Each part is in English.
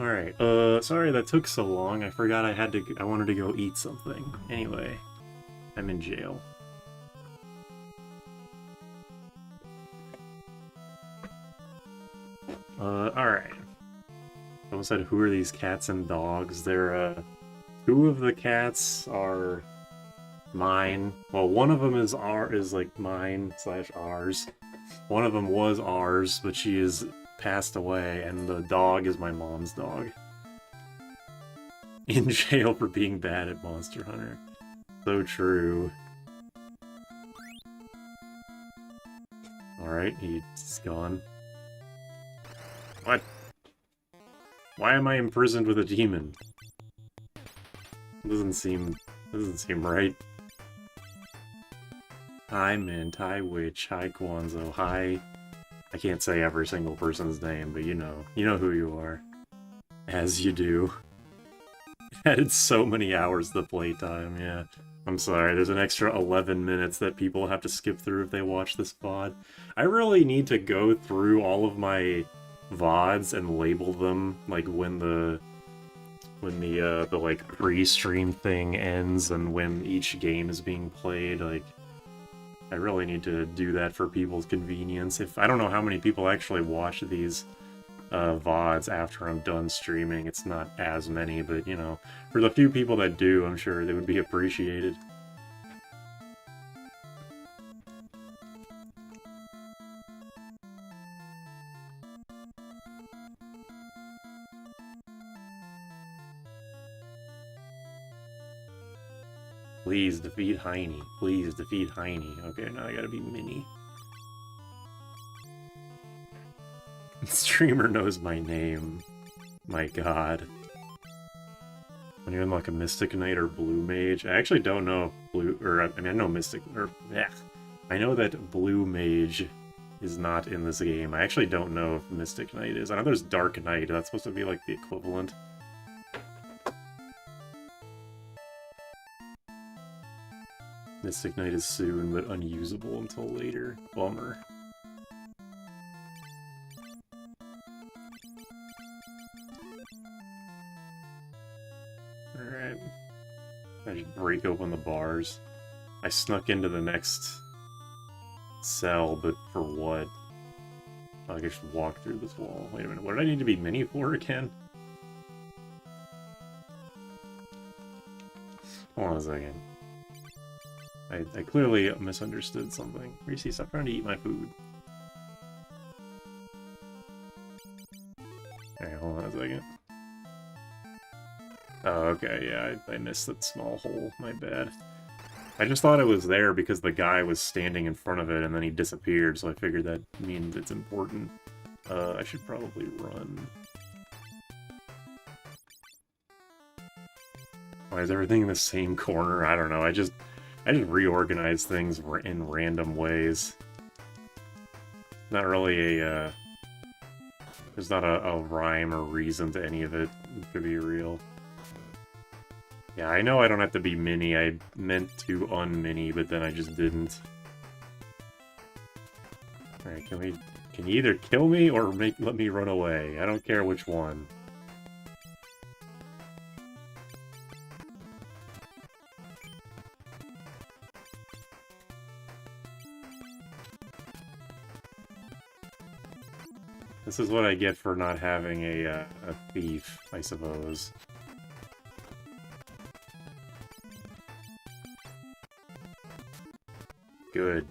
Alright, sorry that took so long. I forgot I wanted to go eat something. Anyway, I'm in jail. Alright. Someone said, who are these cats and dogs? They're, two of the cats are mine. Well, one of them is like mine / ours. One of them was ours, but she is passed away, and the dog is my mom's dog. In jail for being bad at Monster Hunter. So true. Alright, he's gone. What? Why am I imprisoned with a demon? Doesn't seem right. Hi Mint, hi Witch, hi Guanzo, hi... I can't say every single person's name, but you know who you are. As you do. Added so many hours to playtime, yeah. I'm sorry, there's an extra 11 minutes that people have to skip through if they watch this VOD. I really need to go through all of my VODs and label them, like, when the like, pre-stream thing ends and when each game is being played, like... I really need to do that for people's convenience. I don't know how many people actually watch these VODs after I'm done streaming. It's not as many, but, you know, for the few people that do, I'm sure they would be appreciated. Please defeat Heine. Please defeat Heine. Okay, now I gotta be Mini. Streamer knows my name. My god. When you unlock a Mystic Knight or Blue Mage, I actually don't know if Blue... or, I mean, I know Mystic... or, yeah. I know that Blue Mage is not in this game. I actually don't know if Mystic Knight is. I know there's Dark Knight. That's supposed to be, like, the equivalent. Mystic Knight is soon, but unusable until later. Bummer. Alright. I just break open the bars. I snuck into the next cell, but for what? I guess walk through this wall. Wait a minute, what did I need to be Mini for again? Hold on a second. I clearly misunderstood something. Reese, stop trying to eat my food. Alright, hold on a second. Oh, okay, yeah, I missed that small hole. My bad. I just thought it was there because the guy was standing in front of it and then he disappeared, so I figured that means it's important. I should probably run. Why is everything in the same corner? I don't know, I just reorganize things in random ways. Not really a, there's not a rhyme or reason to any of it, to be real. Yeah, I know I don't have to be Mini. I meant to un-Mini, but then I just didn't. Alright, can you either kill me or let me run away? I don't care which one. This is what I get for not having a thief, I suppose. Good.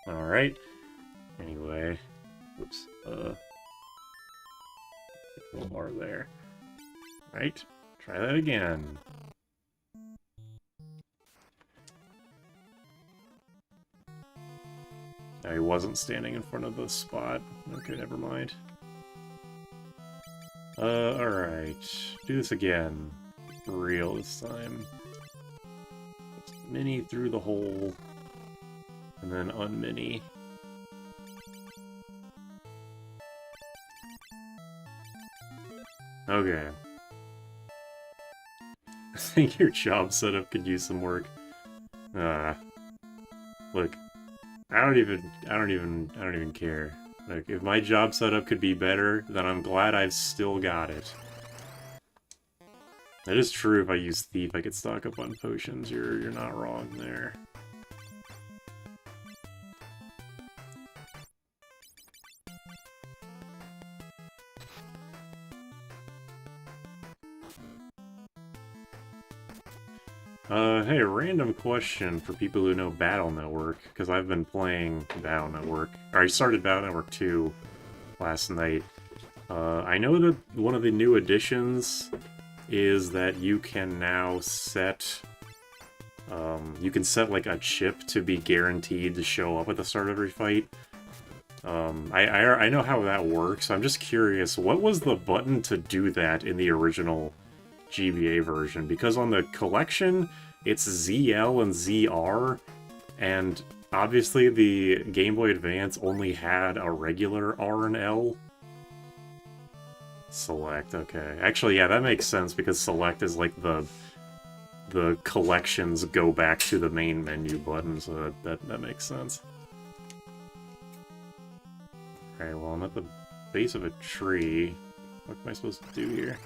Alright. Anyway. Whoops. Little bar there. Right. Try that again. I wasn't standing in front of the spot. Okay, never mind. Alright. Do this again. For real this time. Mini through the hole. And then un-Mini. Okay. I think your job setup could use some work. Look. I don't even care. Like, if my job setup could be better, then I'm glad I've still got it. It is true, if I use Thief, I could stock up on potions. You're not wrong there. Hey, random question for people who know Battle Network, because I've been playing Battle Network. Or I started Battle Network 2 last night. I know that one of the new additions is that you can now set... you can set, like, a chip to be guaranteed to show up at the start of every fight. I know how that works. I'm just curious, what was the button to do that in the original GBA version? Because on the collection, it's ZL and ZR, and obviously the Game Boy Advance only had a regular R and L. Select, okay. Actually, yeah, that makes sense, because Select is like the collections go back to the main menu button, so that makes sense. Alright, well, I'm at the base of a tree. What am I supposed to do here?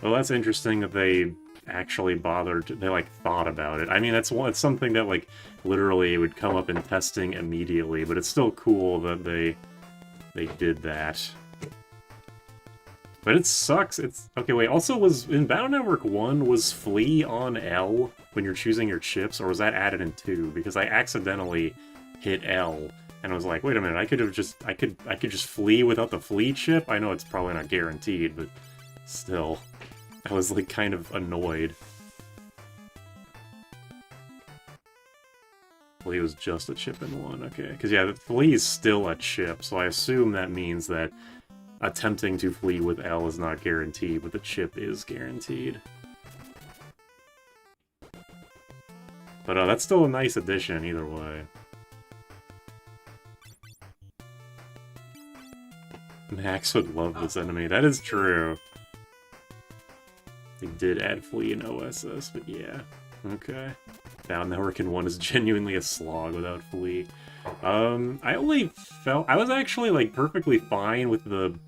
Well, that's interesting that they actually bothered, they, like, thought about it. I mean, it's something that, like, literally would come up in testing immediately, but it's still cool that they did that. But it sucks. It's... Okay, wait, also was... In Battle Network 1, was flee on L when you're choosing your chips, or was that added in 2? Because I accidentally hit L, and I was like, wait a minute, I could have just... I could just flee without the flee chip? I know it's probably not guaranteed, but still... I was, like, kind of annoyed. Flee was just a chip in 1, okay. Because, yeah, the flee is still a chip, so I assume that means that attempting to flee with L is not guaranteed, but the chip is guaranteed. But that's still a nice addition, either way. Max would love this enemy. That is true. They did add flee in OSS, but yeah. Okay. Battle Network in 1 is genuinely a slog without flee. I only felt... I was actually, like, perfectly fine with the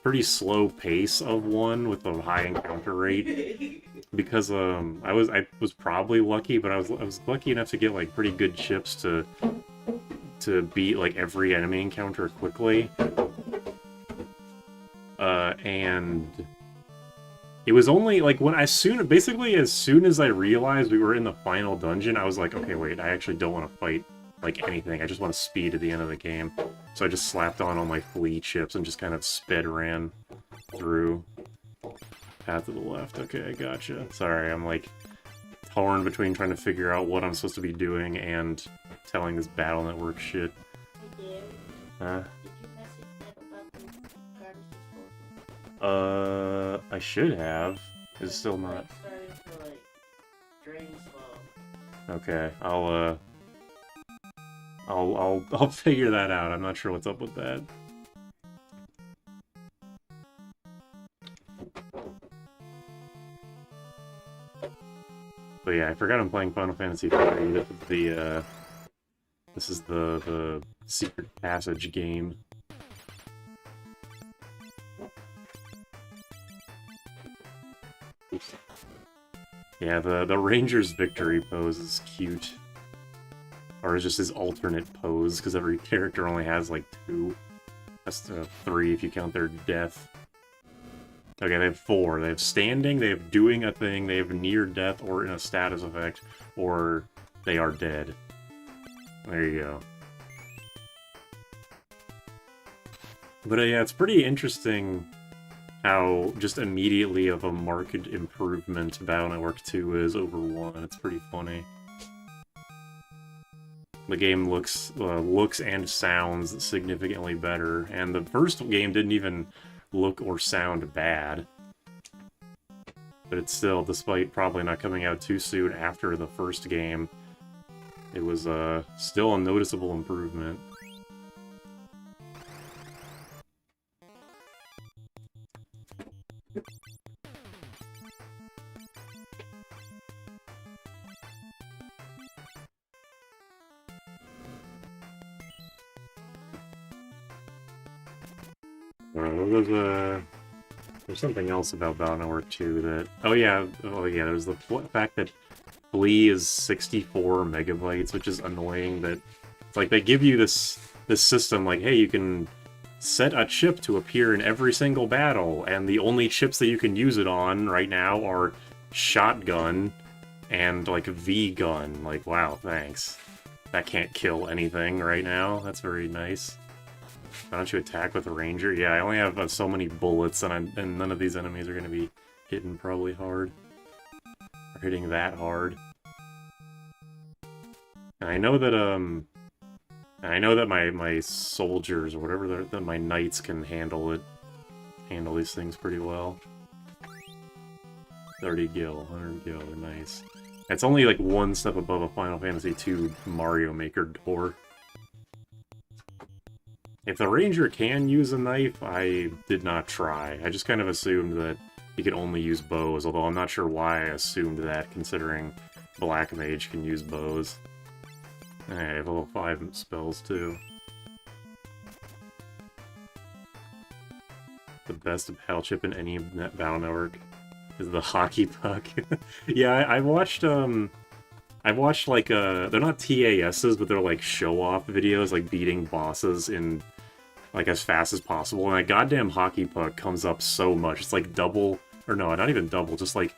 pretty slow pace of 1 with the high encounter rate. Because, I was probably lucky, but I was lucky enough to get, like, pretty good chips to beat, like, every enemy encounter quickly. And... It was only, like, basically as soon as I realized we were in the final dungeon, I was like, okay, wait, I actually don't want to fight, like, anything. I just want to speed at the end of the game. So I just slapped on all my flee chips and just kind of sped ran through. Path to the left. Okay, I gotcha. Sorry, I'm, like, torn between trying to figure out what I'm supposed to be doing and telling this Battle Network shit. Huh? I should have. It's still not. Okay, I'll figure that out. I'm not sure what's up with that. But yeah, I forgot I'm playing Final Fantasy III. This is the secret passage game. Yeah, the Ranger's victory pose is cute. Or it's just his alternate pose, because every character only has, like, 2. That's 3 if you count their death. Okay, they have 4. They have standing, they have doing a thing, they have near death or in a status effect, or they are dead. There you go. But yeah, it's pretty interesting how just immediately of a marked improvement Battle Network 2 is over 1. It's pretty funny. The game looks and sounds significantly better, and the first game didn't even look or sound bad. But it's still, despite probably not coming out too soon after the first game, it was still a noticeable improvement. There's something else about Battle Network 2 that... Oh yeah, there's the fact that Flea is 64 megabytes, which is annoying. That it's like they give you this system, like, hey, you can set a chip to appear in every single battle, and the only chips that you can use it on right now are Shotgun and, like, V-Gun. Like, wow, thanks. That can't kill anything right now. That's very nice. Why don't you attack with a ranger? Yeah, I only have so many bullets, and none of these enemies are going to be hitting probably hard. Or hitting that hard. And I know that my soldiers or whatever that my knights can handle these things pretty well. 30 gil, 100 gil, they're nice. It's only like one step above a Final Fantasy II Mario Maker door. If the ranger can use a knife, I did not try. I just kind of assumed that he could only use bows, although I'm not sure why I assumed that, considering Black Mage can use bows. I have level 5 spells, too. The best battle chip in any Battle Network is the hockey puck. Yeah, I've watched, like, they're not TASs, but they're, like, show-off videos, like, beating bosses in, like, as fast as possible, and that goddamn hockey puck comes up so much. It's, like, double, or no, not even double, just, like,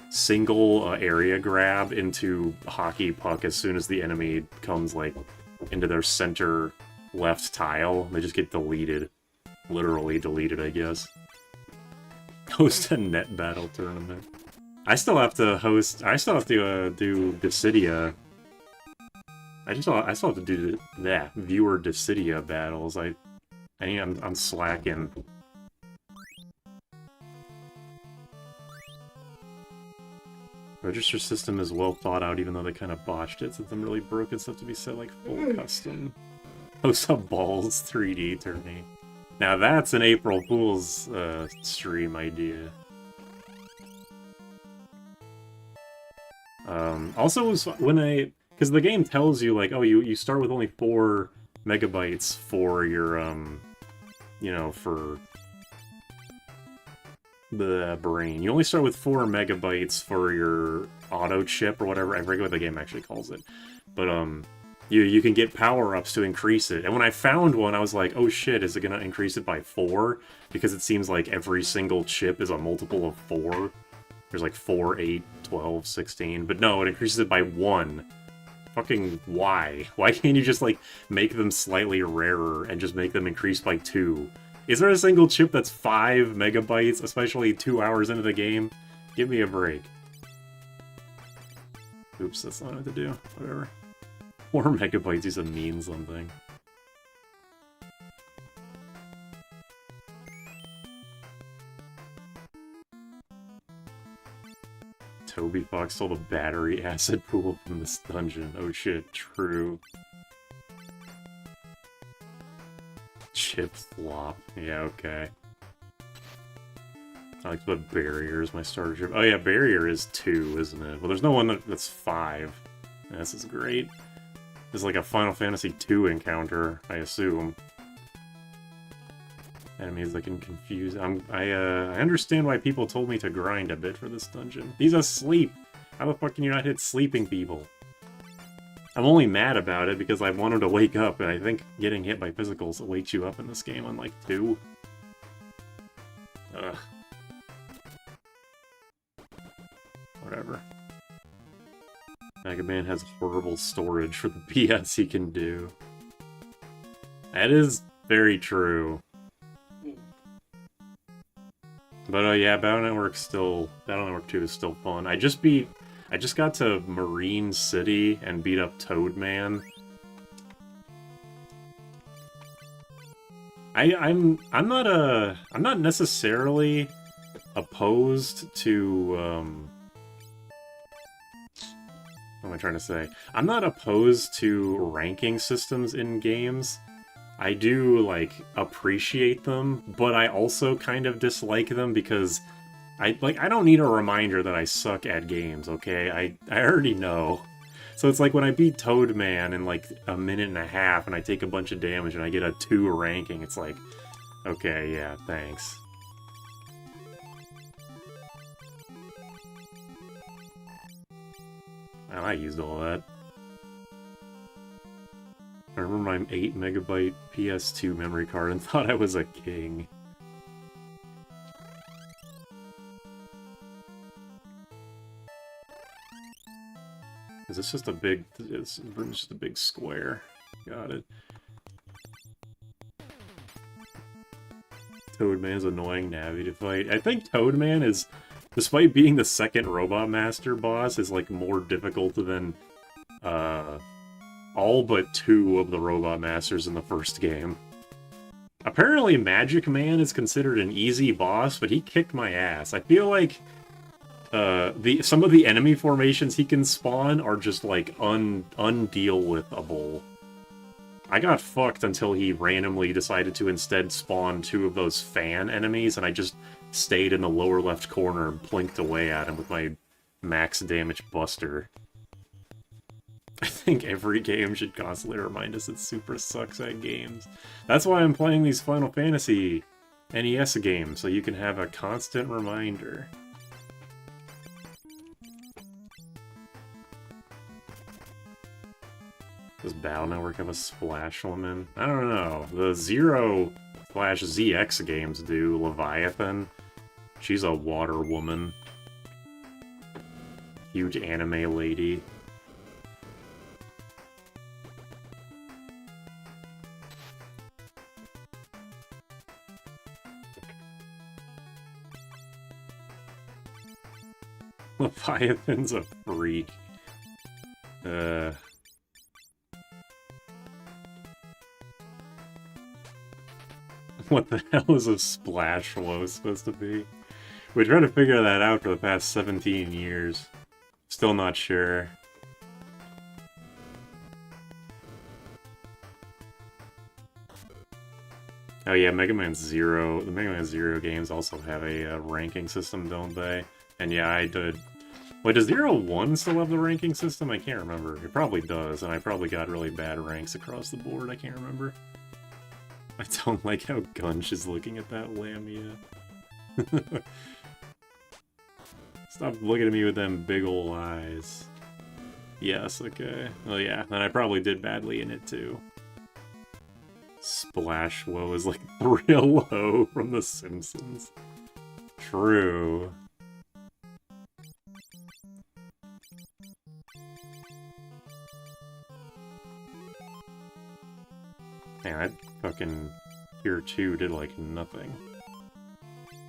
single area grab into hockey puck as soon as the enemy comes, like, into their center left tile. They just get deleted. Literally deleted, I guess. Host a net battle tournament. I still have to do Dissidia. I still have to do that viewer Dissidia battles. I'm slacking. Register system is well thought out, even though they kind of botched it, since some really broken stuff to be set like full custom. Host a balls 3D tourney. Now that's an April Fool's stream idea. Also, because the game tells you, like, oh, you start with only 4 megabytes for your, you know, for the brain. You only start with 4 megabytes for your auto chip or whatever. I forget what the game actually calls it. But, you can get power-ups to increase it. And when I found one, I was like, oh shit, is it gonna increase it by 4? Because it seems like every single chip is a multiple of 4. There's like 4, 8, 12, 16. But no, it increases it by 1. Fucking why? Why can't you just, like, make them slightly rarer and just make them increase by 2? Is there a single chip that's 5 megabytes, especially 2 hours into the game? Give me a break. Oops, that's not what to do. Whatever. 4 megabytes used to mean something. Toby Fox stole the battery acid pool from this dungeon. Oh shit, true. Chip flop. Yeah, okay. I like to put barrier as my starter chip. Oh yeah, barrier is 2, isn't it? Well, there's no one that's 5. Yeah, this is great. This is like a Final Fantasy II encounter, I assume. Enemies that can confuse... I understand why people told me to grind a bit for this dungeon. He's asleep! How the fuck can you not hit sleeping people? I'm only mad about it because I want him to wake up, and I think getting hit by physicals wakes you up in this game, unlike 2. Ugh. Whatever. Mega Man has horrible storage for the BS he can do. That is very true. But yeah, Battle Network 2 is still fun. I just got to Marine City and beat up Toadman. I'm not necessarily opposed to what am I trying to say? I'm not opposed to ranking systems in games. I do, like, appreciate them, but I also kind of dislike them because I don't need a reminder that I suck at games, okay? I already know. So it's like when I beat Toadman in, like, a minute and a half and I take a bunch of damage and I get a 2 ranking, it's like, Okay, yeah, thanks. Well, I used all that. I remember my 8 megabyte PS2 memory card and thought I was a king. Is this just a big... It's just a big square. Got it. Toadman's annoying Navi to fight. I think Toadman is, despite being the second Robot Master boss, is like more difficult than all but 2 of the Robot Masters in the first game. Apparently Magic Man is considered an easy boss, but he kicked my ass. I feel like some of the enemy formations he can spawn are just like undeal-withable. I got fucked until he randomly decided to instead spawn 2 of those fan enemies, and I just stayed in the lower left corner and plinked away at him with my max damage buster. I think every game should constantly remind us that Super sucks at games. That's why I'm playing these Final Fantasy NES games, so you can have a constant reminder. Does Battle Network have a Splash Woman? I don't know. The Zero/ZX games do. Leviathan. She's a water woman. Huge anime lady. Leviathan's a freak. What the hell is a Splash Flow supposed to be? We tried to figure that out for the past 17 years. Still not sure. Oh yeah, Mega Man Zero. The Mega Man Zero games also have a ranking system, don't they? And yeah, I did. Wait, does Zero 1 still have the ranking system? I can't remember. It probably does, and I probably got really bad ranks across the board. I can't remember. I don't like how Gunch is looking at that Lamia. Stop looking at me with them big ol' eyes. Yes, okay. Well, yeah, then I probably did badly in it, too. Splash Woe is like real low from The Simpsons. True. Man, that fucking Tier 2 did like nothing.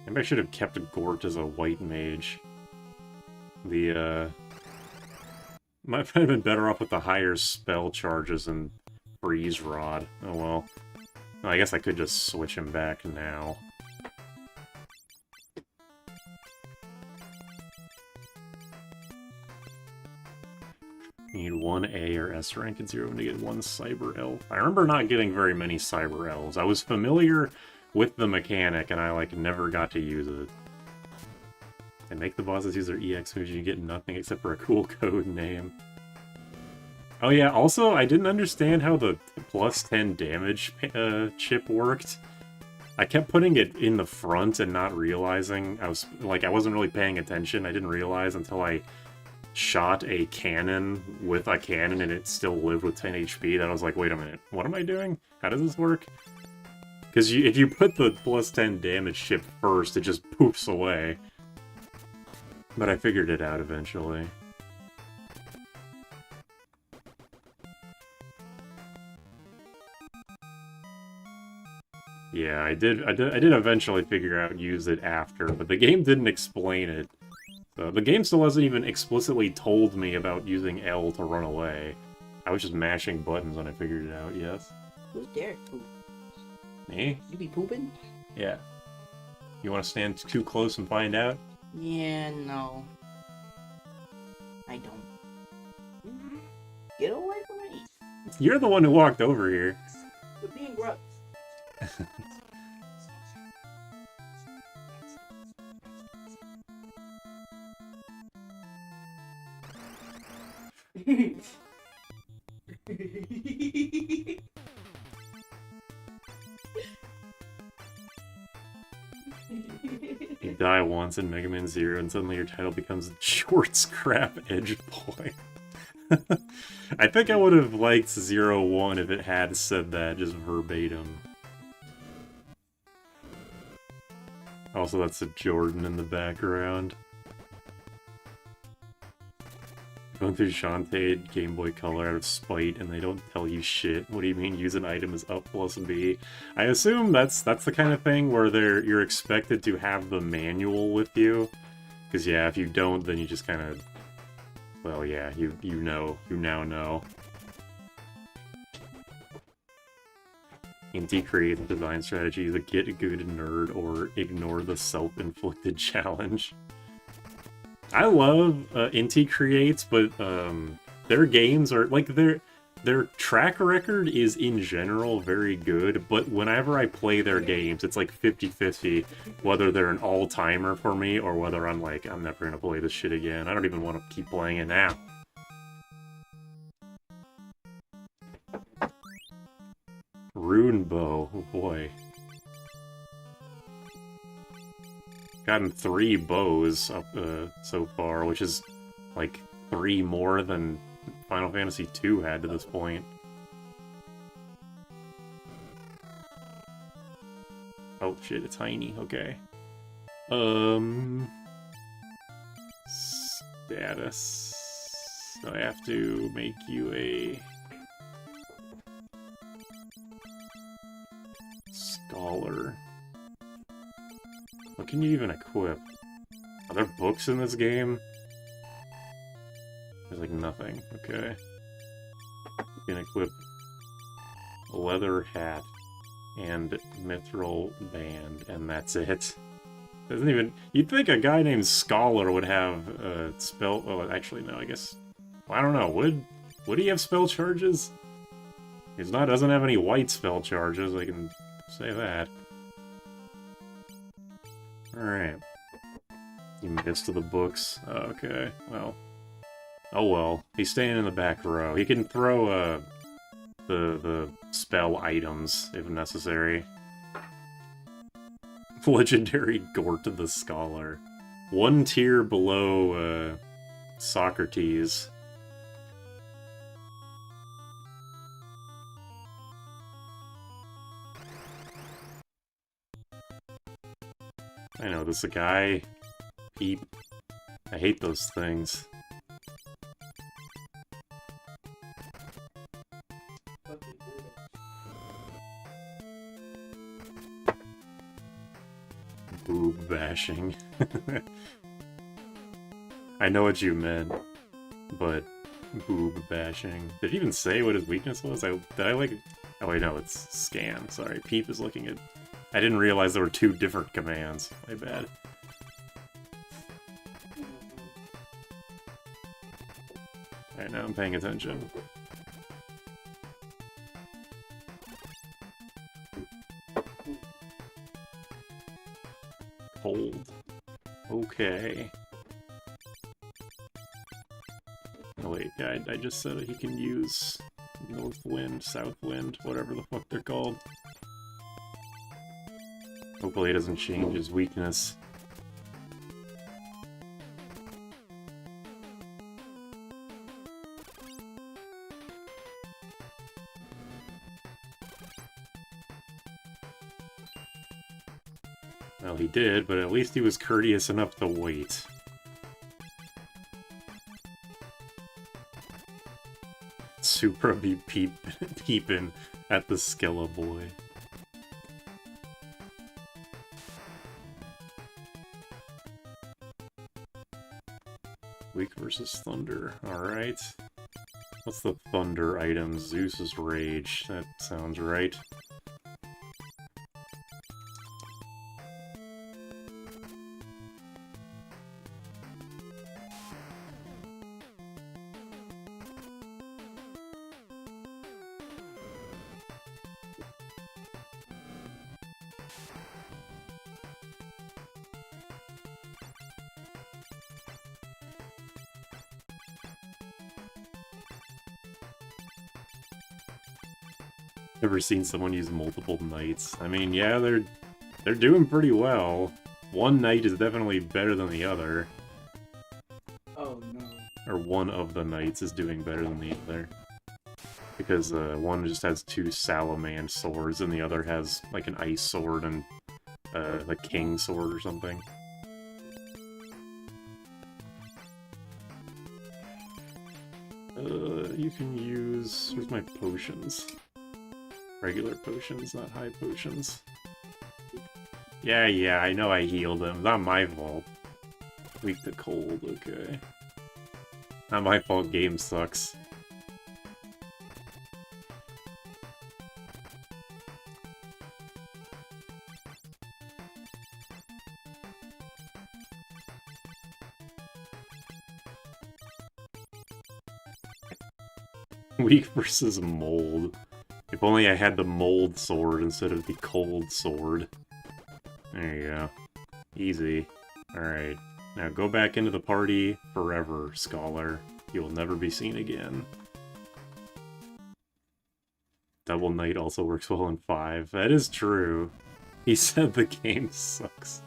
Maybe I should have kept Gort as a white mage. Might have been better off with the higher spell charges and Freeze Rod. Oh well. Well, I guess I could just switch him back now. You need 1 A or S rank in Zero to get 1 Cyber Elf. I remember not getting very many Cyber Elves. I was familiar with the mechanic, and I, like, never got to use it. They make the bosses use their EX moves, and you get nothing except for a cool code name. Oh yeah, also, I didn't understand how the plus 10 damage chip worked. I kept putting it in the front and not realizing. I wasn't really paying attention. I didn't realize until I shot a cannon with a cannon and it still lived with 10 HP that I was like, wait a minute, what am I doing? How does this work? Because if you put the plus 10 damage chip first, it just poofs away. But I figured it out eventually. Yeah, I did eventually figure out use it after, but the game didn't explain it. So the game still hasn't even explicitly told me about using L to run away. I was just mashing buttons when I figured it out, yes. Who's Derek poop? Me? You be pooping? Yeah. You want to stand too close and find out? Yeah, no. I don't. Get away from me! You're the one who walked over here. You're being gross. die once in Mega Man Zero and suddenly your title becomes Short Scrap Edge Boy. I think I would have liked 01 if it had said that, just verbatim. Also, that's a Jordan in the background. Going through Shantae Game Boy Color out of spite, and they don't tell you shit. What do you mean use an item is up plus B? I assume that's the kind of thing where you're expected to have the manual with you. Because yeah, if you don't, then you just kind of... Well, yeah, you now know. Inti creates design strategies that get a good nerd or ignore the self-inflicted challenge. I love Inti creates, but their games are like their track record is in general very good, but whenever I play their games, it's like 50-50 whether they're an all-timer for me or whether I'm like, I'm never gonna play this shit again. I don't even want to keep playing it now. Rune Bow, oh boy. Gotten 3 bows up so far, which is like 3 more than Final Fantasy II had to this point. Oh shit, it's Heine, okay. Status. So I have to make you a... Scholar. What can you even equip? Are there books in this game? There's like nothing. Okay. You can equip a leather hat and mithril band, and that's it. Doesn't even... You'd think a guy named Scholar would have spell... Oh, actually, no, I guess... I don't know. Would he have spell charges? Doesn't have any white spell charges, I can say that. Alright. You missed the books. Okay, well. Oh well. He's staying in the back row. He can throw the spell items if necessary. Legendary Gort the Scholar. 1 tier below Socrates. I know, this is a guy. Peep. I hate those things. Boob bashing. I know what you meant, but boob bashing. Did he even say what his weakness was? Did I like... Oh wait, no, it's scan. Sorry, Peep is looking at... I didn't realize there were 2 different commands. My bad. Alright, now I'm paying attention. Cold. Okay. Oh wait, yeah, I just said he can use North Wind, South Wind, whatever the fuck they're called. Hopefully it doesn't change his weakness. Well, he did, but at least he was courteous enough to wait. Supra be peeping at the Skella boy. Weak versus Thunder. Alright. What's the Thunder item? Zeus's Rage. That sounds right. Ever seen someone use multiple knights? I mean, yeah, they're doing pretty well. One knight is definitely better than the other. Oh no. Or one of the knights is doing better than the other. Because one just has 2 Salamand swords, and the other has, like, an ice sword and a king sword or something. You can use... Where's my potions? Regular potions, not high potions. Yeah, I know I healed him. Not my fault. Weak to cold, okay. Not my fault, game sucks. Weak versus mold. If only I had the mold sword instead of the cold sword. There you go. Easy. Alright. Now go back into the party forever, Scholar. You will never be seen again. Double Knight also works well in 5. That is true. He said the game sucks.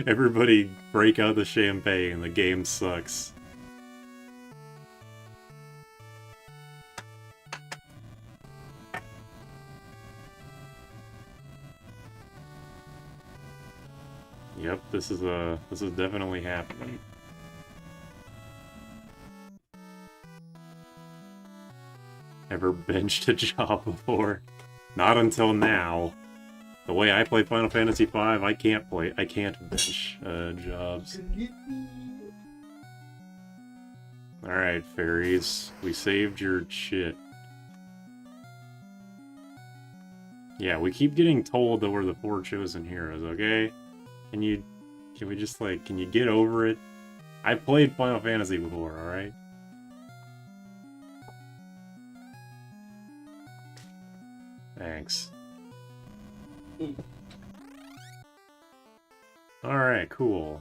Everybody break out the champagne, the game sucks. Yep, this is definitely happening. Ever benched a job before? Not until now. The way I play Final Fantasy V, I can't bench jobs. Alright, fairies. We saved your shit. Yeah, we keep getting told that we're the 4 chosen heroes, okay? Can we just, like, can you get over it? I played Final Fantasy before, alright? Thanks. Alright, cool.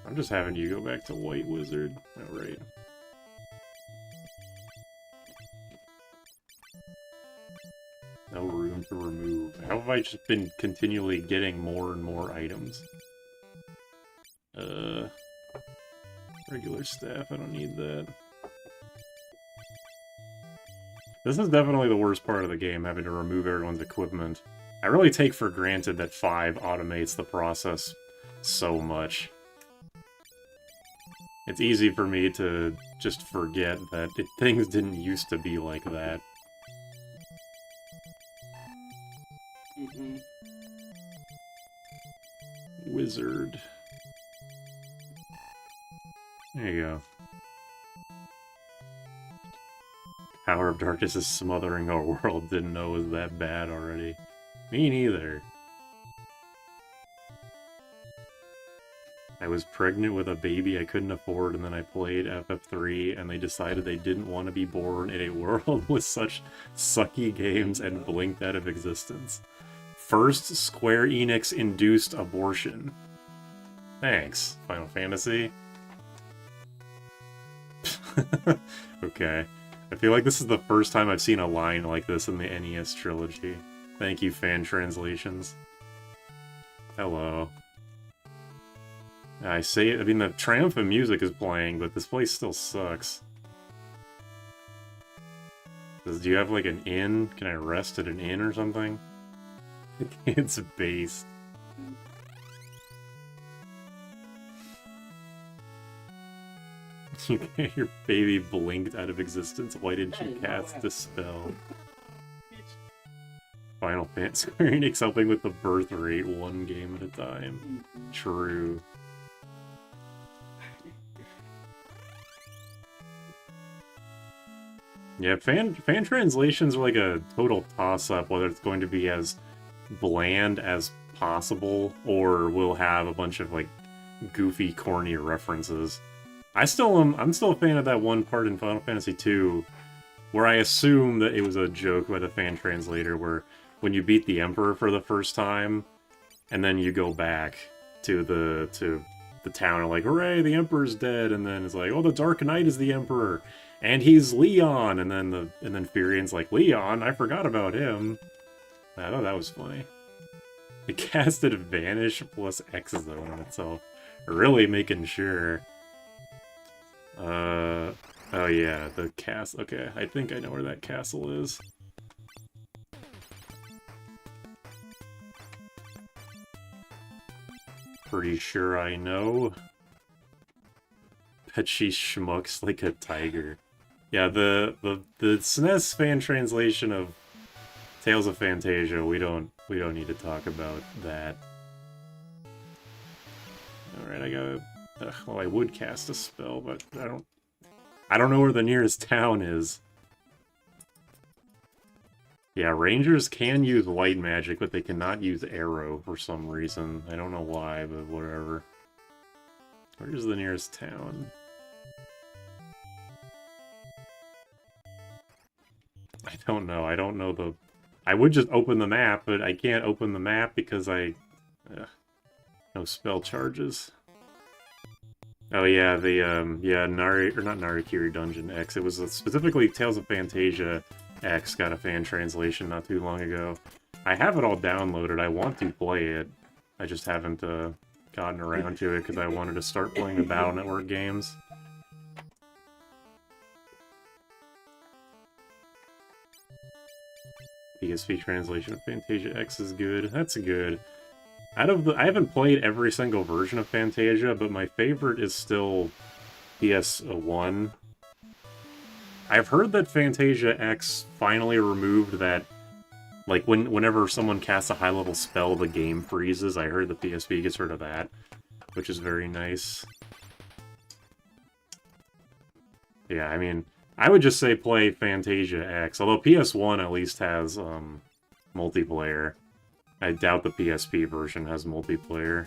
I'm just having you go back to White Wizard. Alright. No room to remove. How have I just been continually getting more and more items? Regular staff, I don't need that. This is definitely the worst part of the game, having to remove everyone's equipment. I really take for granted that 5 automates the process so much. It's easy for me to just forget that things didn't used to be like that. Wizard. There you go. Power of Darkness is smothering our world. Didn't know it was that bad already. Me neither. I was pregnant with a baby I couldn't afford, and then I played FF3, and they decided they didn't want to be born in a world with such sucky games and blinked out of existence. First Square Enix-induced abortion. Thanks, Final Fantasy. Okay. I feel like this is the first time I've seen a line like this in the NES trilogy. Thank you, fan translations. Hello. I mean, the triumphant music is playing, but this place still sucks. Do you have, like, an inn? Can I rest at an inn or something? It's based. Your baby blinked out of existence. Why didn't you cast Dispel? Final Fantasy Square Enix helping with the birth rate 1 game at a time. True. Yeah, fan translations are like a total toss-up, whether it's going to be as bland as possible, or will have a bunch of, like, goofy, corny references. I'm still a fan of that one part in Final Fantasy II, where I assume that it was a joke by the fan translator, where when you beat the Emperor for the first time, and then you go back to the town and like, hooray, the Emperor's dead, and then it's like, oh, the Dark Knight is the Emperor, and he's Leon, and then Furion's like, Leon, I forgot about him. I thought that was funny. It casted Vanish plus X Zone on itself, really making sure. Oh yeah, the castle. Okay, I think I know where that castle is. Pretty sure I know. Bet she schmucks like a tiger. Yeah, the SNES fan translation of Tales of Fantasia, we don't need to talk about that. Alright, I gotta... well, I would cast a spell, but I don't know where the nearest town is. Yeah, rangers can use light magic, but they cannot use arrow for some reason. I don't know why, but whatever. Where's the nearest town? I don't know. I don't know the... I would just open the map, but I can't open the map because no spell charges. Oh yeah, the, yeah, not Narikiri Dungeon X. It was specifically Tales of Fantasia X got a fan translation not too long ago. I have it all downloaded. I want to play it. I just haven't, gotten around to it because I wanted to start playing the Battle Network games. PSP translation of Fantasia X is good. That's good. I haven't played every single version of Fantasia, but my favorite is still PS1. I've heard that Fantasia X finally removed that, like, whenever someone casts a high-level spell, the game freezes. I heard the PSP gets rid of that, which is very nice. Yeah, I mean, I would just say play Fantasia X, although PS1 at least has, multiplayer. I doubt the PSP version has multiplayer.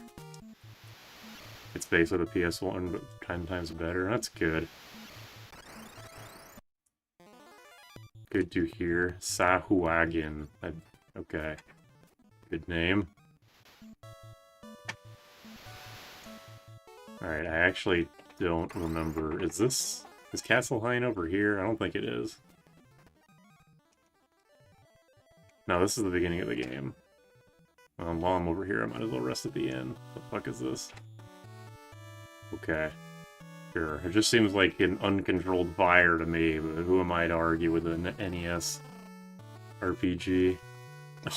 It's based on the PS1, but 10 times better. That's good. Good to hear. Sahuagin. Okay. Good name. Alright, I actually don't remember. Is Castlehine over here? I don't think it is. No, this is the beginning of the game. While I'm over here, I might as well rest at the end. The fuck is this? Okay. Sure. It just seems like an uncontrolled fire to me, but who am I to argue with an NES RPG?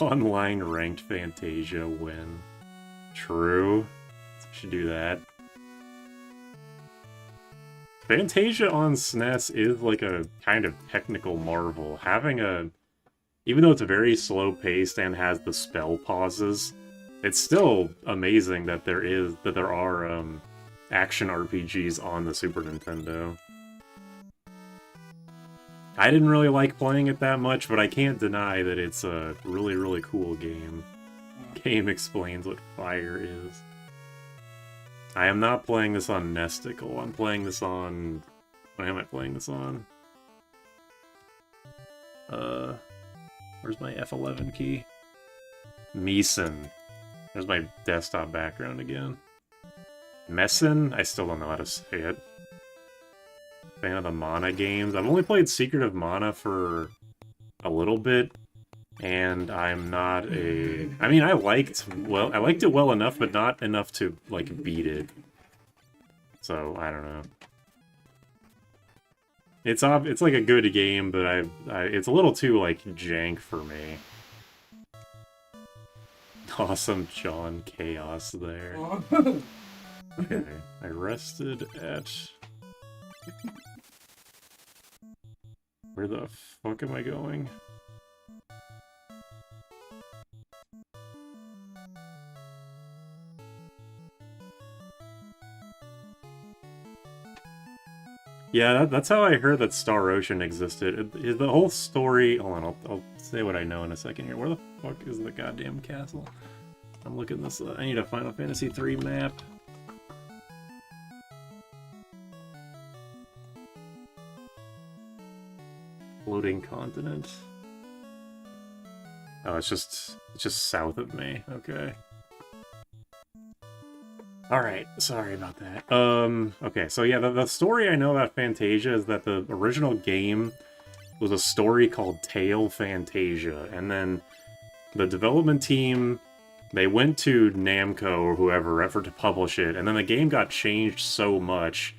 Online ranked Fantasia win. True. Should do that. Fantasia on SNES is like a kind of technical marvel. Having a... Even though it's very slow-paced and has the spell pauses, it's still amazing that there are action RPGs on the Super Nintendo. I didn't really like playing it that much, but I can't deny that it's a really, really cool game. Game explains what fire is. I am not playing this on Nesticle. I'm playing this on... What am I playing this on? Where's my F11 key? Meeson. There's my desktop background again. Messin? I still don't know how to say it. Fan of the Mana games. I've only played Secret of Mana for a little bit, and I'm not a... I mean, I liked it well enough, but not enough to, like, beat it. So, I don't know. It's like a good game, but it's a little too, like, jank for me. Awesome John Chaos there. Okay, I rested at... Where the fuck am I going? Yeah, that's how I heard that Star Ocean existed. The whole story... Hold on, I'll say what I know in a second here. Where the fuck is the goddamn castle? I'm looking this up. I need a Final Fantasy III map. Floating continent. Oh, it's just south of me. Okay. Alright, sorry about that. Okay, so yeah, the story I know about Fantasia is that the original game was a story called Tale Fantasia, and then the development team, they went to Namco or whoever effort to publish it, and then the game got changed so much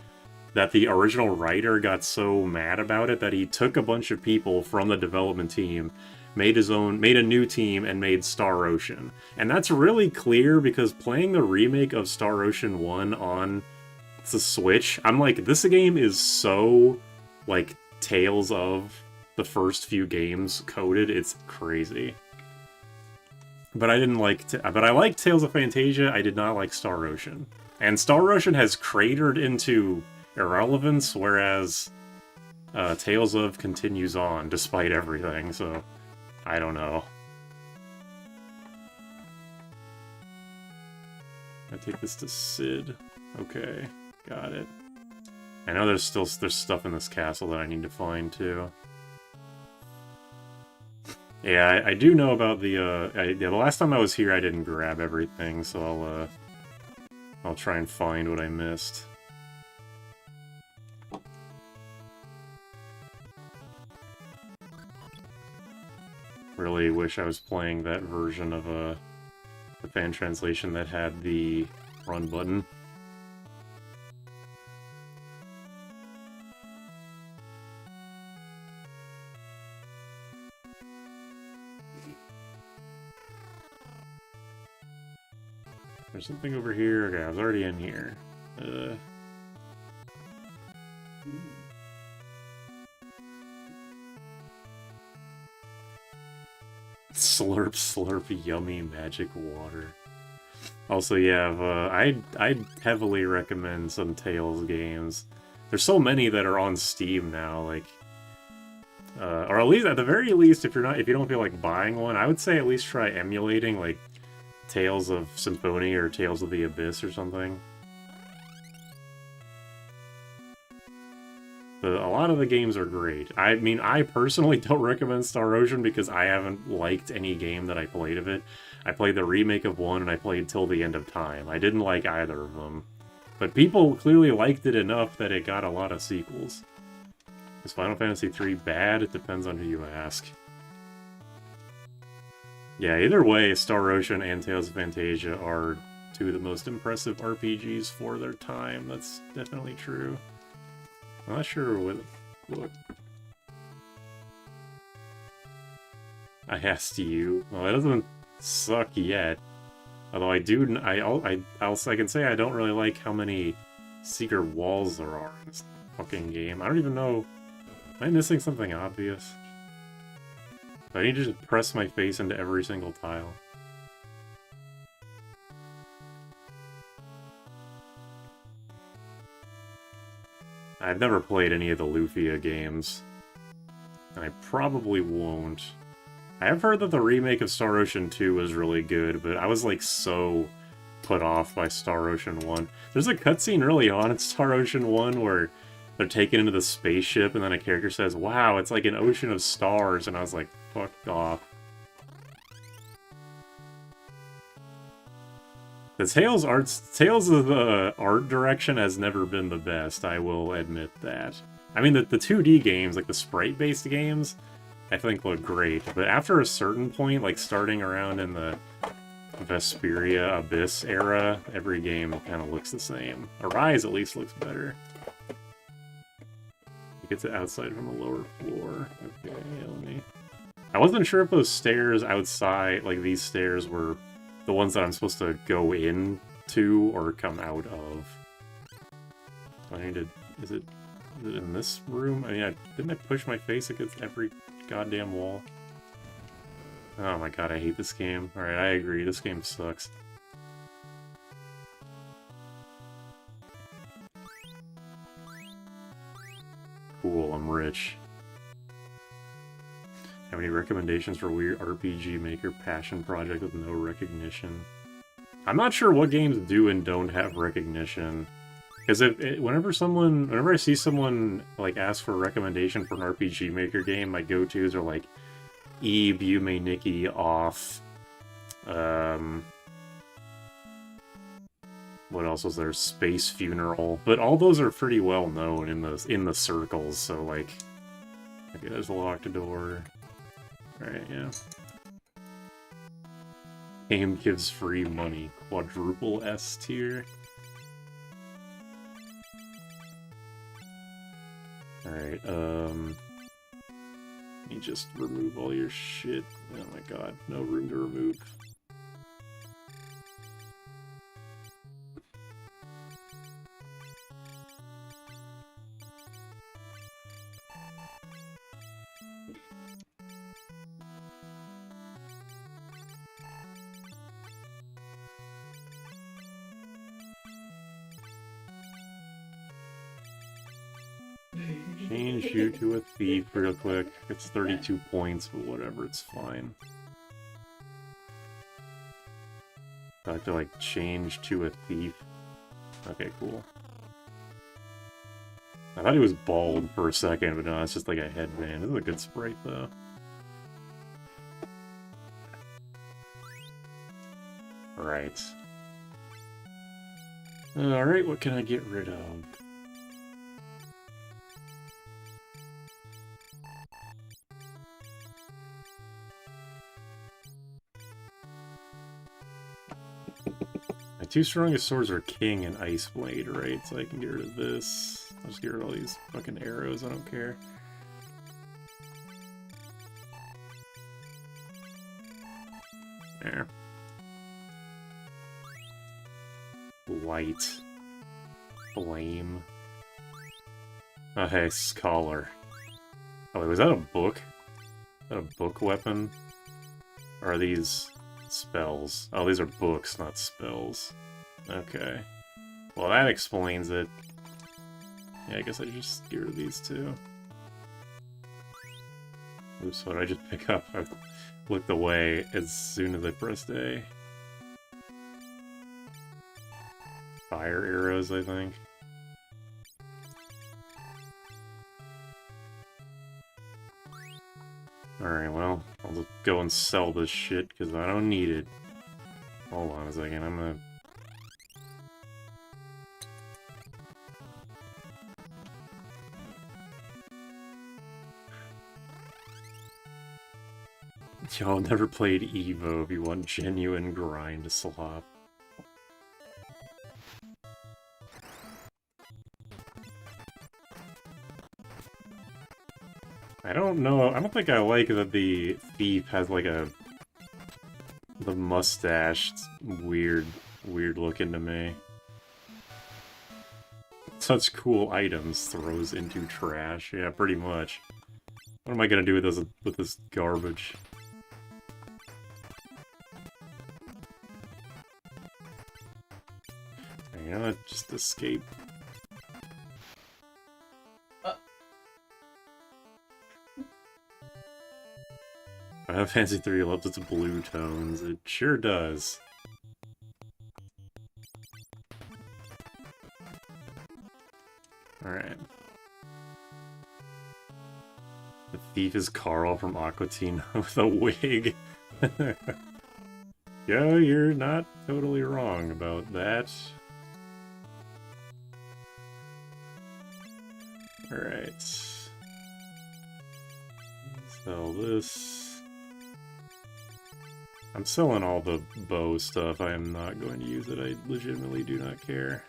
that the original writer got so mad about it that he took a bunch of people from the development team, made a new team, and made Star Ocean. And that's really clear because playing the remake of Star Ocean 1 on the Switch, I'm like, this game is so, like, Tales of the first few games coded, it's crazy. But I didn't like, but I liked Tales of Fantasia, I did not like Star Ocean. And Star Ocean has cratered into irrelevance, whereas Tales of continues on despite everything, so I don't know. I take this to Sid. Okay, got it. I know there's stuff in this castle that I need to find too. Yeah, I do know about the yeah, the last time I was here I didn't grab everything, so I'll try and find what I missed. Really wish I was playing that version of the fan translation that had the run button. There's something over here. Okay, I was already in here. Slurp, slurp, yummy magic water. Also, yeah, I'd heavily recommend some Tales games. There's so many that are on Steam now, like, or at least, at the very least, if you don't feel like buying one, I would say at least try emulating, like, Tales of Symphonia or Tales of the Abyss or something. But a lot of the games are great. I mean, I personally don't recommend Star Ocean because I haven't liked any game that I played of it. I played the remake of one and I played Till the End of Time. I didn't like either of them. But people clearly liked it enough that it got a lot of sequels. Is Final Fantasy III bad? It depends on who you ask. Yeah, either way, Star Ocean and Tales of Fantasia are two of the most impressive RPGs for their time. That's definitely true. I'm not sure what... Look. I asked you. Well, it doesn't suck yet. Although I do... I can say I don't really like how many secret walls there are in this fucking game. I don't even know... Am I missing something obvious? I need to just press my face into every single tile. I've never played any of the Lufia games. And I probably won't. I have heard that the remake of Star Ocean 2 was really good, but I was like so put off by Star Ocean 1. There's a cutscene early on in Star Ocean 1 where they're taken into the spaceship and then a character says, "Wow, it's like an ocean of stars," and I was like, fuck off. The Tales of the art direction has never been the best, I will admit that. I mean, the 2D games, like the sprite-based games, I think look great, but after a certain point, like starting around in the Vesperia Abyss era, every game kind of looks the same. Arise at least looks better. You get to outside from the lower floor. Okay, let me... I wasn't sure if those stairs outside, like these stairs, were the ones that I'm supposed to go into or come out of. I need to... Is it in this room? I mean, didn't I push my face against every goddamn wall? Oh my god, I hate this game. Alright, I agree. This game sucks. Cool, I'm rich. Have any recommendations for weird RPG Maker passion project with no recognition? I'm not sure what games do and don't have recognition. Because whenever I see someone like ask for a recommendation for an RPG Maker game, my go-tos are like Eve, Yume Nikki, Off. What else was there? Space Funeral. But all those are pretty well known in the circles, so like... Okay, there's a locked door. Alright, yeah. Game gives free money. Quadruple S tier. Alright, let me just remove all your shit. Oh my god, no room to remove. Change you to a thief real quick. It's 32 points, but whatever, it's fine. I have to, like, change to a thief. Okay, cool. I thought he was bald for a second, but no, it's just like a headband. This is a good sprite, though. Right. Alright, what can I get rid of? My two strongest swords are King and Ice Blade, right? So I can get rid of this. I'll just get rid of all these fucking arrows, I don't care. There. Light. Flame. Oh, hey, Scholar. Oh, wait, was that a book? Is that a book weapon? Or are these spells? Oh, these are books, not spells. Okay. Well, that explains it. Yeah, I guess I just get rid of these two. Oops, what did I just pick up? I looked away as soon as I pressed A. Fire arrows, I think. Alright, well, I'll just go and sell this shit, because I don't need it. Hold on a second, I'm gonna... Y'all never played Evo if you want genuine grind slop. I don't know, I don't think I like that the thief has like the mustache. It's weird looking to me. Such cool items throws into trash, yeah, pretty much. What am I gonna do with this garbage? You know what, just escape. Final Fantasy 3 loves its blue tones. It sure does. Alright. The thief is Carl from Aqua Teen with a wig. Yeah, you're not totally wrong about that. Alright. Sell this. I'm selling all the bow stuff. I am not going to use it. I legitimately do not care.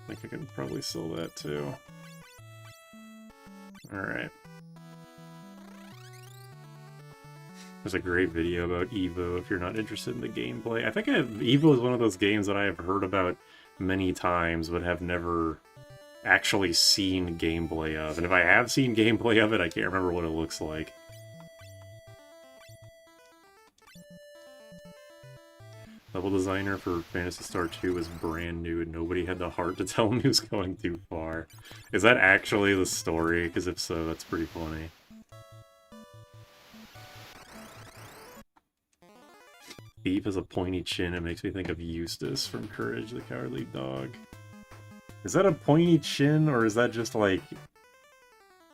I think I can probably sell that too. Alright. There's a great video about Evo if you're not interested in the gameplay. I think Evo is one of those games that I have heard about many times but have never actually seen gameplay of. And if I have seen gameplay of it, I can't remember what it looks like. Level designer for Phantasy Star 2 was brand new and nobody had the heart to tell him he was going too far. Is that actually the story? Because if so, that's pretty funny. Thief has a pointy chin. It makes me think of Eustace from Courage the Cowardly Dog. Is that a pointy chin, or is that just like...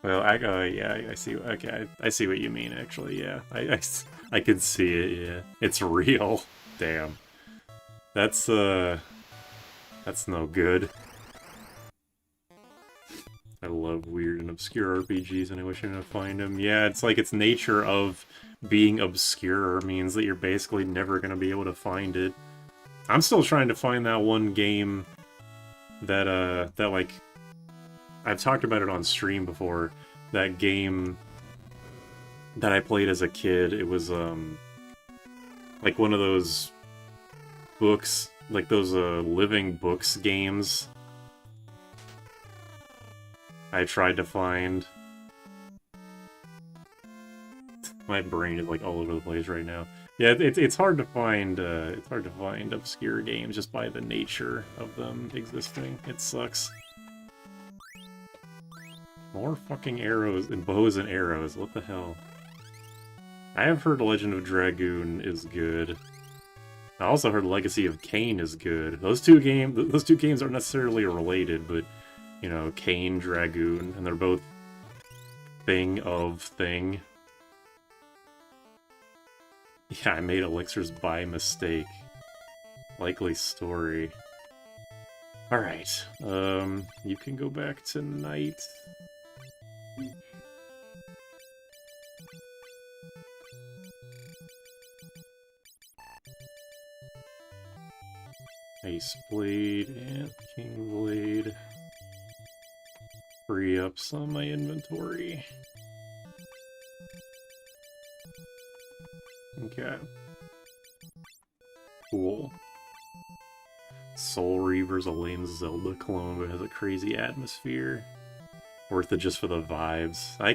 Well, yeah, I see. Okay, I see what you mean, actually, yeah. I could see it, yeah. It's real. Damn. That's no good. I love weird and obscure RPGs, and I wish I could find them. Yeah, it's like its nature of being obscure means that you're basically never gonna be able to find it. I'm still trying to find that one game that, like, I've talked about it on stream before. That game that I played as a kid, it was, like one of those books, like those, living books games I tried to find. My brain is, like, all over the place right now. Yeah, it's hard to find, obscure games just by the nature of them existing. It sucks. More fucking arrows and bows and arrows, what the hell? I have heard Legend of Dragoon is good. I also heard Legacy of Kain is good. Those two games aren't necessarily related, but, you know, Kain, Dragoon, and they're both thing of thing. Yeah, I made elixirs by mistake. Likely story. Alright, you can go back tonight. Ace Blade and King Blade. Free up some of my inventory. Okay. Cool. Soul Reaver's a lame Zelda clone, but has a crazy atmosphere. Worth it just for the vibes. I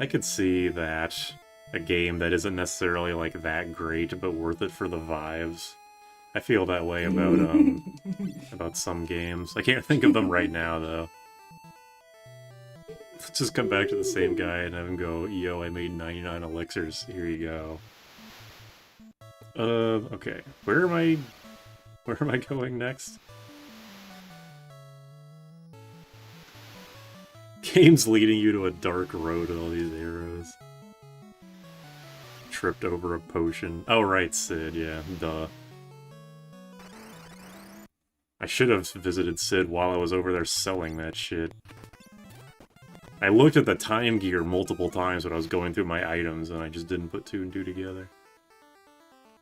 could see that. A game that isn't necessarily, like, that great, but worth it for the vibes. I feel that way about some games. I can't think of them right now, though. Let's just come back to the same guy and have him go, yo, I made 99 elixirs, here you go. Okay. Where am I going next? Game's leading you to a dark road with all these arrows. Tripped over a potion. Oh, right, Sid, yeah, duh. I should have visited Sid while I was over there selling that shit. I looked at the time gear multiple times when I was going through my items, and I just didn't put 2 and 2 together.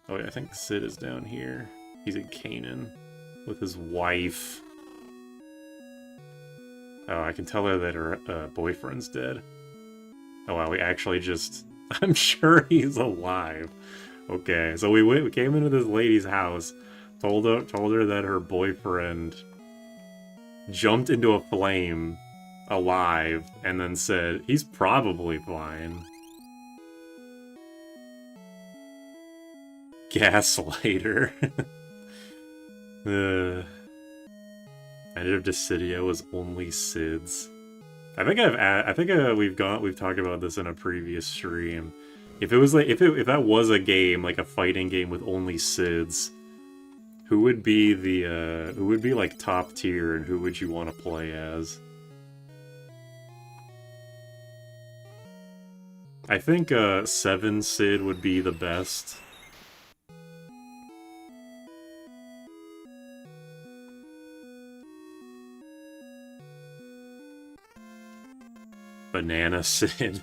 Oh yeah, I think Sid is down here. He's in Canaan with his wife. Oh, I can tell her that her boyfriend's dead. Oh wow, we actually just... I'm sure he's alive. Okay, so we came into this lady's house, told her that her boyfriend jumped into a flame alive, and then said, he's probably fine. Gaslighter. Edit of Dissidia was only Sid's. I think we've talked about this in a previous stream. If it was like if that was a game, like a fighting game with only Sids, who would be like top tier, and who would you want to play as? I think 7 Sid would be the best. Banana Sid.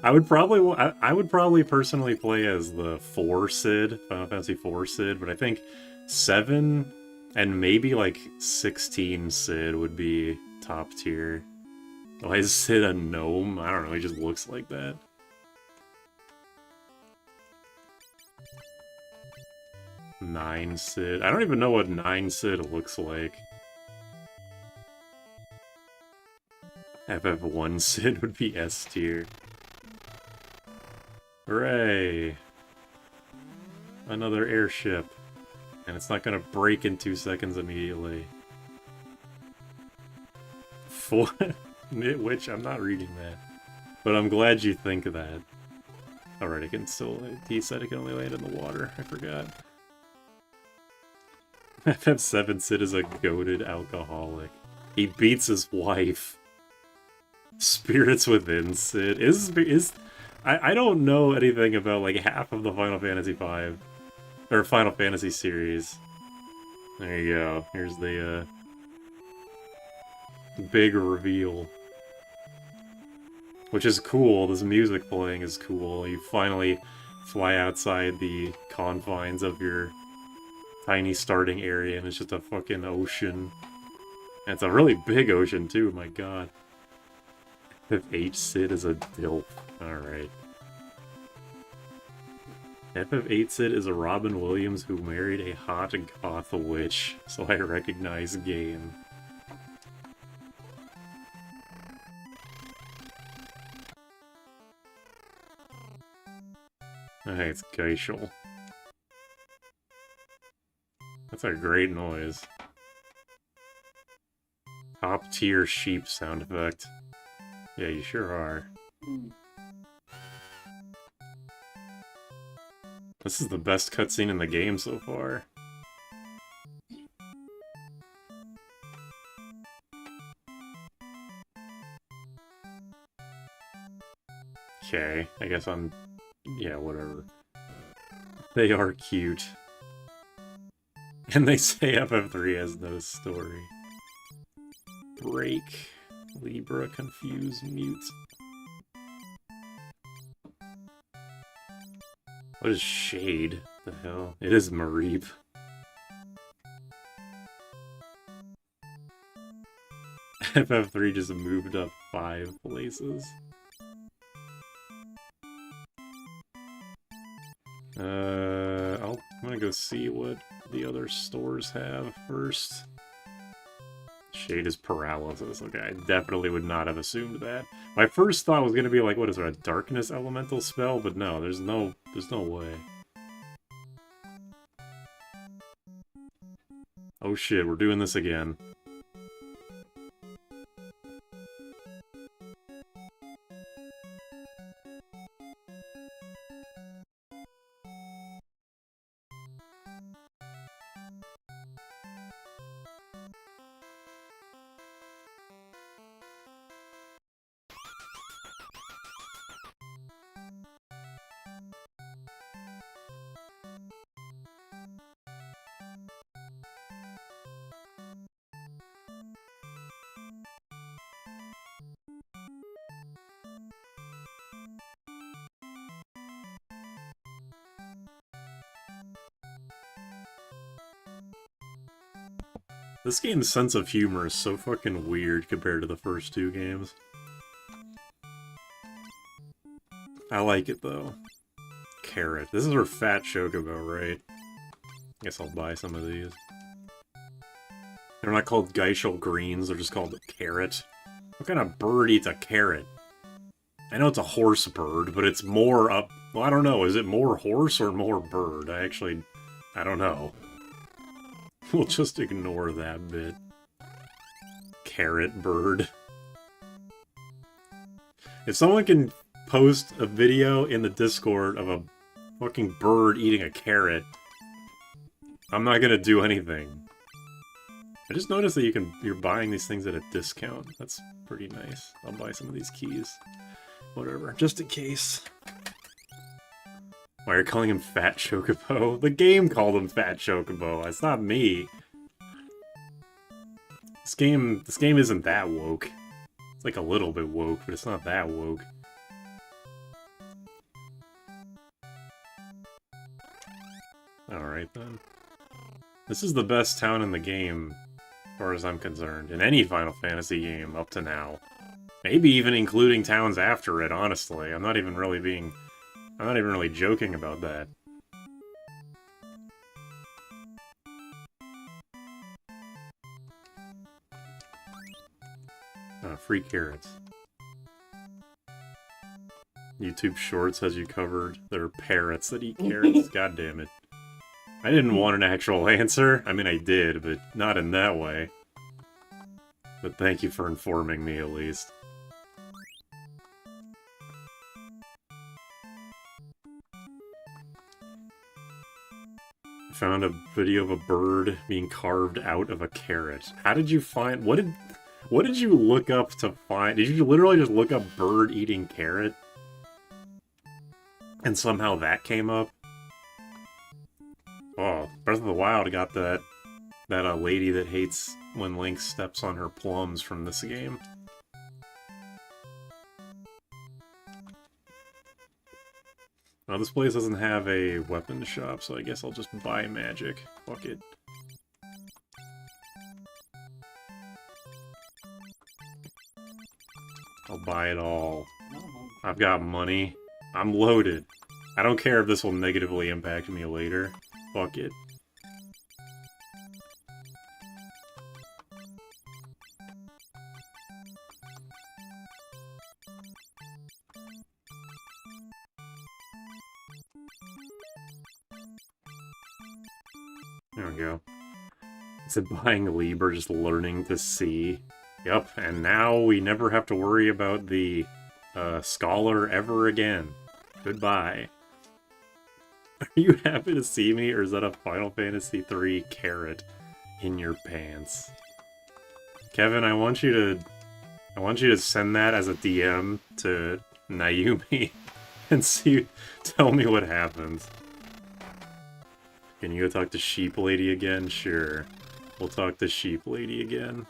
I would probably personally play as the 4 Sid, Final Fantasy 4 Sid, but I think 7 and maybe like 16 Sid would be top tier. Why is Sid a gnome? I don't know, he just looks like that. Nine Sid. I don't even know what 9 Sid looks like. FF1 Sid would be S tier. Hooray! Another airship. And it's not gonna break in 2 seconds immediately. 4... Which, I'm not reading that. But I'm glad you think of that. Alright, it can still... He said it can only land in the water. I forgot. FF7 Sid is a goated alcoholic. He beats his wife. Spirits Within Sid. I don't know anything about like half of the Final Fantasy V or Final Fantasy series. There you go. Here's the big reveal. Which is cool. This music playing is cool. You finally fly outside the confines of your tiny starting area and it's just a fucking ocean. And it's a really big ocean too, my god. FF8 Sid is a dilf. Alright. FF8 Sid is a Robin Williams who married a hot goth witch, so I recognize game. Okay, it's Geishel. That's a great noise. Top tier sheep sound effect. Yeah, you sure are. This is the best cutscene in the game so far. Okay, I guess I'm... yeah, whatever. They are cute. And they say FF3 has no story. Break. Libra, confuse, mute. What is Shade? The hell? It is Mareep. FF3 just moved up 5 places. I'm gonna go see what the other stores have first. Shade is paralysis. Okay, I definitely would not have assumed that. My first thought was gonna be like, what is there, a darkness elemental spell? But no, there's no way. Oh shit, we're doing this again. This game's sense of humor is so fucking weird compared to the first 2 games. I like it, though. Carrot. This is her fat chocobo, right? Guess I'll buy some of these. They're not called Geishel greens, they're just called carrot. What kind of bird eats a carrot? I know it's a horse bird, but it's more up... well, I don't know. Is it more horse or more bird? I don't know. We'll just ignore that bit. Carrot bird. If someone can post a video in the Discord of a fucking bird eating a carrot, I'm not gonna do anything. I just noticed that you're buying these things at a discount. That's pretty nice. I'll buy some of these keys. Whatever, just in case. Why are you calling him Fat Chocobo? The game called him Fat Chocobo. It's not me. This game isn't that woke. It's like a little bit woke, but it's not that woke. Alright then. This is the best town in the game, as far as I'm concerned. In any Final Fantasy game up to now. Maybe even including towns after it, honestly. I'm not even really joking about that. Free carrots. YouTube Shorts has you covered. There are parrots that eat carrots. God damn it. I didn't want an actual answer. I mean, I did, but not in that way. But thank you for informing me, at least. Found a video of a bird being carved out of a carrot. How did you find... What did you look up to find? Did you literally just look up bird eating carrot? and somehow that came up. Oh, Breath of the Wild got that lady that hates when Link steps on her plums from this game. Now this place doesn't have a weapon shop, so I guess I'll just buy magic. Fuck it. I'll buy it all. I've got money. I'm loaded. I don't care if this will negatively impact me later. Fuck it. There we go. Is it buying a leap or just learning to see? Yep, and now we never have to worry about the scholar ever again. Goodbye. Are you happy to see me, or is that a Final Fantasy III carrot in your pants? Kevin, I want you to send that as a DM to Naomi and tell me what happens. Can you go talk to Sheep Lady again? Sure. We'll talk to Sheep Lady again.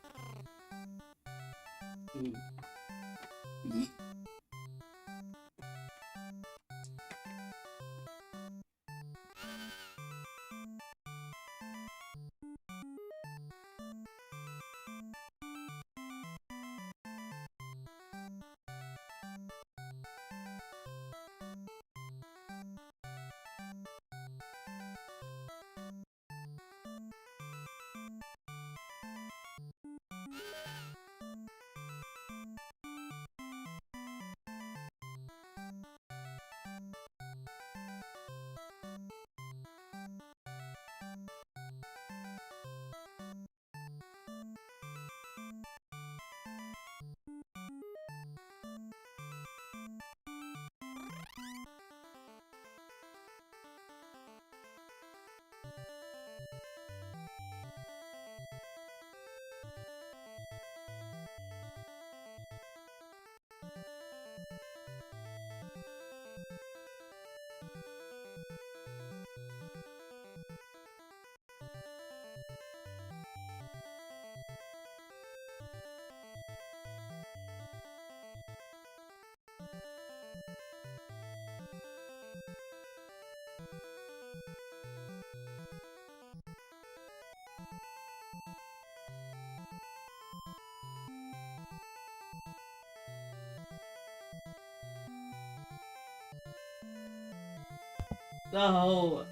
No.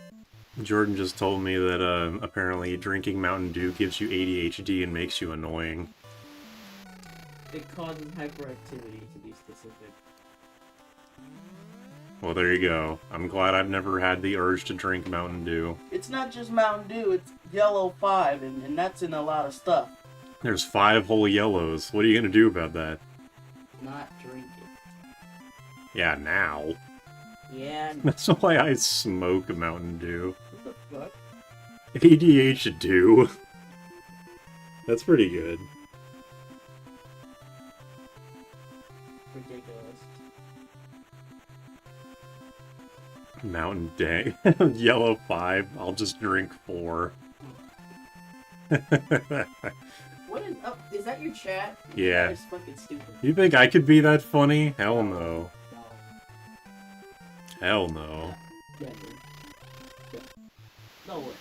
Jordan just told me that apparently drinking Mountain Dew gives you ADHD and makes you annoying. It causes hyperactivity, to be specific. Well, there you go. I'm glad I've never had the urge to drink Mountain Dew. It's not just Mountain Dew, it's Yellow 5, and that's in a lot of stuff. There's 5 whole yellows. What are you gonna do about that? Not drink it. Yeah, now. Yeah. That's why I smoke Mountain Dew. What the fuck? ADHD. That's pretty good. Ridiculous. Mountain Day. Yellow 5. I'll just drink 4. What is up? Is that your chat? Yeah. That is fucking stupid. You think I could be that funny? Hell no. No. Hell no. Yeah, dude. Yeah. No way.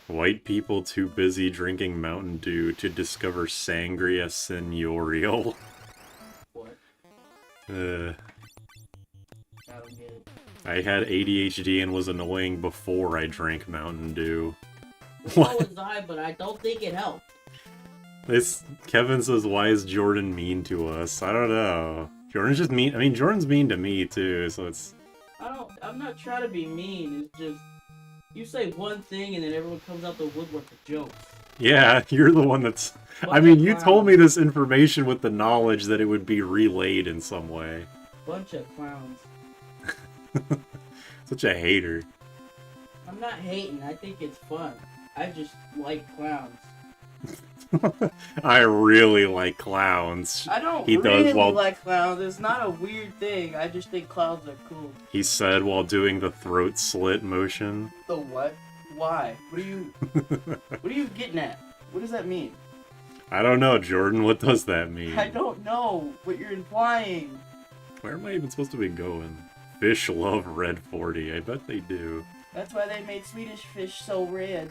White people too busy drinking Mountain Dew to discover Sangria Seniorial. What? Uh, I don't get it. I had ADHD and was annoying before I drank Mountain Dew. So was I, but I don't think it helped. Kevin says, why is Jordan mean to us? I don't know. Jordan's just mean. I mean, Jordan's mean to me too, so it's... I'm not trying to be mean, it's just... You say one thing and then everyone comes out the woodwork with jokes. Yeah, you're the one that's... I mean, you told me this information with the knowledge that it would be relayed in some way. Bunch of clowns. Such a hater. I'm not hating, I think it's fun. I just like clowns. I really like clowns. I don't He does really while like clowns. It's not a weird thing. I just think clowns are cool. he said while doing the throat slit motion. The what? Why? What are you getting at? What does that mean? I don't know, Jordan. What does that mean? I don't know what you're implying. Where am I even supposed to be going? Fish love red 40. I bet they do. That's why they made Swedish fish so red.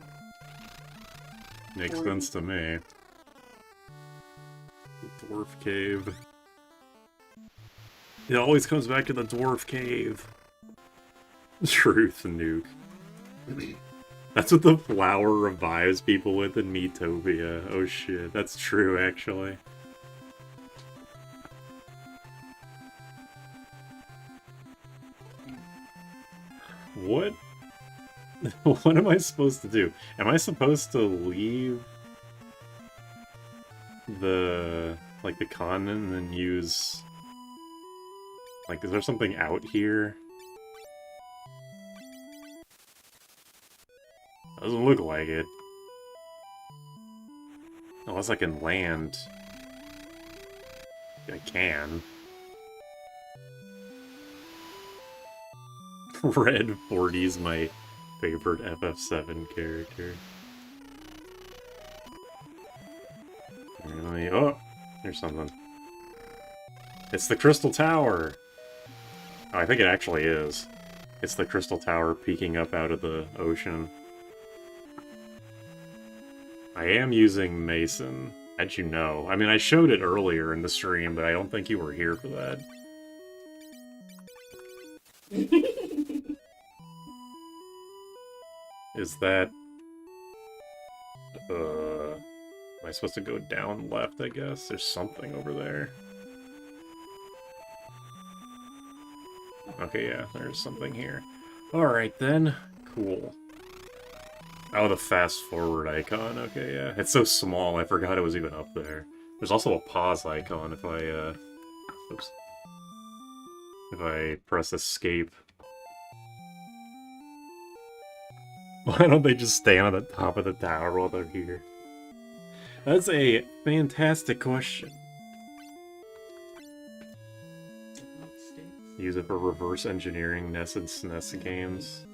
Makes 40. sense to me. The dwarf cave. It always comes back to the dwarf cave. Truth nuke. That's what the flower revives people with in Metopia. Oh shit, that's true actually. What? What am I supposed to do? Am I supposed to leave the continent and then use like, is there something out here? Doesn't look like it. Unless I can land. I can. Red 40 is my favorite FF7 character. Really? Oh, there's something. It's the Crystal Tower! Oh, I think it actually is. It's the Crystal Tower peeking up out of the ocean. I am using Mason. How'd you know? I mean, I showed it earlier in the stream, but I don't think you were here for that. Is that... am I supposed to go down left, I guess? There's something over there. Okay, yeah, there's something here. Alright then. Cool. Oh, the fast forward icon. Okay, yeah. It's so small, I forgot it was even up there. There's also a pause icon if I, oops. If I press escape. Why don't they just stand on the top of the tower while they're here? That's a fantastic question. Use it for reverse engineering NES and SNES games.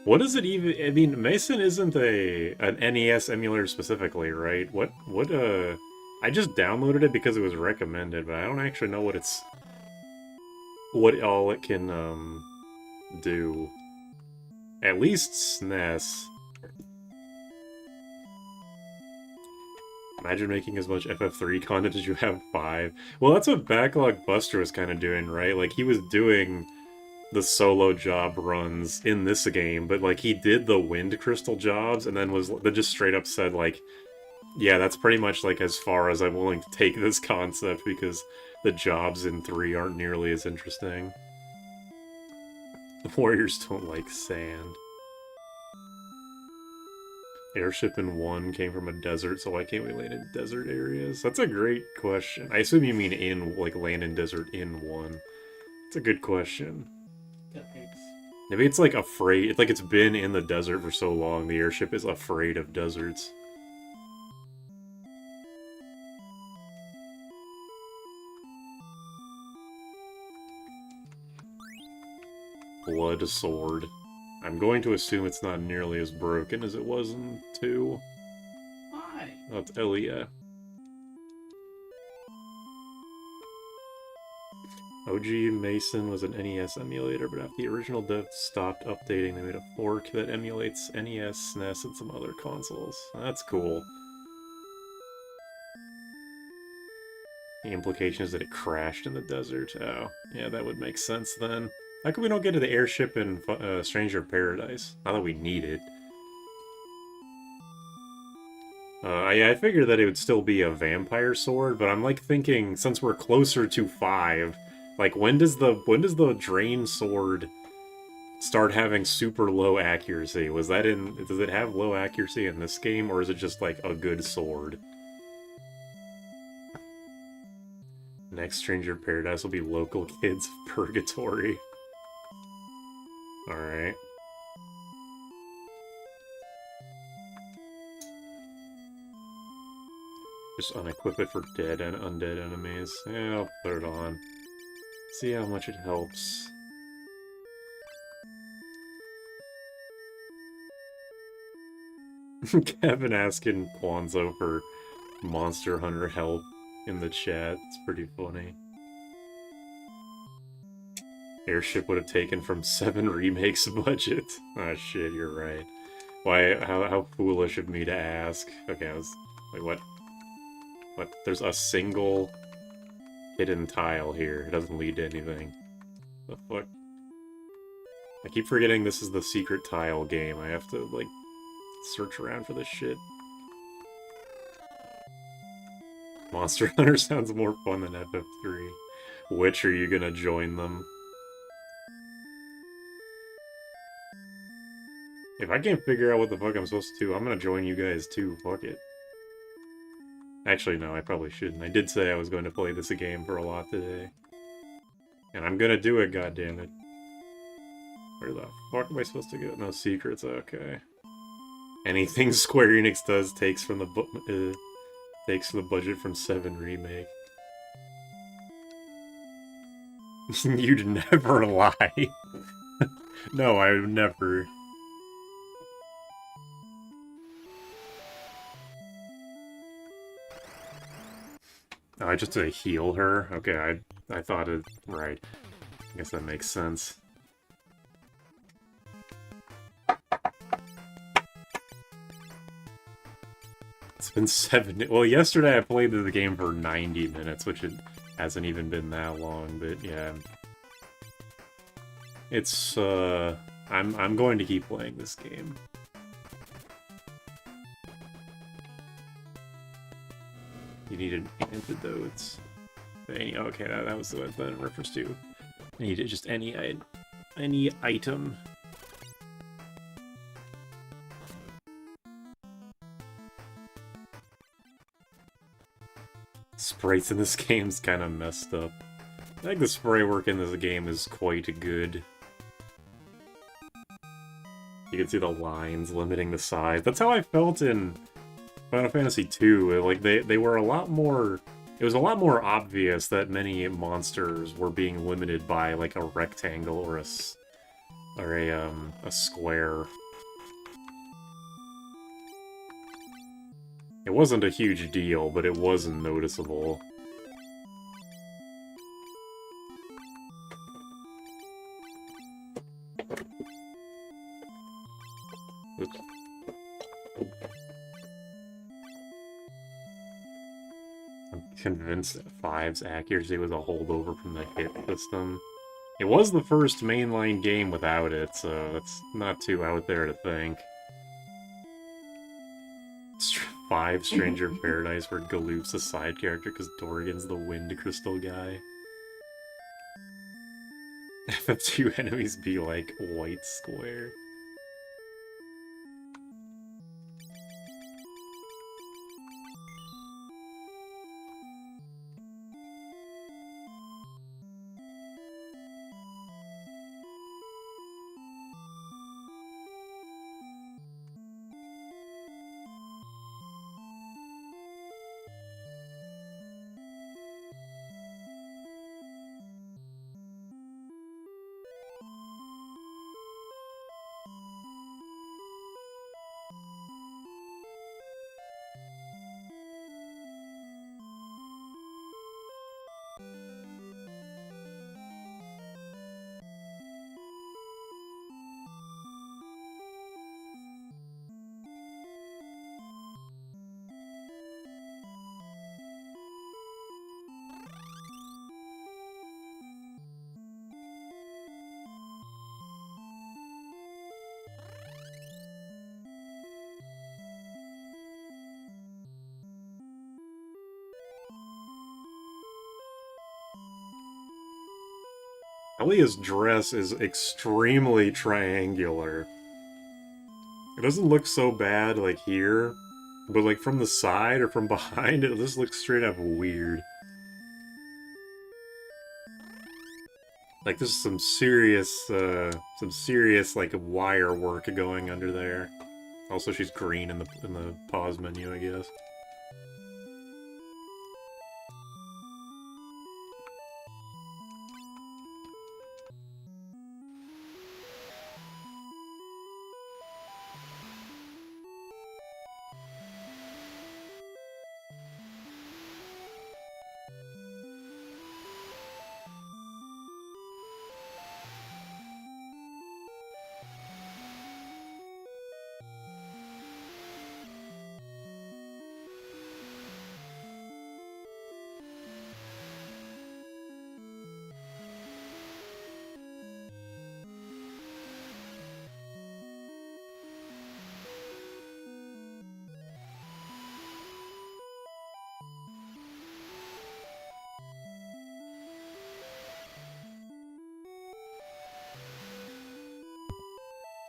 What is it even? I mean, Mason isn't an NES emulator specifically, right? I just downloaded it because it was recommended, but I don't actually know what all it can, do. At least SNES. Imagine making as much FF3 content as you have 5. Well, that's what Backlog Buster was kind of doing, right? Like, he was doing the solo job runs in this game, but, like, he did the Wind Crystal jobs, and then just straight up said, like, yeah, that's pretty much, like, as far as I'm willing to take this concept, because the jobs in 3 aren't nearly as interesting. The Warriors don't like sand. Airship in 1 came from a desert, so why can't we land in desert areas? That's a great question. I assume you mean land in desert in 1. It's a good question. Maybe it's like afraid, it's like it's been in the desert for so long, the airship is afraid of deserts. Blood sword. I'm going to assume it's not nearly as broken as it was in 2. Why? Oh, it's Elia. OG Mason was an NES emulator, but after the original devs stopped updating, they made a fork that emulates NES, SNES, and some other consoles. That's cool. The implication is that it crashed in the desert. Oh, yeah, that would make sense then. How come we don't get to the airship in Stranger of Paradise? Not that we need it. Yeah, I figured that it would still be a vampire sword, but I'm like thinking, since we're closer to 5, like when does the drain sword start having super low accuracy? Does it have low accuracy in this game, or is it just like a good sword? Next Stranger of Paradise will be local kids of Purgatory. Alright. Just unequip it for dead and undead enemies. Yeah, I'll put it on. See how much it helps. Kevin asking Kwanzaa for Monster Hunter help in the chat. It's pretty funny. Airship would have taken from 7 remakes budget. Ah, shit, you're right. Why? How foolish of me to ask. Okay, I was... Wait, what? What? There's a single hidden tile here. It doesn't lead to anything. The fuck? I keep forgetting this is the secret tile game. I have to, like, search around for this shit. Monster Hunter sounds more fun than FF3. Which are you gonna join them? If I can't figure out what the fuck I'm supposed to do, I'm gonna join you guys too. Fuck it. Actually, no, I probably shouldn't. I did say I was going to play this game for a lot today. And I'm gonna do it, goddammit. Where the fuck am I supposed to go? No secrets, okay. Anything Square Enix does takes from the budget from 7 Remake. You'd never lie. No, I would never. Oh, I just to heal her? Okay, I thought it... Right. I guess that makes sense. It's been 7... Well, yesterday I played the game for 90 minutes, which it hasn't even been that long, but yeah. It's, I'm going to keep playing this game. You needed antidotes. Okay, that was what that reference to. I needed just any item. Sprites in this game's kind of messed up. I think the spray work in this game is quite good. You can see the lines limiting the size. That's how I felt in Final Fantasy II. Like, they were a lot more... It was a lot more obvious that many monsters were being limited by, like, a rectangle or a square. It wasn't a huge deal, but it wasn't noticeable. Oops. I'm convinced that 5's accuracy was a holdover from the hit system. It was the first mainline game without it, so that's not too out there to think. 5 Stranger of Paradise where Galoop's a side character because Dorgan's the wind crystal guy. FF2 enemies be like white square. Elia's dress is extremely triangular. It doesn't look so bad, like, here, but, like, from the side or from behind, it just looks straight up weird. Like, there's some serious, like, wire work going under there. Also, she's green in the pause menu, I guess.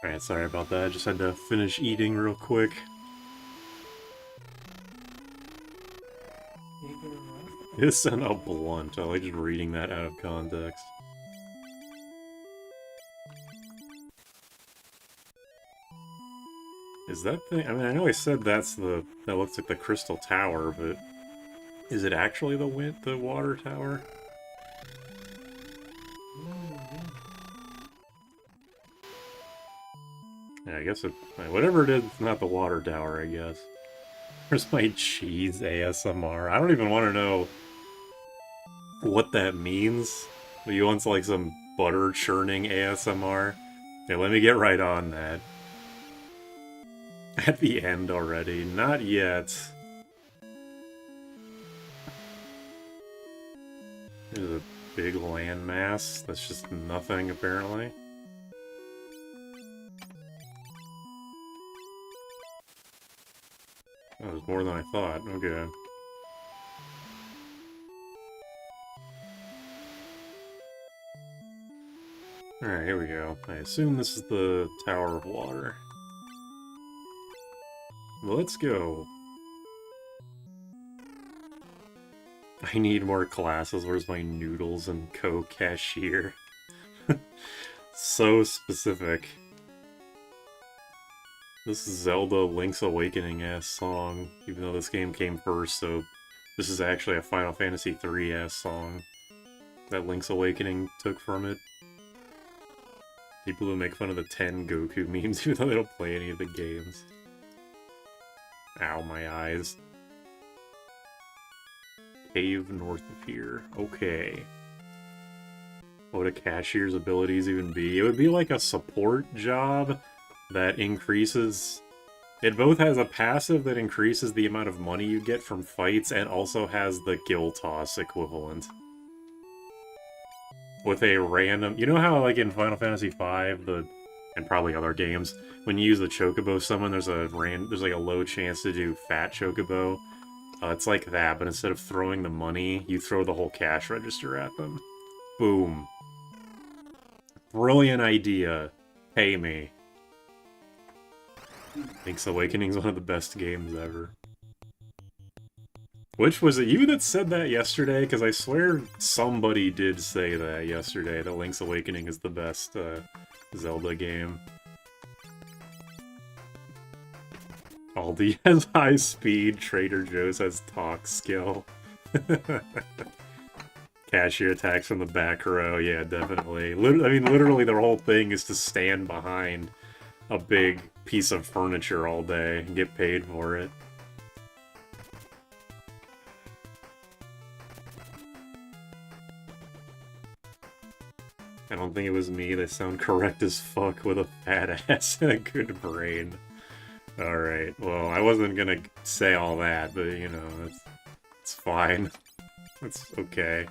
Alright, sorry about that. I just had to finish eating real quick. This sounded all blunt. I like just reading that out of context. Is that thing? I mean, I know I said that looks like the Crystal Tower, but is it actually the water tower? Yeah, I guess whatever it is, it's not the water tower, I guess. Where's my cheese ASMR? I don't even want to know what that means. You want like some butter churning ASMR? Yeah, let me get right on that. At the end already. Not yet. There's a big landmass. That's just nothing, apparently. Oh, there's more than I thought. Okay. Alright, here we go. I assume this is the Tower of Water. Well, let's go. I need more classes. Where's my noodles and co-cashier? So specific. This is Zelda Link's Awakening-ass song, even though this game came first, so this is actually a Final Fantasy III-ass song that Link's Awakening took from it. People who make fun of the 10 Goku memes, even though they don't play any of the games. Ow, my eyes. Cave north of here. Okay. What would a cashier's abilities even be? It would be like a support job that increases... It both has a passive that increases the amount of money you get from fights and also has the Gil Toss equivalent. With a random... You know how, like, in Final Fantasy V, and probably other games, when you use the Chocobo summon, there's like a low chance to do Fat Chocobo? It's like that, but instead of throwing the money, you throw the whole cash register at them. Boom. Brilliant idea. Pay me. Link's Awakening is one of the best games ever. Which, was it you that said that yesterday? Because I swear somebody did say that yesterday, that Link's Awakening is the best Zelda game. Aldi has high speed, Trader Joe's has talk skill. Cashier attacks from the back row, yeah, definitely. I mean, literally their whole thing is to stand behind a big piece of furniture all day and get paid for it. I don't think it was me. They sound correct as fuck with a fat ass and a good brain. Alright, well, I wasn't gonna say all that, but, you know, it's fine. It's okay.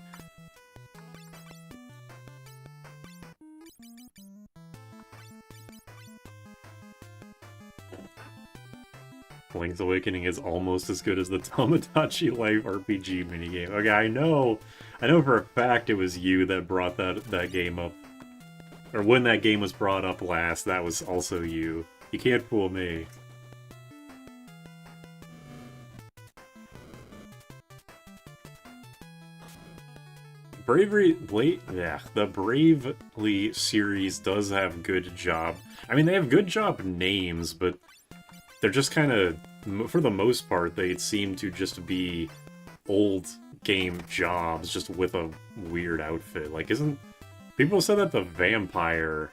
Link's Awakening is almost as good as the Tomodachi Life RPG minigame. Okay, I know for a fact it was you that brought that game up. Or when that game was brought up last, that was also you. You can't fool me. The Bravely series does have good job. I mean, they have good job names, but they're just kind of, for the most part, they seem to just be old game jobs, just with a weird outfit. Like, people said that the vampire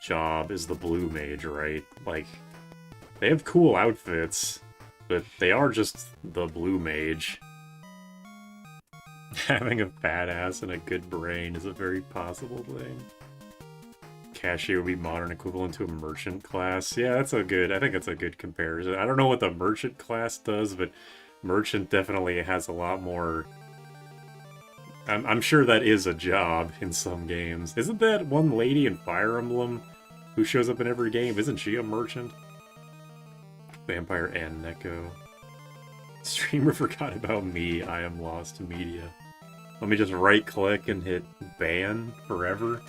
job is the blue mage, right? Like, they have cool outfits, but they are just the blue mage. Having a fat ass and a good brain is a very possible thing. Cashier would be modern equivalent to a merchant class. Yeah, I think that's a good comparison. I don't know what the merchant class does, but merchant definitely has a lot more... I'm sure that is a job in some games. Isn't that one lady in Fire Emblem who shows up in every game? Isn't she a merchant? Vampire and Neko. Streamer forgot about me. I am lost media. Let me just right-click and hit ban forever.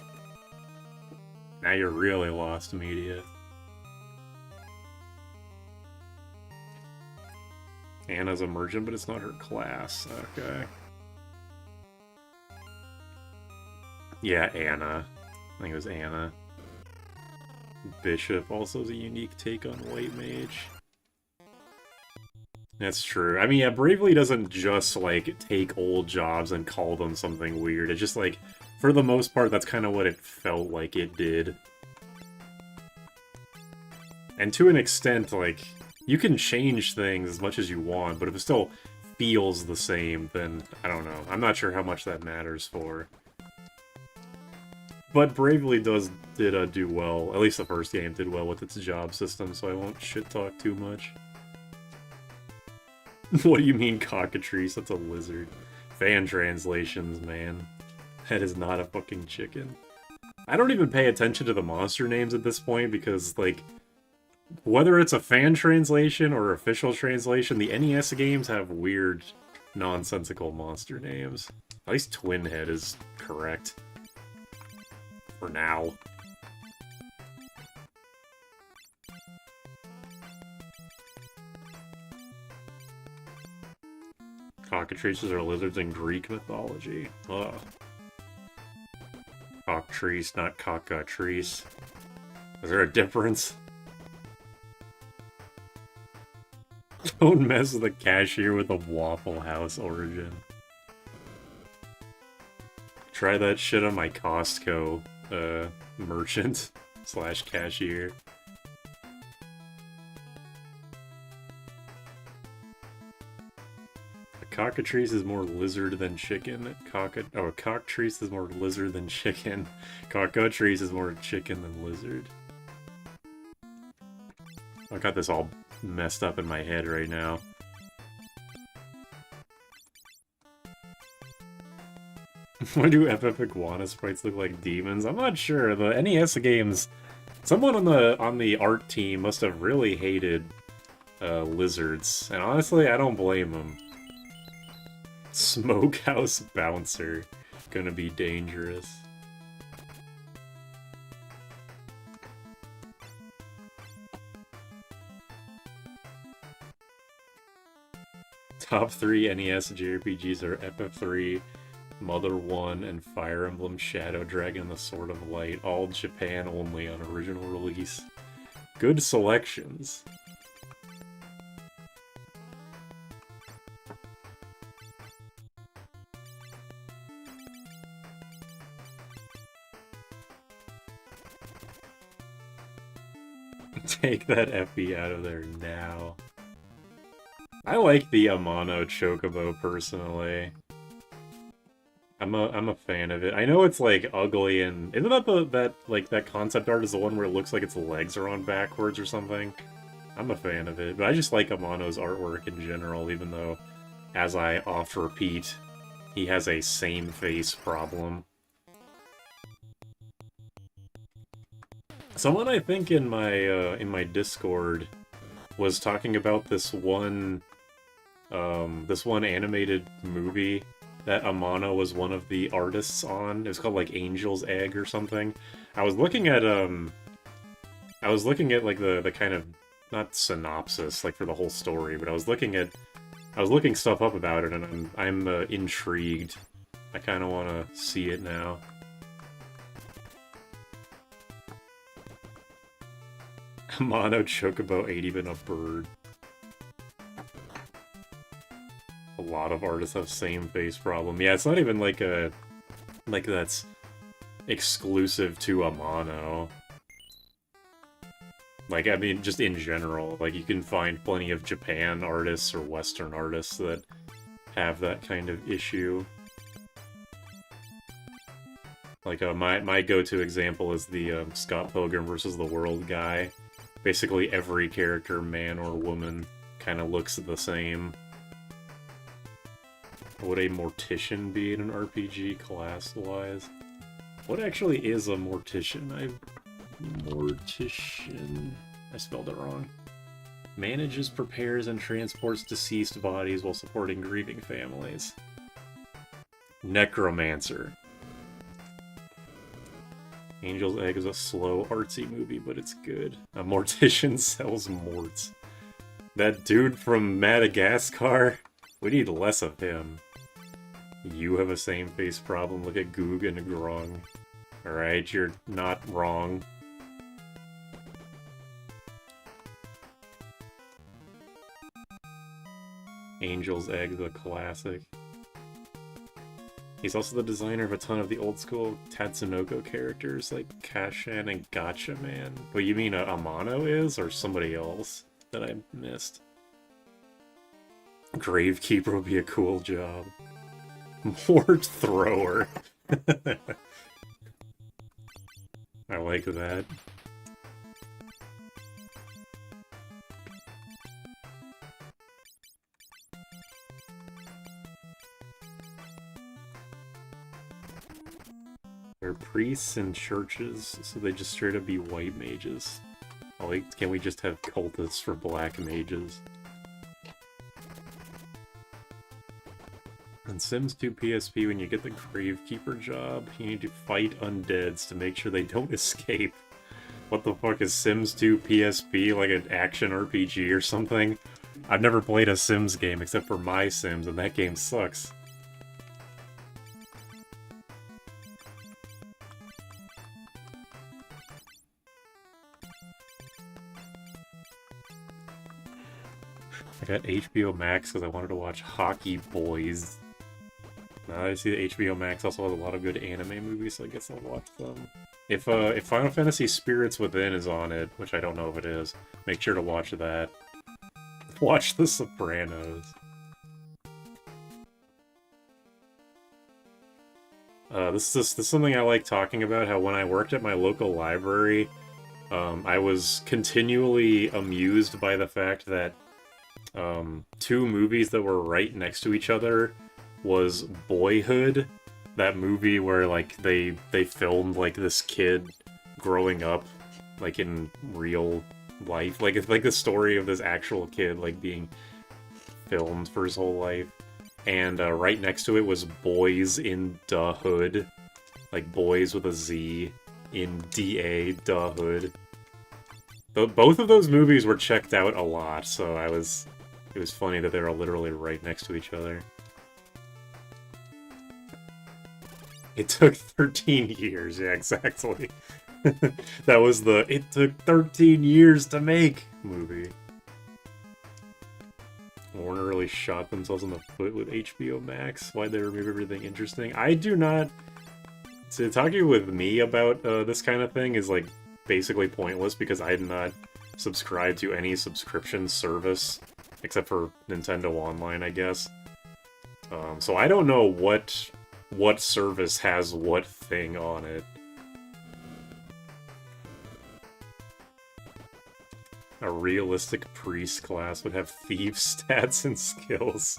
Now you're really lost media. Anna's emergent, but it's not her class. Okay. Yeah, Anna. I think it was Anna. Bishop also is a unique take on White Mage. That's true. I mean, yeah, Bravely doesn't just, like, take old jobs and call them something weird. It's just, like, for the most part, that's kind of what it felt like it did. And to an extent, like, you can change things as much as you want, but if it still feels the same, then, I don't know. I'm not sure how much that matters for. But Bravely did do well. At least the first game did well with its job system, so I won't shit-talk too much. What do you mean, cockatrice? That's a lizard. Fan translations, man. That is not a fucking chicken. I don't even pay attention to the monster names at this point, because, like, whether it's a fan translation or official translation, the NES games have weird, nonsensical monster names. At least Twin Head is correct. For now. Cockatrices are lizards in Greek mythology. Ugh. Cockatrice, not cockatrice. Is there a difference? Don't mess with the cashier with a Waffle House origin. Try that shit on my Costco merchant slash cashier. A cockatrice is more lizard than chicken. A cockatrice is more lizard than chicken. Cockatrice is more chicken than lizard. I got this all messed up in my head right now. Why do FF Iguana sprites look like demons? I'm not sure. The NES games, someone on the art team must have really hated lizards, and honestly, I don't blame them. Smokehouse Bouncer, gonna be dangerous. Top 3 NES JRPGs are FF3, Mother 1, and Fire Emblem Shadow Dragon and the Sword of Light, all Japan only on original release. Good selections. Take that FB out of there now. I like the Amano Chocobo personally. I'm a fan of it. I know it's like ugly and isn't that that concept art is the one where it looks like its legs are on backwards or something? I'm a fan of it, but I just like Amano's artwork in general, even though, as I oft repeat, he has a same face problem. Someone I think in my Discord was talking about this one animated movie that Amano was one of the artists on. It was called like Angel's Egg or something. I was looking at like the kind of, not synopsis like for the whole story, but I was looking stuff up about it, and I'm intrigued. I kind of want to see it now. Amano Chocobo ain't even a bird. A lot of artists have same face problem. Yeah, it's not even like that's exclusive to Amano. Like, I mean, just in general, like, you can find plenty of Japan artists or Western artists that have that kind of issue. Like, my go-to example is the Scott Pilgrim vs. the World guy. Basically, every character, man or woman, kind of looks the same. Would a Mortician be in an RPG class-wise? What actually is a Mortician? Mortician... I spelled it wrong. Manages, prepares, and transports deceased bodies while supporting grieving families. Necromancer. Angel's Egg is a slow, artsy movie, but it's good. A mortician sells morts. That dude from Madagascar? We need less of him. You have a same face problem. Look at Goog and Grong. Alright, you're not wrong. Angel's Egg, the classic. He's also the designer of a ton of the old school Tatsunoko characters like Kashan and Gotcha Man. But you mean Amano is, or somebody else that I missed? Gravekeeper would be a cool job. Mort Thrower. I like that. They're priests in churches, so they just straight up be white mages. Like, can we just have cultists for black mages? In Sims 2 PSP, when you get the Gravekeeper job, you need to fight undeads to make sure they don't escape. What the fuck is Sims 2 PSP, like an action RPG or something? I've never played a Sims game except for My Sims, and that game sucks. I got HBO Max because I wanted to watch Hockey Boys. Now I see that HBO Max also has a lot of good anime movies, so I guess I'll watch them. If Final Fantasy Spirits Within is on it, which I don't know if it is, make sure to watch that. Watch The Sopranos. This is something I like talking about, how when I worked at my local library, I was continually amused by the fact that two movies that were right next to each other was Boyhood, that movie where like they filmed like this kid growing up like in real life, like it's like the story of this actual kid like being filmed for his whole life, and right next to it was Boys in Da Hood, like Boys with a Z in DA Da Hood. Both of those movies were checked out a lot, so it was funny that they were literally right next to each other. It took 13 years, yeah, exactly. That was the "it took 13 years to make" movie. Warner really shot themselves in the foot with HBO Max. Why'd they remove everything interesting? I do not... So talking with me about this kind of thing is like basically pointless because I did not subscribe to any subscription service except for Nintendo Online, I guess. So I don't know what service has what thing on it. A realistic priest class would have thief stats and skills.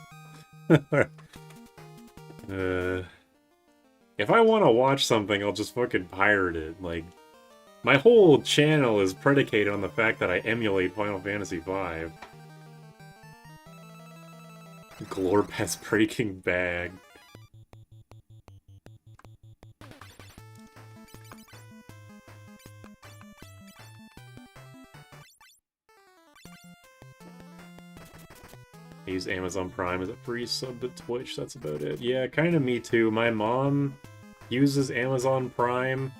If I want to watch something, I'll just fucking pirate it. Like, my whole channel is predicated on the fact that I emulate Final Fantasy V. Glorpet's Breaking Bag. I use Amazon Prime as a free sub to Twitch, that's about it. Yeah, kind of me too. My mom uses Amazon Prime,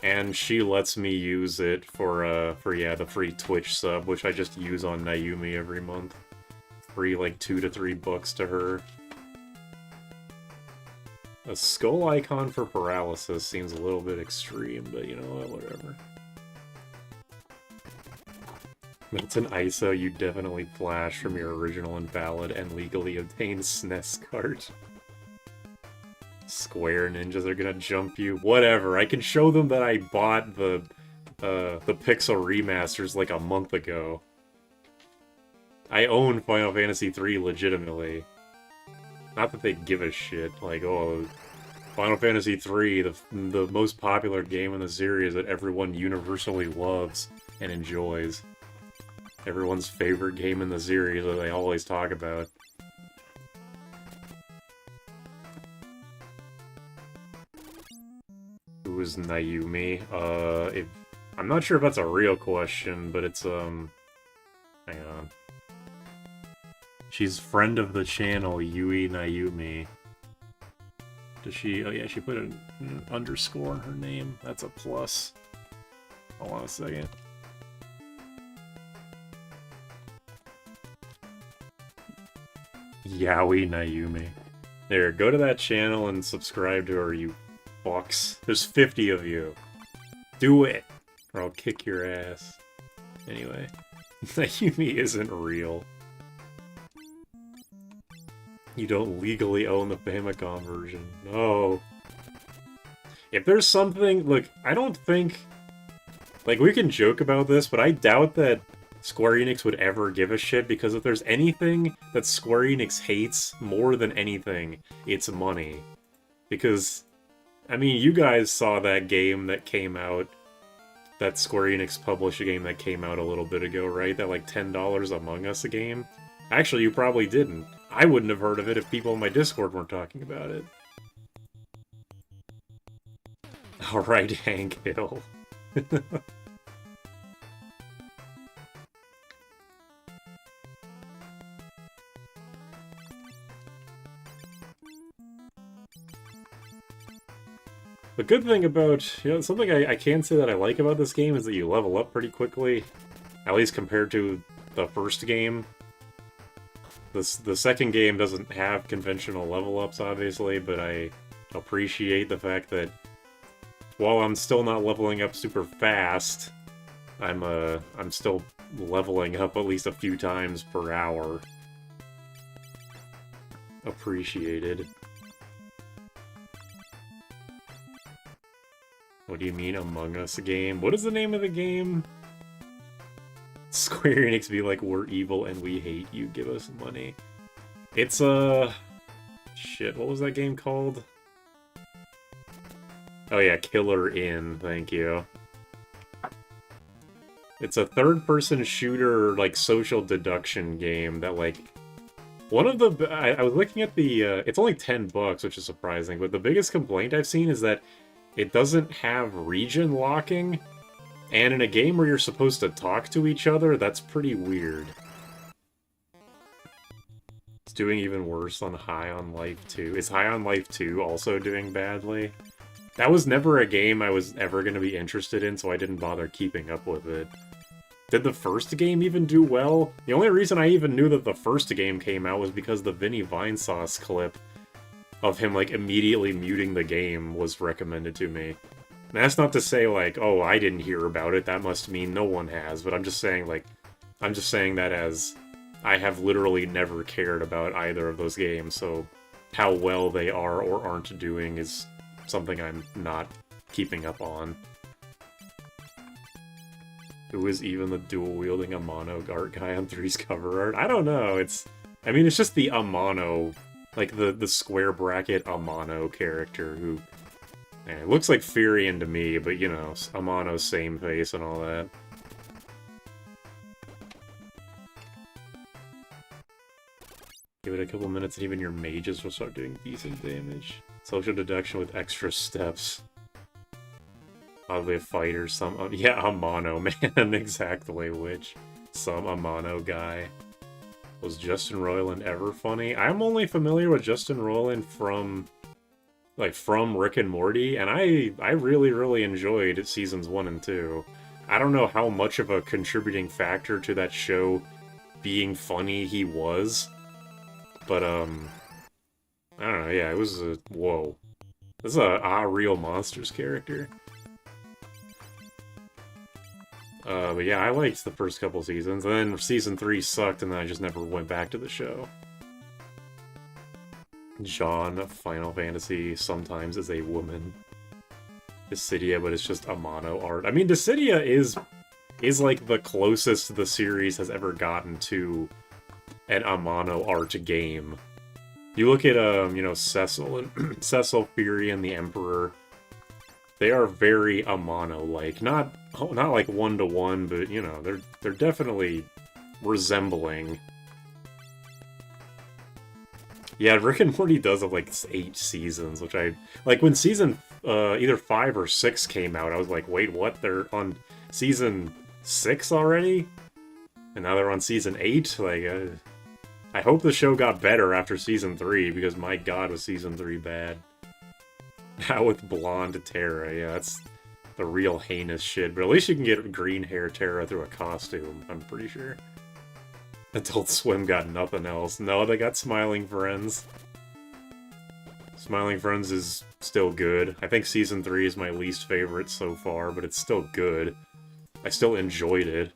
and she lets me use it for the free Twitch sub, which I just use on Naomi every month. Free like $2 to $3 to her. A skull icon for paralysis seems a little bit extreme, but you know what, whatever. It's an ISO you definitely flash from your original invalid and legally obtained SNES card. Square ninjas are gonna jump you. Whatever, I can show them that I bought the Pixel remasters like a month ago. I own Final Fantasy III legitimately. Not that they give a shit, like, oh, Final Fantasy III, the most popular game in the series that everyone universally loves and enjoys. Everyone's favorite game in the series that they always talk about. It was who's Nayumi. I'm not sure if that's a real question, but it's, hang on. She's friend of the channel, Yui Nayumi. Does she... Oh yeah, she put an underscore in her name. That's a plus. Hold on a second. Yaoi Nayumi. There, go to that channel and subscribe to her, you fucks. There's 50 of you. Do it! Or I'll kick your ass. Anyway. Nayumi isn't real. You don't legally own the Famicom version. No. If there's something... Look, I don't think... Like, we can joke about this, but I doubt that Square Enix would ever give a shit, because if there's anything that Square Enix hates more than anything, it's money. Because, I mean, you guys saw that game that came out, that Square Enix published a game that came out a little bit ago, right? That, like, $10 Among Us a game? Actually, you probably didn't. I wouldn't have heard of it if people in my Discord weren't talking about it. Alright, Hank Hill. The good thing about, something I can say that I like about this game is that you level up pretty quickly, at least compared to the first game. The second game doesn't have conventional level ups, obviously, but I appreciate the fact that while I'm still not leveling up super fast, I'm still leveling up at least a few times per hour. Appreciated. What do you mean, Among Us game? What is the name of the game? Square Enix be like, we're evil and we hate you, give us money. It's shit, what was that game called? Oh yeah, Killer Inn, thank you. It's a third-person shooter, like, social deduction game that, like... One of the... I was looking at the... it's only $10, which is surprising, but the biggest complaint I've seen is that it doesn't have region locking, and in a game where you're supposed to talk to each other, that's pretty weird. It's doing even worse on High on Life 2. Is High on Life 2 also doing badly? That was never a game I was ever going to be interested in, so I didn't bother keeping up with it. Did the first game even do well? The only reason I even knew that the first game came out was because the Vinny Vinesauce clip of him, like, immediately muting the game was recommended to me. And that's not to say, like, oh, I didn't hear about it, that must mean no one has, but I'm just saying, like, I'm just saying that as I have literally never cared about either of those games, so how well they are or aren't doing is something I'm not keeping up on. Who is even the dual-wielding Amano art guy on 3's cover art? I don't know, it's just the Amano, like, the square bracket Amano character who... it looks like Furion to me, but, you know, Amano's same face and all that. Give it a couple minutes and even your mages will start doing decent damage. Social deduction with extra steps. Probably a fighter, yeah, Amano, man, exactly which. Some Amano guy. Was Justin Roiland ever funny? I'm only familiar with Justin Roiland from Rick and Morty, and I really, really enjoyed seasons 1 and 2. I don't know how much of a contributing factor to that show being funny he was, but, I don't know, yeah, it was a... Whoa. This is a Real Monsters character. But yeah, I liked the first couple seasons, and then season 3 sucked, and then I just never went back to the show. John, Final Fantasy, sometimes is a woman. Dissidia, but it's just Amano art. I mean, Dissidia is like the closest the series has ever gotten to an Amano art game. You look at, you know, Cecil and Cecil, Fury, and the Emperor. They are very Amano-like. Not like one-to-one, but, you know, they're definitely resembling. Yeah, Rick and Morty does have, like, 8 seasons, which I... Like, when season either 5 or 6 came out, I was like, wait, what? They're on season 6 already? And now they're on season 8? Like, I hope the show got better after season 3, because my god was season 3 bad. Now with blonde Terra, yeah, that's the real heinous shit. But at least you can get green hair Terra through a costume, I'm pretty sure. Adult Swim got nothing else. No, they got Smiling Friends. Smiling Friends is still good. I think season 3 is my least favorite so far, but it's still good. I still enjoyed it.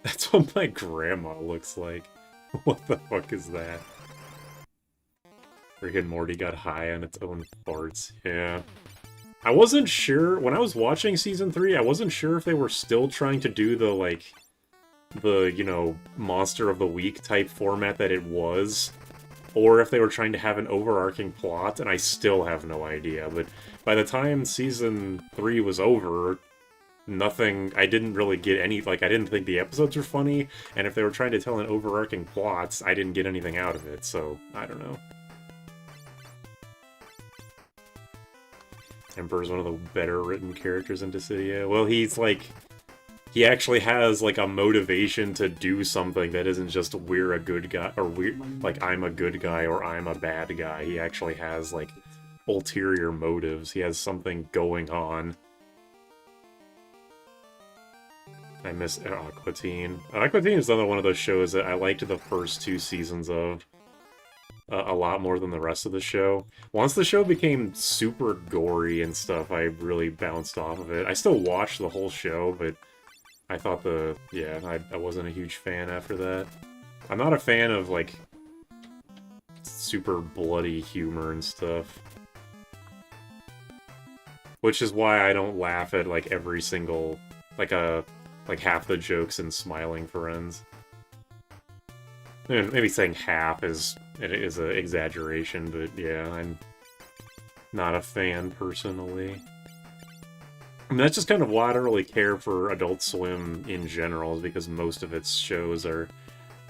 That's what my grandma looks like. What the fuck is that? Rick and Morty got high on its own farts. Yeah. I wasn't sure, when I was watching season 3, I wasn't sure if they were still trying to do the, like, you know, Monster of the Week type format that it was, or if they were trying to have an overarching plot, and I still have no idea. But by the time season 3 was over, nothing, I didn't really get any, like, I didn't think the episodes were funny, and if they were trying to tell an overarching plot, I didn't get anything out of it, so, I don't know. Emperor's one of the better written characters in Dissidia. Well, he's like, he actually has like a motivation to do something that isn't just we're a good guy, or we're like I'm a good guy or I'm a bad guy. He actually has like ulterior motives. He has something going on. I miss Aqua Teen. Aqua Teen is another one of those shows that I liked the first 2 seasons of. A lot more than the rest of the show. Once the show became super gory and stuff, I really bounced off of it. I still watched the whole show, but I thought I wasn't a huge fan after that. I'm not a fan of, like, super bloody humor and stuff. Which is why I don't laugh at, like, every single, like half the jokes in Smiling Friends. Maybe saying half is an exaggeration, but yeah, I'm not a fan personally. I mean, that's just kind of why I don't really care for Adult Swim in general, is because most of its shows are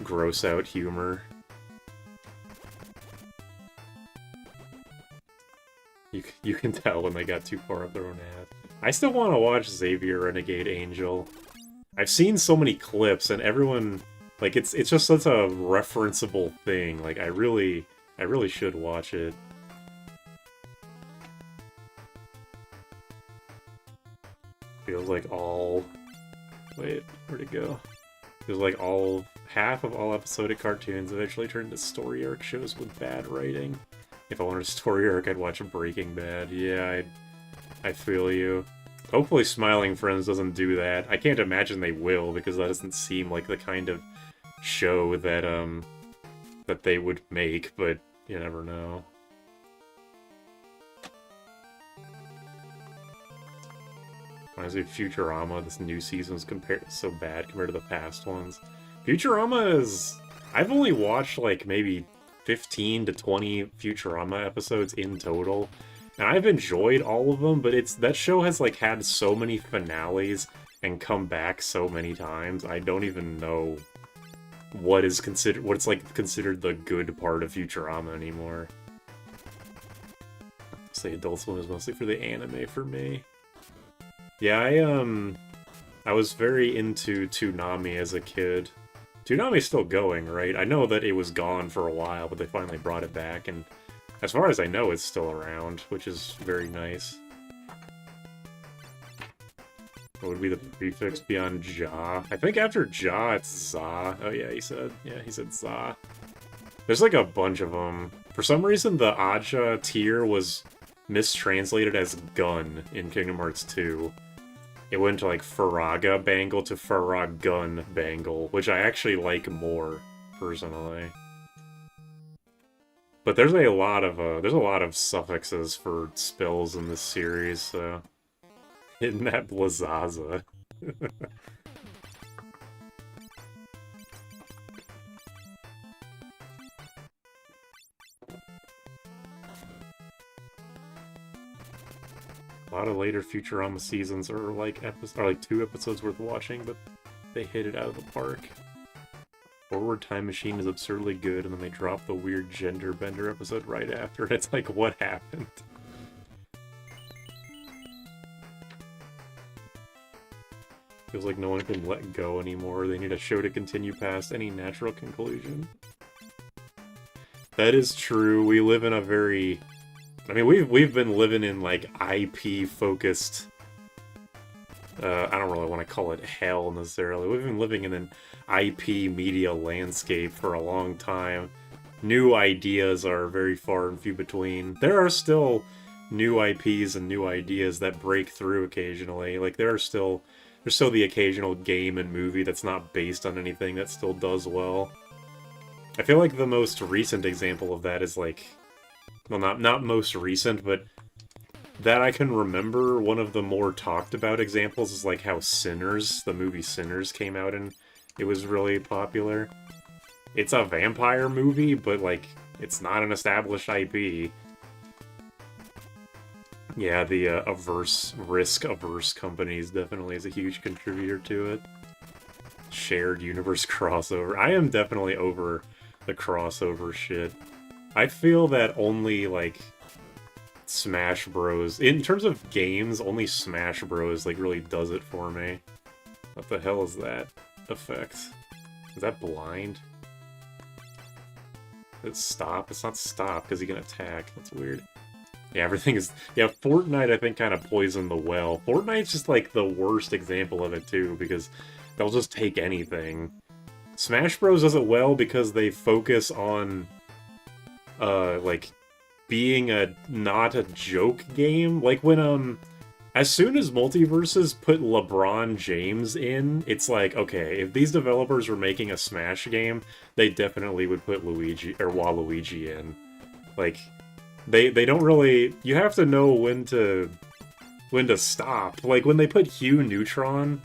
gross out humor. You can tell when they got too far up their own ass. I still want to watch Xavier Renegade Angel. I've seen so many clips, and everyone... Like, it's just such a referenceable thing. Like, I really should watch it. Feels like all... Wait, where'd it go? Feels like half of all episodic cartoons eventually turn into story arc shows with bad writing. If I wanted a story arc, I'd watch Breaking Bad. Yeah, I feel you. Hopefully Smiling Friends doesn't do that. I can't imagine they will, because that doesn't seem like the kind of show that that they would make, but you never know. Honestly, Futurama, this new season's so bad compared to the past ones. Futurama is... I've only watched like maybe 15 to 20 Futurama episodes in total, and I've enjoyed all of them, but that show has like had so many finales and come back so many times, I don't even know what's like considered the good part of Futurama anymore. Say Adult Swim is mostly for the anime for me. Yeah, I was very into Toonami as a kid. Toonami's still going, right? I know that it was gone for a while, but they finally brought it back, and as far as I know, it's still around, which is very nice. What would be the prefix beyond Ja? I think after Ja, it's Za. Oh yeah, he said Za. There's like a bunch of them. For some reason, the Aja tier was mistranslated as gun in Kingdom Hearts 2. It went to like Faraga Bangle to Faragun Bangle, which I actually like more, personally. But there's a lot of suffixes for spells in this series, so... Hitting that Blazaza. A lot of later Futurama seasons are like 2 episodes worth watching, but they hit it out of the park. Forward Time Machine is absurdly good, and then they drop the weird gender bender episode right after. It's like, what happened? Feels like no one can let go anymore. They need a show to continue past any natural conclusion. That is true. We live in a very... I mean, we've been living in, like, IP-focused... I don't really want to call it hell, necessarily. We've been living in an IP media landscape for a long time. New ideas are very far and few between. There are still new IPs and new ideas that break through occasionally. Like, there's still the occasional game and movie that's not based on anything that still does well. I feel like the most recent example of that is, like... Well, not most recent, but... that I can remember, one of the more talked about examples is, like, how Sinners, the movie Sinners, came out and it was really popular. It's a vampire movie, but, like, it's not an established IP. Yeah, the risk-averse companies definitely is a huge contributor to it. Shared universe crossover. I am definitely over the crossover shit. I feel that only, like, Smash Bros. In terms of games, only Smash Bros. Like, really does it for me. What the hell is that effect? Is that blind? It's stop? It's not stop, because he can attack. That's weird. Yeah, everything is... Yeah, Fortnite, I think, kind of poisoned the well. Fortnite's just, like, the worst example of it, too, because they'll just take anything. Smash Bros. Does it well because they focus on, like, being not a joke game. Like, when, as soon as Multiverses put LeBron James in, it's like, okay, if these developers were making a Smash game, they definitely would put Luigi, or Waluigi in. Like... They don't really... You have to know when to stop. Like, when they put Hugh Neutron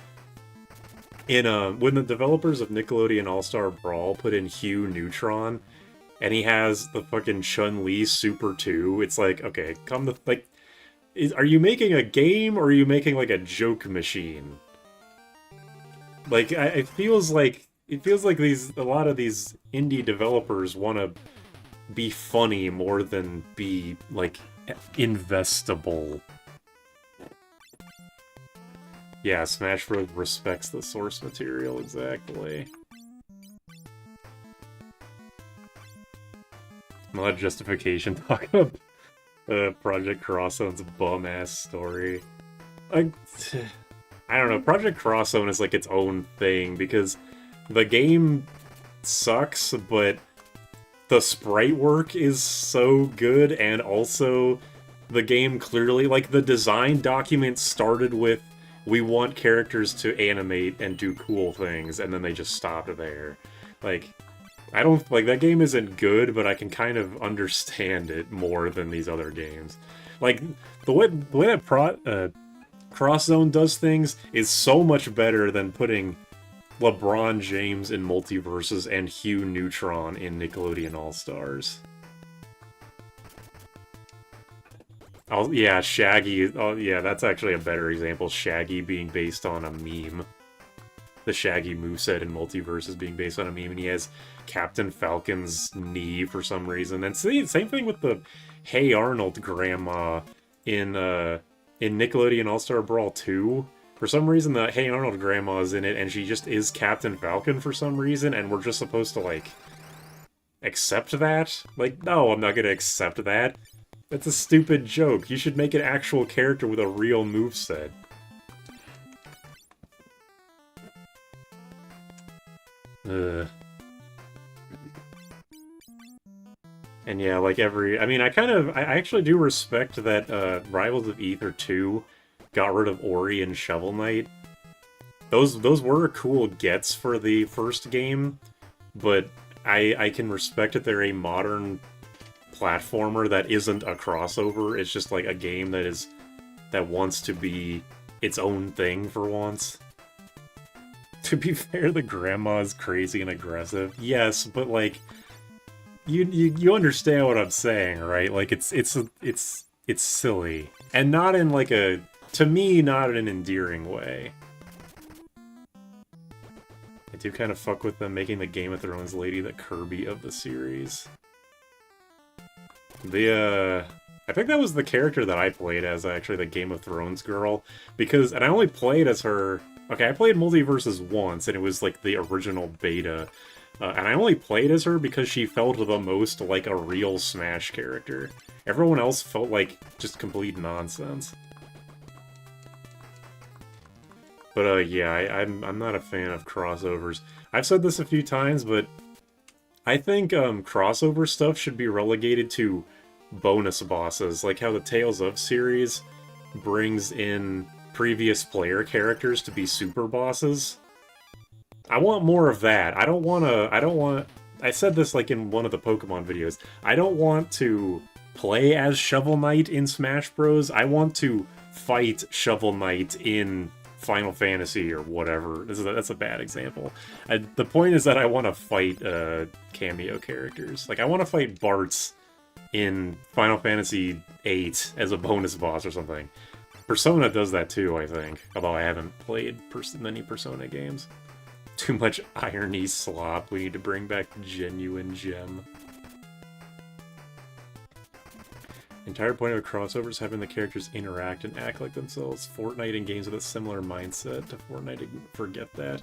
in, when the developers of Nickelodeon All-Star Brawl put in Hugh Neutron, and he has the fucking Chun-Li Super 2, it's like, okay, like... are you making a game, or are you making, like, a joke machine? Like, it feels like a lot of these indie developers want to be funny more than be, like, investable. Yeah, Smash Bros. Respects the source material, exactly. Not a justification talking about Project Crossone's bum-ass story. I don't know, Project Crosszone is, like, its own thing, because the game sucks, but the sprite work is so good, and also the game clearly, like, the design document started with, we want characters to animate and do cool things, and then they just stopped there. Like, I don't, like, that game isn't good, but I can kind of understand it more than these other games. Like, the way that Crosszone does things is so much better than putting LeBron James in Multiverses and Hugh Neutron in Nickelodeon All-Stars. Oh, yeah, Shaggy. Oh, yeah, that's actually a better example. Shaggy being based on a meme. The Shaggy moveset in Multiverses being based on a meme, and he has Captain Falcon's knee for some reason. And same thing with the Hey Arnold grandma in Nickelodeon All-Star Brawl 2. For some reason, the Hey Arnold grandma is in it, and she just is Captain Falcon for some reason, and we're just supposed to, like, accept that? Like, no, I'm not gonna accept that. That's a stupid joke. You should make an actual character with a real moveset. Ugh. And yeah, like I mean, I actually do respect that, Rivals of Aether 2 got rid of Ori and Shovel Knight. Those were cool gets for the first game, but I can respect that they're a modern platformer that isn't a crossover. It's just like a game that wants to be its own thing for once. To be fair, the grandma is crazy and aggressive. Yes, but like you understand what I'm saying, right? Like it's silly. And not in like a, to me, not in an endearing way. I do kind of fuck with them making the Game of Thrones lady the Kirby of the series. I think that was the character that I played as, actually, the Game of Thrones girl. Because, and I only played as her... Okay, I played Multiverses once, and it was, like, the original beta. And I only played as her because she felt the most like a real Smash character. Everyone else felt like just complete nonsense. But, yeah, I'm not a fan of crossovers. I've said this a few times, but I think crossover stuff should be relegated to bonus bosses, like how the Tales of series brings in previous player characters to be super bosses. I want more of that. I said this like in one of the Pokemon videos. I don't want to play as Shovel Knight in Smash Bros. I want to fight Shovel Knight in Final Fantasy or whatever. That's a bad example. The point is that I want to fight cameo characters. Like, I want to fight Bartz in Final Fantasy VIII as a bonus boss or something. Persona does that too, I think. Although I haven't played many Persona games. Too much irony slop. We need to bring back Genuine Gem. Entire point of crossovers having the characters interact and act like themselves. Fortnite and games with a similar mindset to Fortnite. Forget that.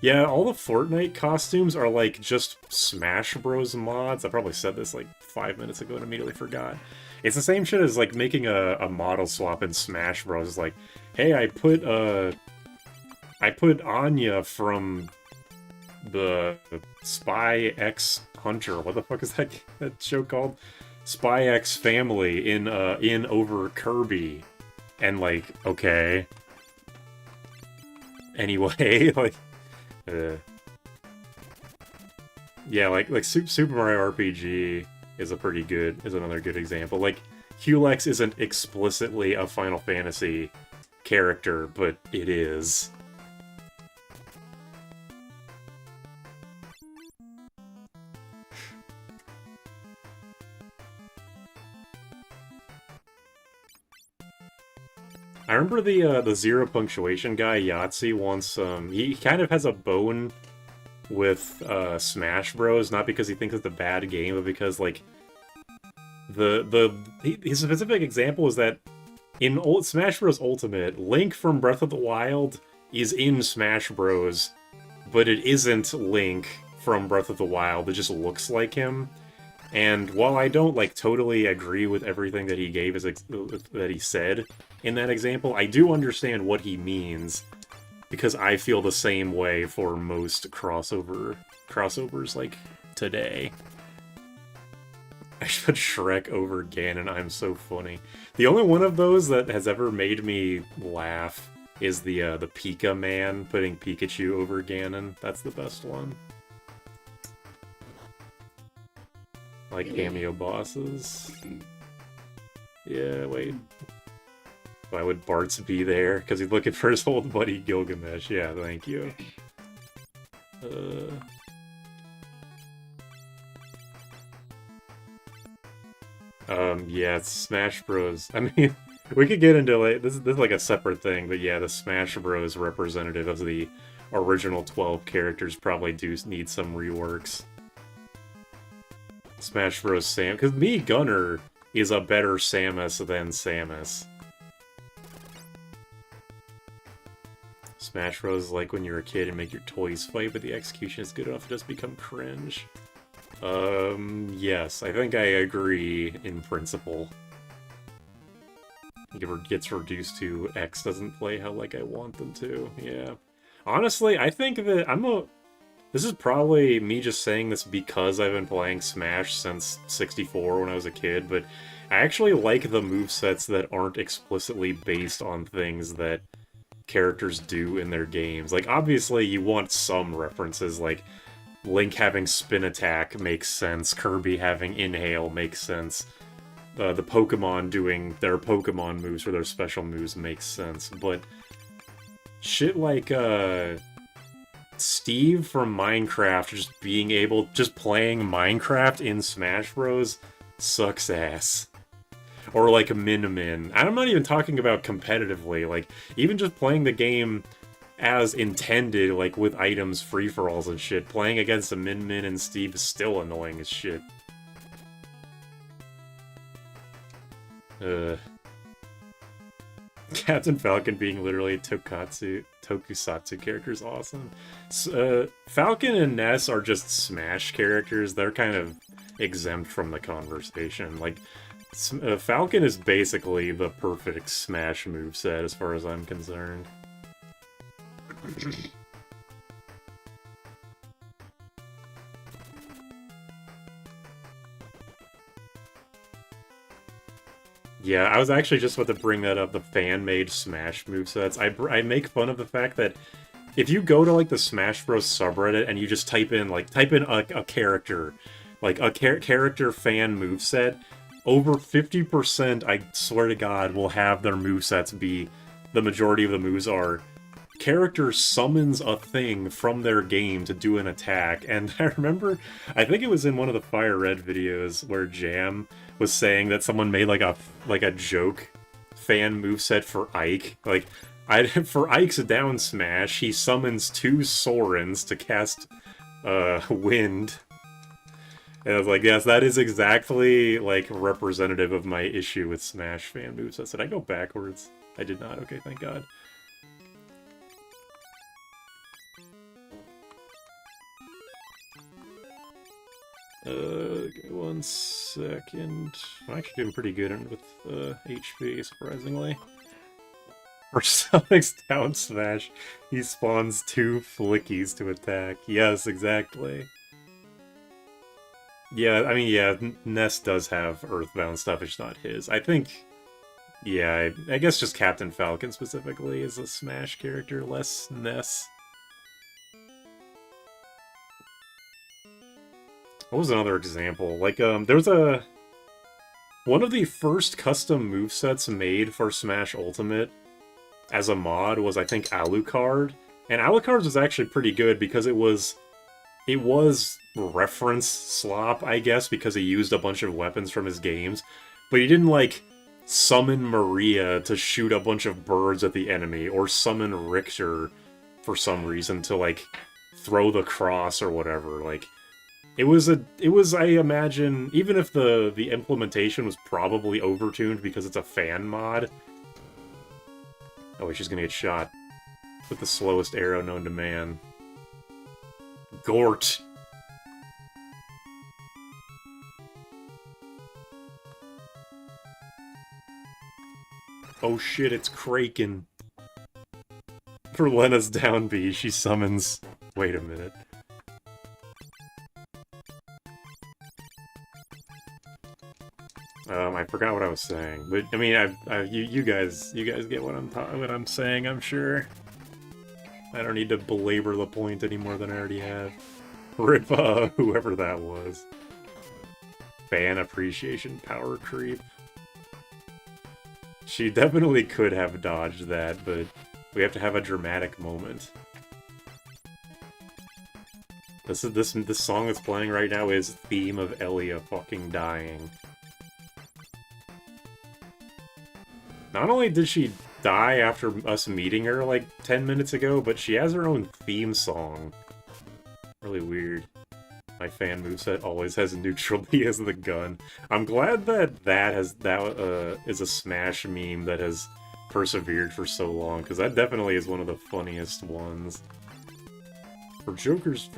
Yeah, all the Fortnite costumes are like just Smash Bros mods. I probably said this like 5 minutes ago and immediately forgot. It's the same shit as like making a model swap in Smash Bros. It's like, hey, I put Anya from the Spy X Hunter. What the fuck is that show called? Spy X Family in over Kirby. And like, okay. Anyway, like yeah, like Super Mario RPG is another good example. Like, Hulex isn't explicitly a Final Fantasy character, but it is. I remember the zero punctuation guy, Yahtzee, once, he kind of has a bone with Smash Bros, not because he thinks it's a bad game, but because, like, his specific example is that in Smash Bros. Ultimate, Link from Breath of the Wild is in Smash Bros, but it isn't Link from Breath of the Wild, it just looks like him. And while I don't, like, totally agree with everything that he gave that he said in that example, I do understand what he means, because I feel the same way for most crossovers, like, today. I should put Shrek over Ganon, I'm so funny. The only one of those that has ever made me laugh is the Pika Man putting Pikachu over Ganon. That's the best one. Like cameo bosses. Yeah, wait. Why would Bartz be there? Because he's looking for his old buddy Gilgamesh. Yeah, thank you. Yeah, it's Smash Bros. I mean, we could get into, like, this is like a separate thing, but yeah, the Smash Bros. Representative of the original 12 characters probably do need some reworks. Smash Bros. Sam, because me, Gunner, is a better Samus than Samus. Smash Bros. Is like when you're a kid and make your toys fight, but the execution is good enough to just become cringe. Yes, I think I agree in principle. It gets reduced to X doesn't play how like I want them to, yeah. Honestly, I think that this is probably me just saying this because I've been playing Smash since 64 when I was a kid, but I actually like the movesets that aren't explicitly based on things that characters do in their games. Like, obviously, you want some references, like Link having Spin Attack makes sense, Kirby having Inhale makes sense, the Pokemon doing their Pokemon moves or their special moves makes sense, but shit like, Steve from Minecraft just playing Minecraft in Smash Bros. Sucks ass. Or like Min Min. I'm not even talking about competitively, like, even just playing the game as intended, like with items, free-for-alls and shit, playing against a Min and Steve is still annoying as shit. Captain Falcon being literally tokusatsu character is awesome. Falcon and Ness are just Smash characters. They're kind of exempt from the conversation. Like, Falcon is basically the perfect Smash moveset as far as I'm concerned. Yeah, I was actually just about to bring that up, the fan-made Smash movesets. I make fun of the fact that if you go to, like, the Smash Bros. Subreddit and you just type in a character, like, a character fan moveset, over 50%, I swear to God, will have their movesets be, the majority of the moves are, character summons a thing from their game to do an attack. And I remember, I think it was in one of the Fire Red videos where Jam was saying that someone made like a joke fan moveset for Ike. Like, for Ike's down smash, he summons 2 Sorens to cast Wind. And I was like, yes, that is exactly like representative of my issue with Smash fan movesets. Did I go backwards? I did not. Okay, thank God. Give me 1 second. I'm actually doing pretty good with HP, surprisingly. For Sonic's down smash, he spawns 2 flickies to attack. Yes, exactly. Yeah, I mean, yeah, Ness does have Earthbound stuff, it's not his. I think, yeah, I guess just Captain Falcon specifically is a Smash character, less Ness. What was another example? Like, there's one of the first custom movesets made for Smash Ultimate as a mod was, I think, Alucard. And Alucard was actually pretty good because it was reference slop, I guess, because he used a bunch of weapons from his games. But he didn't, like, summon Maria to shoot a bunch of birds at the enemy, or summon Richter for some reason to, like, throw the cross or whatever. Like, it was, I imagine, even if the implementation was probably overtuned because it's a fan mod. Oh wait, she's gonna get shot with the slowest arrow known to man. Gort! Oh shit, it's Kraken. For Lena's down B, she summons... Wait a minute. I forgot what I was saying, but I mean, you guys get what I'm saying, I'm sure. I don't need to belabor the point any more than I already have. Rip, whoever that was. Fan appreciation power creep. She definitely could have dodged that, but we have to have a dramatic moment. This song that's playing right now is theme of Elia fucking dying. Not only did she die after us meeting her like 10 minutes ago, but she has her own theme song. Really weird. My fan moveset always has neutral B as the gun. I'm glad that is a Smash meme that has persevered for so long, because that definitely is one of the funniest ones. For his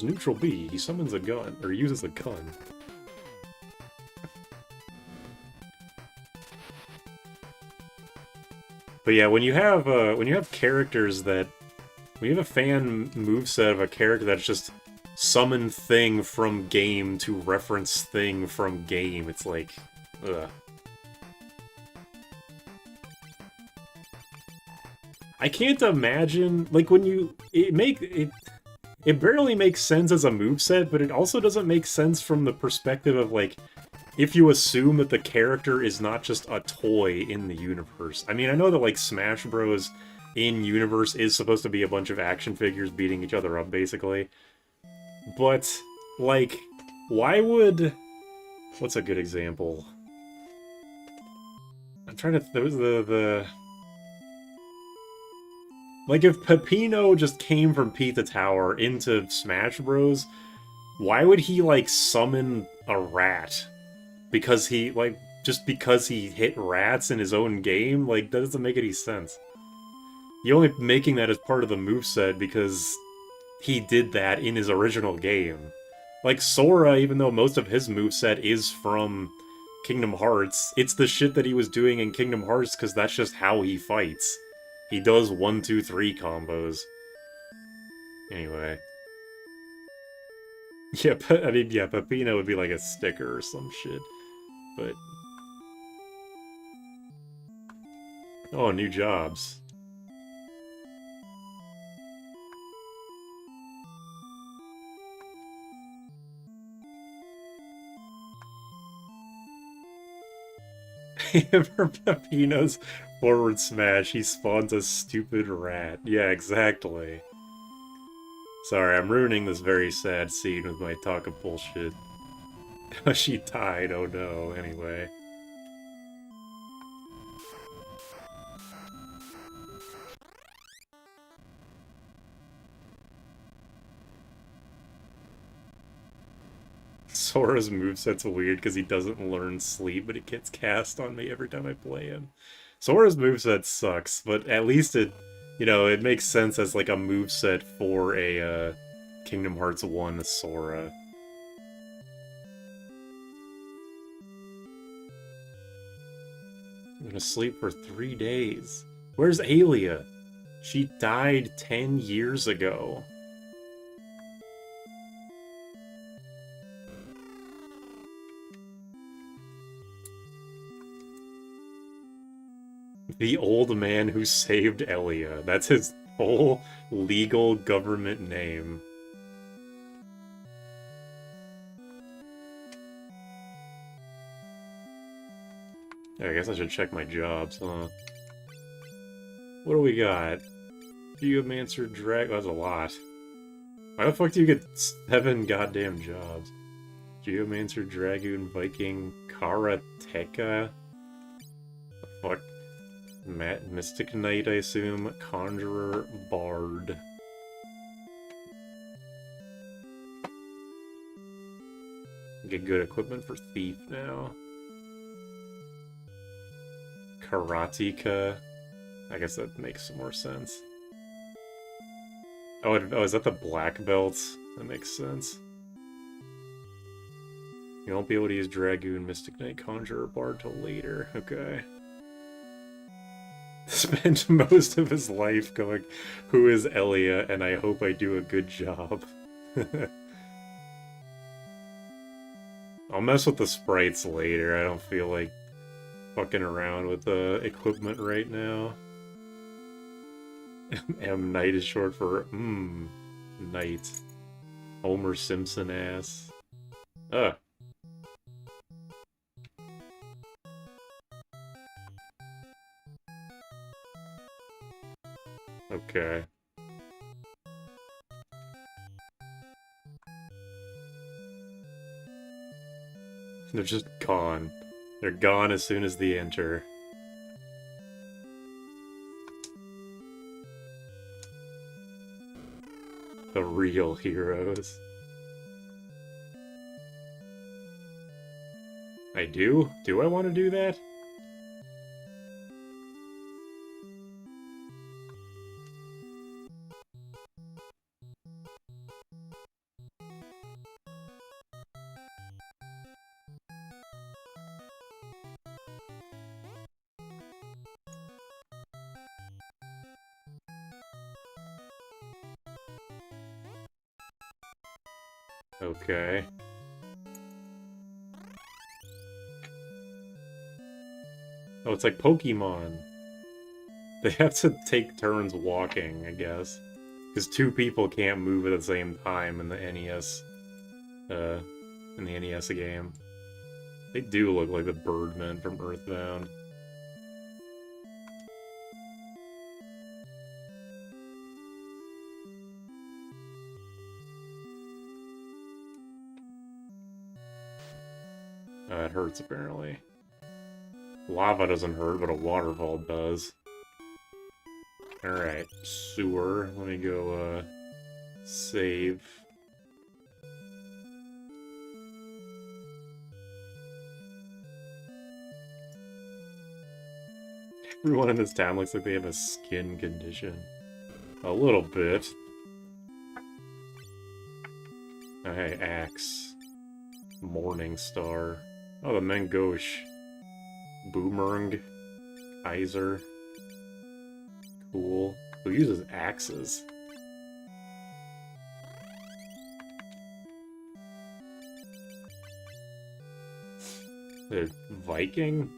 neutral B, he summons a gun, or uses a gun. But yeah, when you have characters that... When you have a fan moveset of a character that's just summon thing from game to reference thing from game, it's like... Ugh. I can't imagine... Like, when you... It barely makes sense as a moveset, but it also doesn't make sense from the perspective of, like... If you assume that the character is not just a toy in the universe. I mean, I know that, like, Smash Bros. In-universe is supposed to be a bunch of action figures beating each other up, basically. But, like, why would... What's a good example? I'm trying to... There was Like, if Peppino just came from Pizza Tower into Smash Bros., why would he, like, summon a rat? Because he, like, just because he hit rats in his own game? Like, that doesn't make any sense. You're only making that as part of the moveset because he did that in his original game. Like, Sora, even though most of his moveset is from Kingdom Hearts, it's the shit that he was doing in Kingdom Hearts because that's just how he fights. He does 1, 2, 3 combos. Anyway. Yeah, I mean, yeah, Peppino would be like a sticker or some shit. But... oh, new jobs. For Peppino's forward smash, he spawns a stupid rat. Yeah, exactly. Sorry, I'm ruining this very sad scene with my talk of bullshit. She died, oh no, anyway. Sora's moveset's weird because he doesn't learn sleep, but it gets cast on me every time I play him. Sora's moveset sucks, but at least it, you know, it makes sense as like a moveset for a Kingdom Hearts 1 Sora. I'm gonna sleep for 3 days. Where's Alia? She died 10 years ago. The old man who saved Elia. That's his whole legal government name. I guess I should check my jobs, huh? What do we got? Geomancer Drag... that's a lot. Why the fuck do you get 7 goddamn jobs? Geomancer, Dragoon, Viking, Karateka? The fuck? Mystic Knight, I assume. Conjurer, Bard. Get good equipment for Thief now. Karateka. I guess that makes some more sense. Oh, is that the black belt? That makes sense. You won't be able to use Dragoon, Mystic Knight, Conjurer, Bard till later. Okay. Spent most of his life going, who is Elia, and I hope I do a good job. I'll mess with the sprites later. I don't feel like fucking around with the equipment right now. M. Knight is short for, Knight. Homer Simpson ass. Ugh. Okay. They're just gone. They're gone as soon as they enter. The real heroes. I do? Do I want to do that? Okay. Oh, it's like Pokemon. They have to take turns walking, I guess. Because 2 people can't move at the same time in the NES, game. They do look like the Birdmen from Earthbound. It hurts, apparently. Lava doesn't hurt, but a waterfall does. Alright, sewer. Let me go, save. Everyone in this town looks like they have a skin condition. A little bit. Oh, hey, Axe. Morning Star. Oh, the Mangosh. Boomerang. Kaiser. Cool. Who uses axes? The Viking?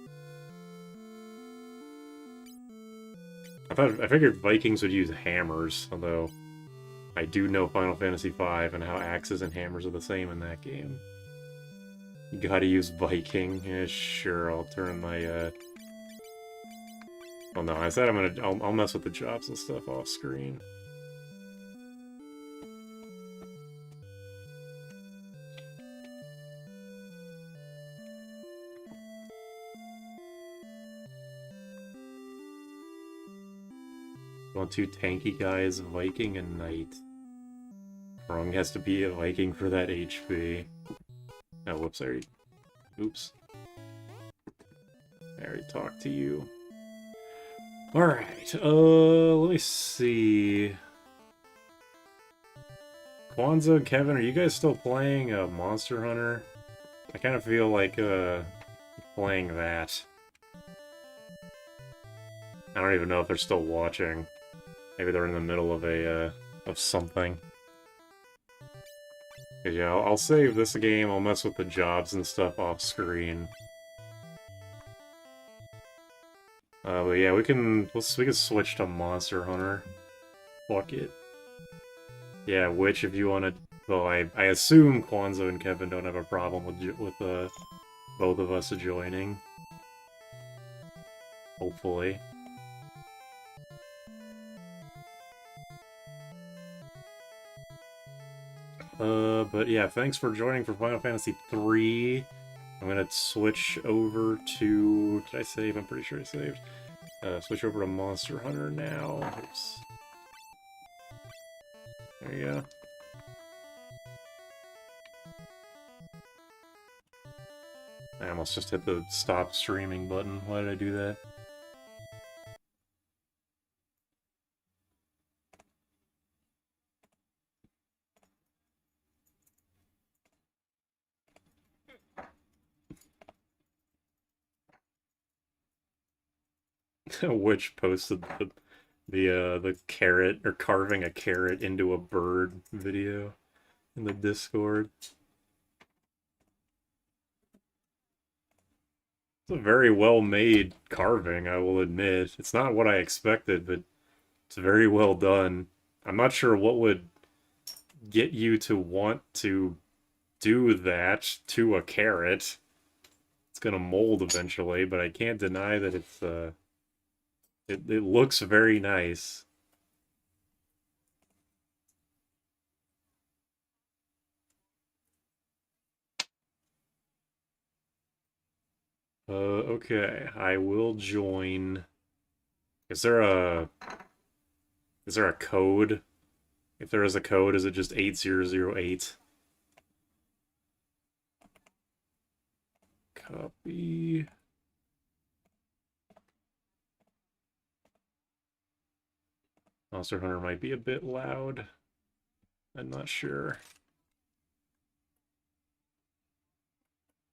I figured Vikings would use hammers, although I do know Final Fantasy V and how axes and hammers are the same in that game. You gotta use Viking. Yeah, sure, I'll turn my, Oh no, I said I'll mess with the jobs and stuff off screen. Want two tanky guys, Viking and Knight. Wrong has to be a Viking for that HP. Oh, whoops, I already... Oops. I already talked to you. Alright, let me see... Kwanzaa and Kevin, are you guys still playing Monster Hunter? I kind of feel like, playing that. I don't even know if they're still watching. Maybe they're in the middle of a, of something. Yeah, I'll save this game, I'll mess with the jobs and stuff off screen. But yeah, we can switch to Monster Hunter. Fuck it. Yeah, which if you want to... Well, I assume Kwanzaa and Kevin don't have a problem with both of us joining. Hopefully. But yeah, thanks for joining for Final Fantasy III. I'm gonna switch over to... Did I save? I'm pretty sure I saved. Switch over to Monster Hunter now. Oops. There you go. I almost just hit the stop streaming button. Why did I do that? Which posted the carrot, or carving a carrot into a bird video in the Discord. It's a very well made carving, I will admit. It's not what I expected, but it's very well done. I'm not sure what would get you to want to do that to a carrot. It's gonna mold eventually, but I can't deny that it's it looks very nice. Okay, I will join. Is there a code? If there is a code, is it just 8008? Copy. Monster Hunter might be a bit loud. I'm not sure.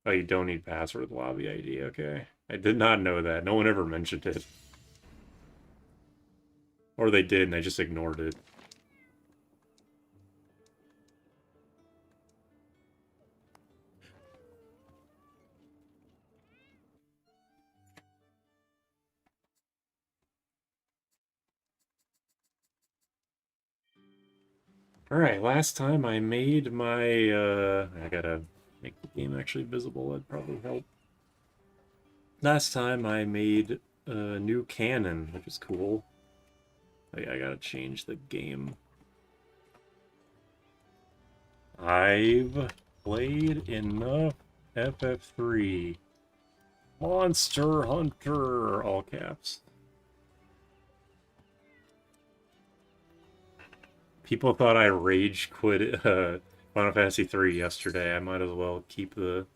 Oh, you don't need password lobby ID, okay. I did not know that. No one ever mentioned it. Or they did, and I just ignored it. Alright, last time I made my, I gotta make the game actually visible, that'd probably help. Last time I made a new cannon, which is cool. I gotta change the game. I've played enough FF3. Monster Hunter, all caps. People thought I rage quit Final Fantasy 3 yesterday. I might as well keep it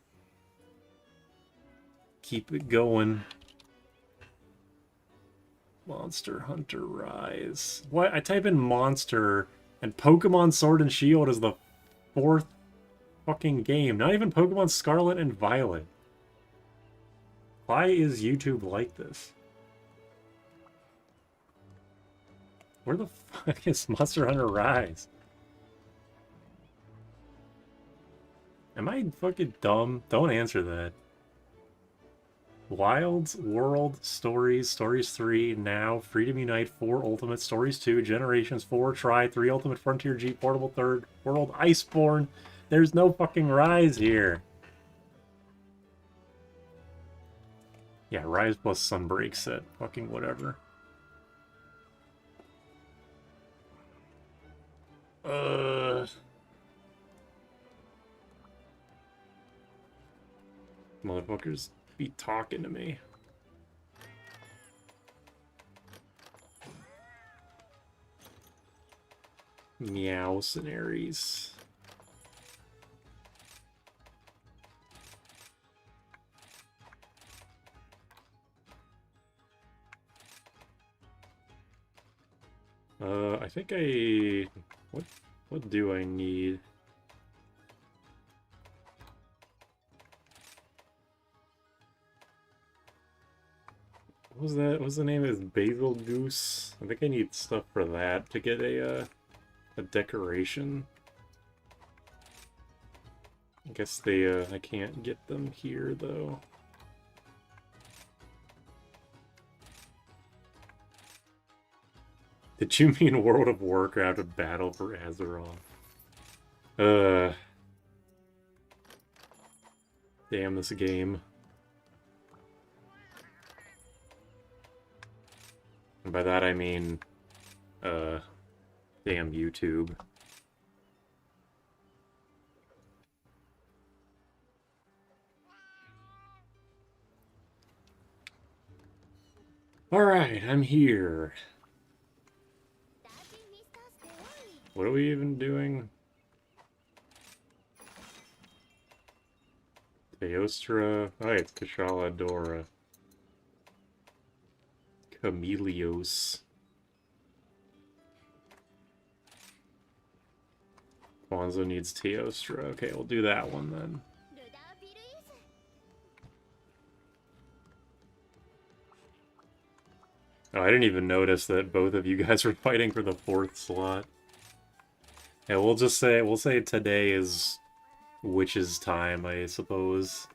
going. Monster Hunter Rise. What? I type in Monster, and Pokemon Sword and Shield is the 4th fucking game. Not even Pokemon Scarlet and Violet. Why is YouTube like this? Where the fuck is Monster Hunter Rise? Am I fucking dumb? Don't answer that. Wilds, World, Stories, Stories 3, Now, Freedom Unite, 4, Ultimate, Stories 2, Generations, 4, Try, 3, Ultimate, Frontier, G, Portable, 3rd, World, Iceborne. There's no fucking Rise here. Yeah, Rise plus Sunbreak set. Fucking whatever. Motherfuckers be talking to me. Meow scenarios. I think what do I need? What was that? What was the name of his Basil Goose? I think I need stuff for that to get a decoration. I guess I can't get them here though. Did you mean World of Warcraft a battle for Azeroth? Damn this game. And by that I mean, damn YouTube. Alright, I'm here. What are we even doing? Teostra. Oh, it's Kashala Dora. Chameleos. Bonzo needs Teostra. Okay, we'll do that one then. Oh, I didn't even notice that both of you guys were fighting for the 4th slot. Yeah, we'll say today is Witch's time, I suppose.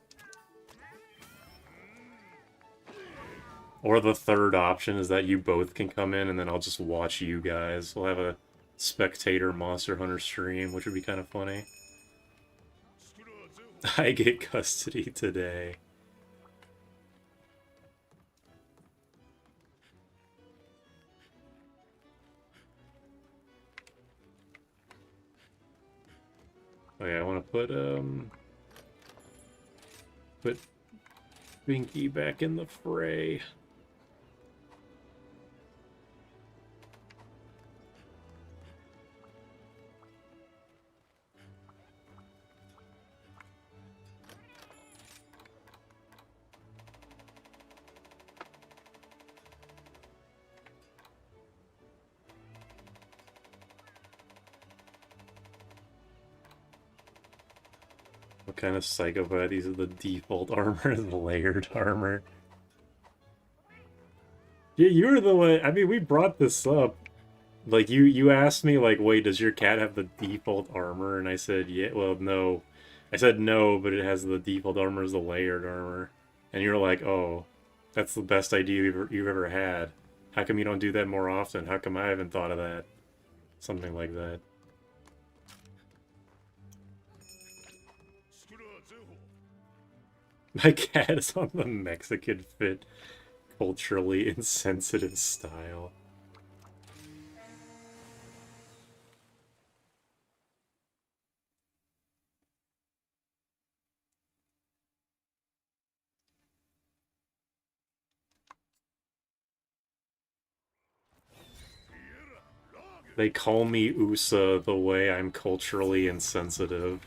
Or the 3rd option is that you both can come in and then I'll just watch you guys. We'll have a spectator Monster Hunter stream, which would be kind of funny. I get custody today. Oh yeah, I want to put Binky back in the fray. What kind of psychopath uses the default armor as layered armor? Yeah, you were the one. I mean, we brought this up. Like, you asked me, like, wait, does your cat have the default armor? And I said, yeah, well, no. I said no, but it has the default armor as the layered armor. And you were like, oh, that's the best idea you've ever had. How come you don't do that more often? How come I haven't thought of that? Something like that. My cat is on the Mexican fit, culturally insensitive style. They call me USA the way I'm culturally insensitive.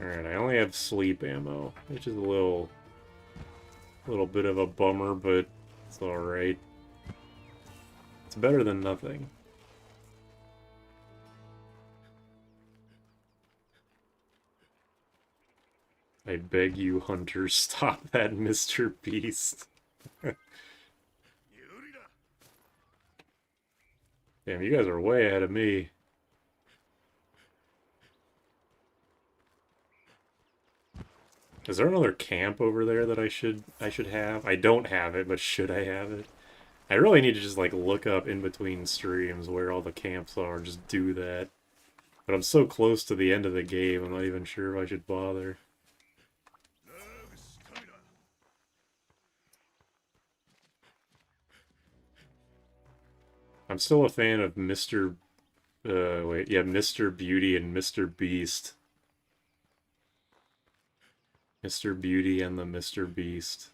Alright, I only have sleep ammo, which is a little bit of a bummer, but it's alright. It's better than nothing. I beg you, Hunter, stop that, Mr. Beast. Damn, you guys are way ahead of me. Is there another camp over there that I should have? I don't have it, but should I have it? I really need to just like look up in between streams where all the camps are, just do that. But I'm so close to the end of the game, I'm not even sure if I should bother. I'm still a fan of Mr. Mr. Beauty and Mr. Beast. Mr. Beauty and the Mr. Beast.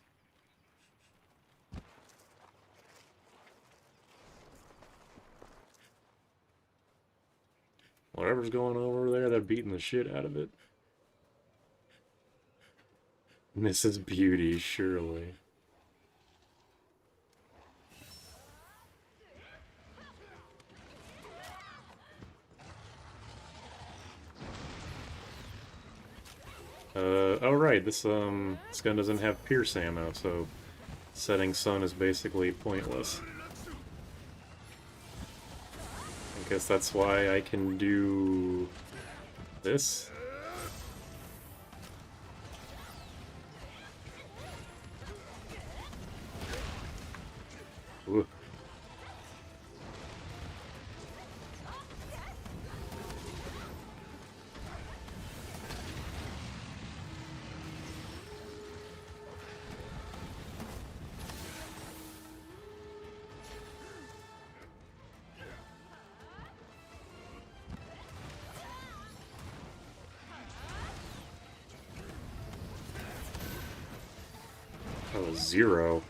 Whatever's going on over there, they're beating the shit out of it. Mrs. Beauty, surely. Oh right, this gun doesn't have pierce ammo, so setting sun is basically pointless. I guess that's why I can do this. Ooh. Oh, 0.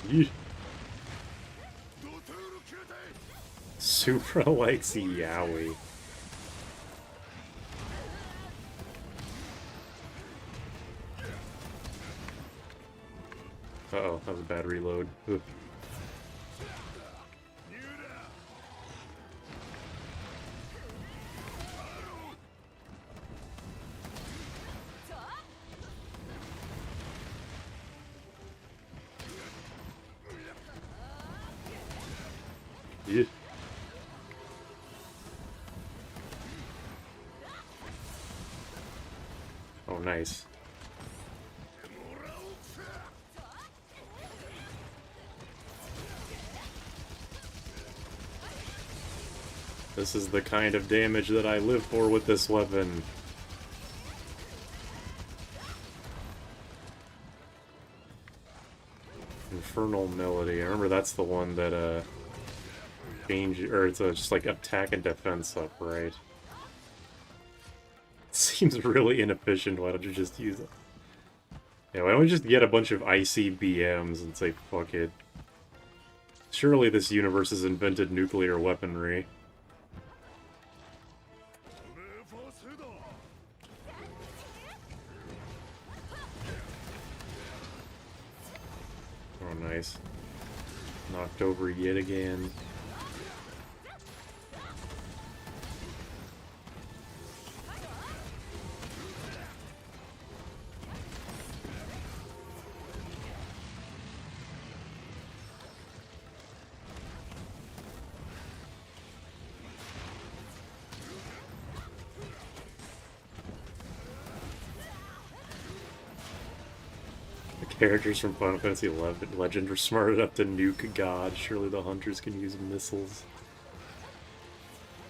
Yeet. Supra likes Yowie. Uh-oh, that was a bad reload. Ugh. Yeah. Oh, nice. This is the kind of damage that I live for with this weapon. Infernal Melody. I remember that's the one that, it's just like attack and defense up, right? It seems really inefficient. Why don't you just use it? Yeah, why don't we just get a bunch of icy BMs and say, fuck it. Surely this universe has invented nuclear weaponry. Oh, nice. Knocked over yet again. Characters from Final Fantasy XI Legend are smart enough to nuke God. Surely the hunters can use missiles.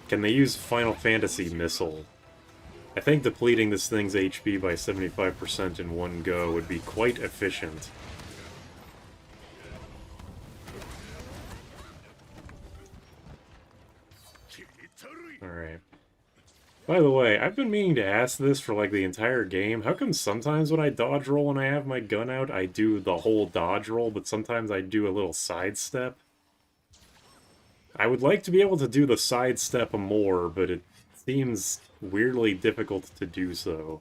Can they use Final Fantasy Missile? I think depleting this thing's HP by 75% in one go would be quite efficient. Alright. By the way, I've been meaning to ask this for like the entire game. How come sometimes when I dodge roll and I have my gun out, I do the whole dodge roll, but sometimes I do a little sidestep? I would like to be able to do the sidestep more, but it seems weirdly difficult to do so.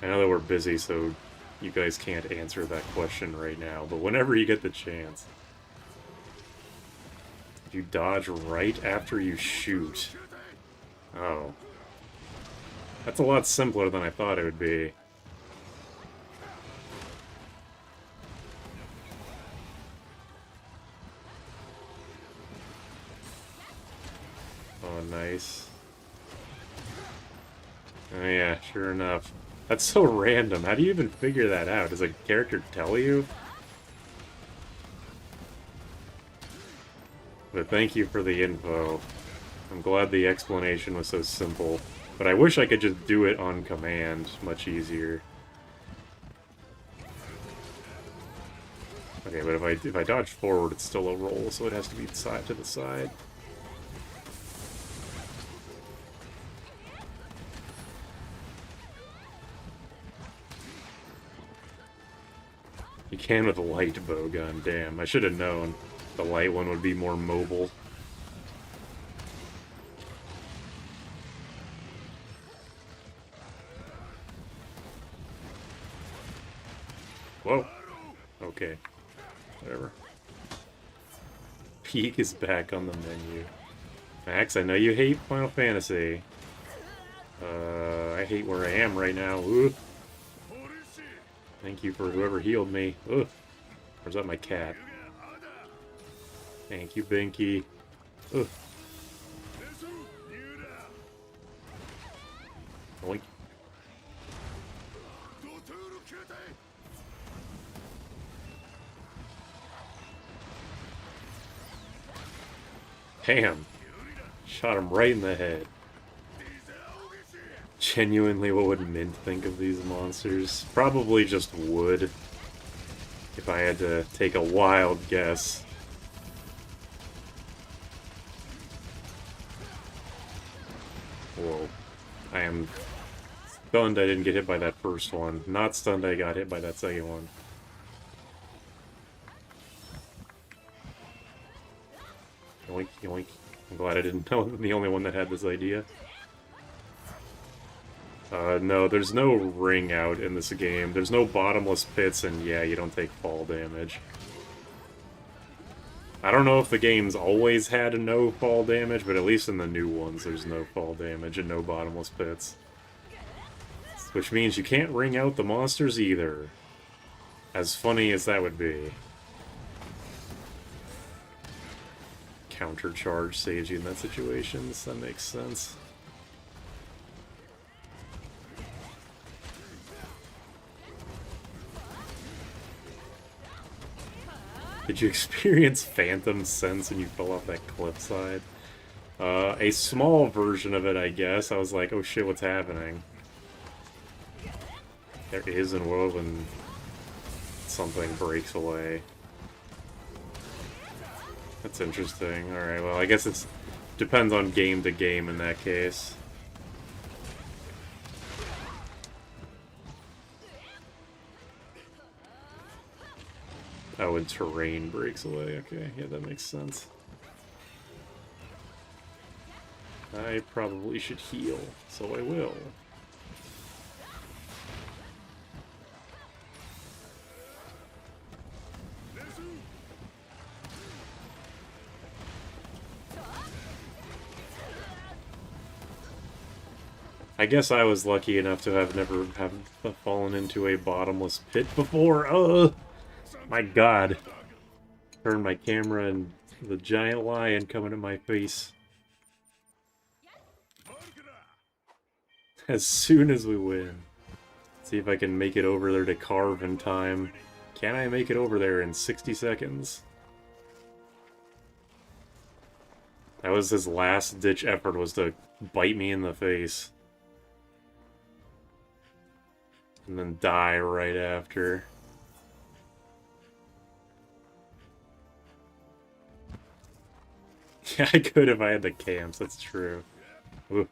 I know that we're busy, so you guys can't answer that question right now, but whenever you get the chance. You dodge right after you shoot. Oh. That's a lot simpler than I thought it would be. Oh, nice. Oh yeah, sure enough. That's so random. How do you even figure that out? Does a character tell you? But thank you for the info. I'm glad the explanation was so simple. But I wish I could just do it on command much easier. Okay, but if I dodge forward, it's still a roll, so it has to be side to the side. You can with a light bowgun, damn. I should have known the light one would be more mobile. Whoa. Okay. Whatever. Peak is back on the menu. Max, I know you hate Final Fantasy. I hate where I am right now. Ooh. Thank you for whoever healed me. Ugh. Where's that my cat? Thank you, Binky. Ugh. Oink. Damn. Shot him right in the head. Genuinely, what would Mint think of these monsters? Probably just wood. If I had to take a wild guess. Whoa. I am stunned I didn't get hit by that first one. Not stunned I got hit by that second one. Yoink, yoink. I'm glad I didn't know I'm the only one that had this idea. No, there's no ring out in this game. There's no bottomless pits, and yeah, you don't take fall damage. I don't know if the game's always had a no fall damage, but at least in the new ones, there's no fall damage and no bottomless pits. Which means you can't ring out the monsters either. As funny as that would be. Counter charge saves you in that situation, so that makes sense. Did you experience Phantom Sense when you fell off that cliffside? A small version of it, I guess. I was like, oh shit, what's happening? There is a world when something breaks away. That's interesting. Alright, well, I guess it depends on game to game in that case. Oh, and terrain breaks away. Okay, yeah, that makes sense. I probably should heal, so I will. I guess I was lucky enough to have never fallen into a bottomless pit before. Ugh! My god. Turn my camera and the giant lion coming at my face. As soon as we win. See if I can make it over there to carve in time. Can I make it over there in 60 seconds? That was his last ditch effort, was to bite me in the face. And then die right after. Yeah, I could if I had the camps, that's true. Ooh.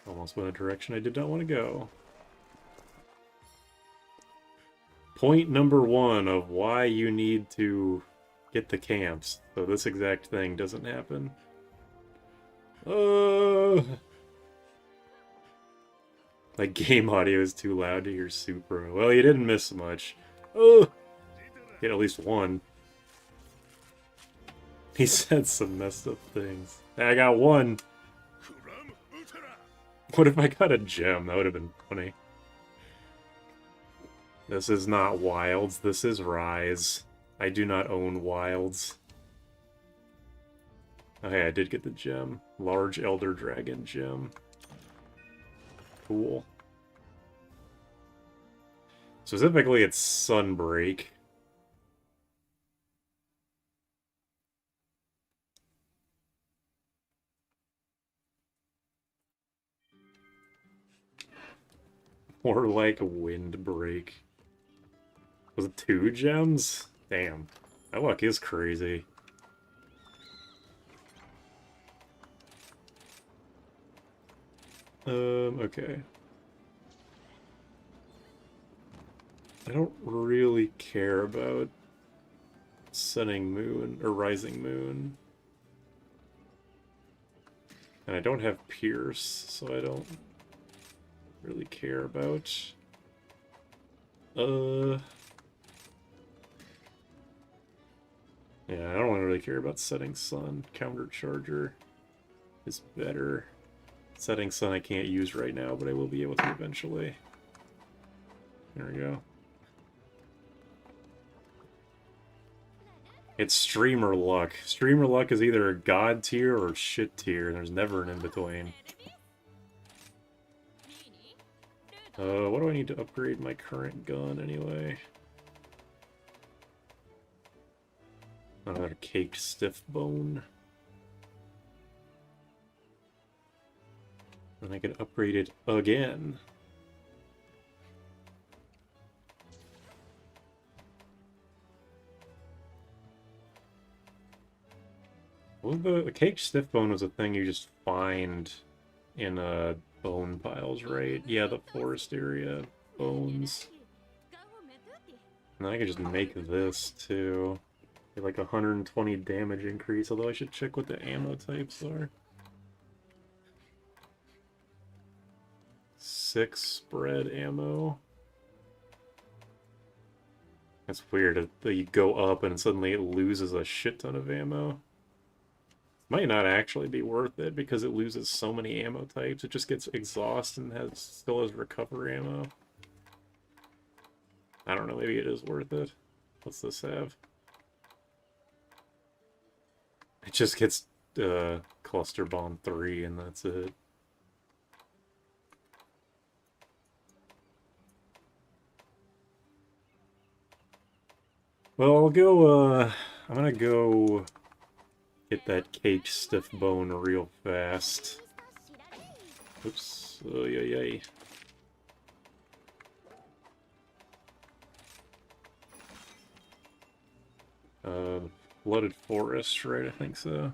Almost went a direction I did not want to go. Point number 1 of why you need to get the camps, so this exact thing doesn't happen. My game audio is too loud to hear Supra. Well, you didn't miss much. Oh! Get at least one. He said some messed up things. I got one! What if I got a gem? That would have been funny. This is not Wilds, this is Rise. I do not own Wilds. Okay, I did get the gem. Large Elder Dragon gem. Cool. Specifically, it's Sunbreak. More like Windbreak. Was it 2 gems? Damn. That luck is crazy. Okay. I don't really care about Setting Moon, or Rising Moon. And I don't have Pierce, so I don't really care about... Yeah, I don't really care about Setting Sun. Countercharger is better. Setting Sun I can't use right now, but I will be able to eventually. There we go. It's Streamer Luck. Streamer Luck is either a God tier or shit tier, and there's never an in-between. What do I need to upgrade my current gun anyway? Another caked stiff bone. And I can upgrade it again. Well, the caked stiff bone was a thing you just find in bone piles, right? Yeah, the forest area bones. And I can just make this too. Get like 120 damage increase, although I should check what the ammo types are. 6 spread ammo. That's weird that you go up and suddenly it loses a shit ton of ammo. Might not actually be worth it because it loses so many ammo types. It just gets exhaust and still has recover ammo. I don't know, maybe it is worth it. What's this have? It just gets Cluster Bomb 3 and that's it. Well, I'll go, I'm gonna go get that cake stiff bone real fast. Oops. Oh, yay. Flooded Forest, right? I think so.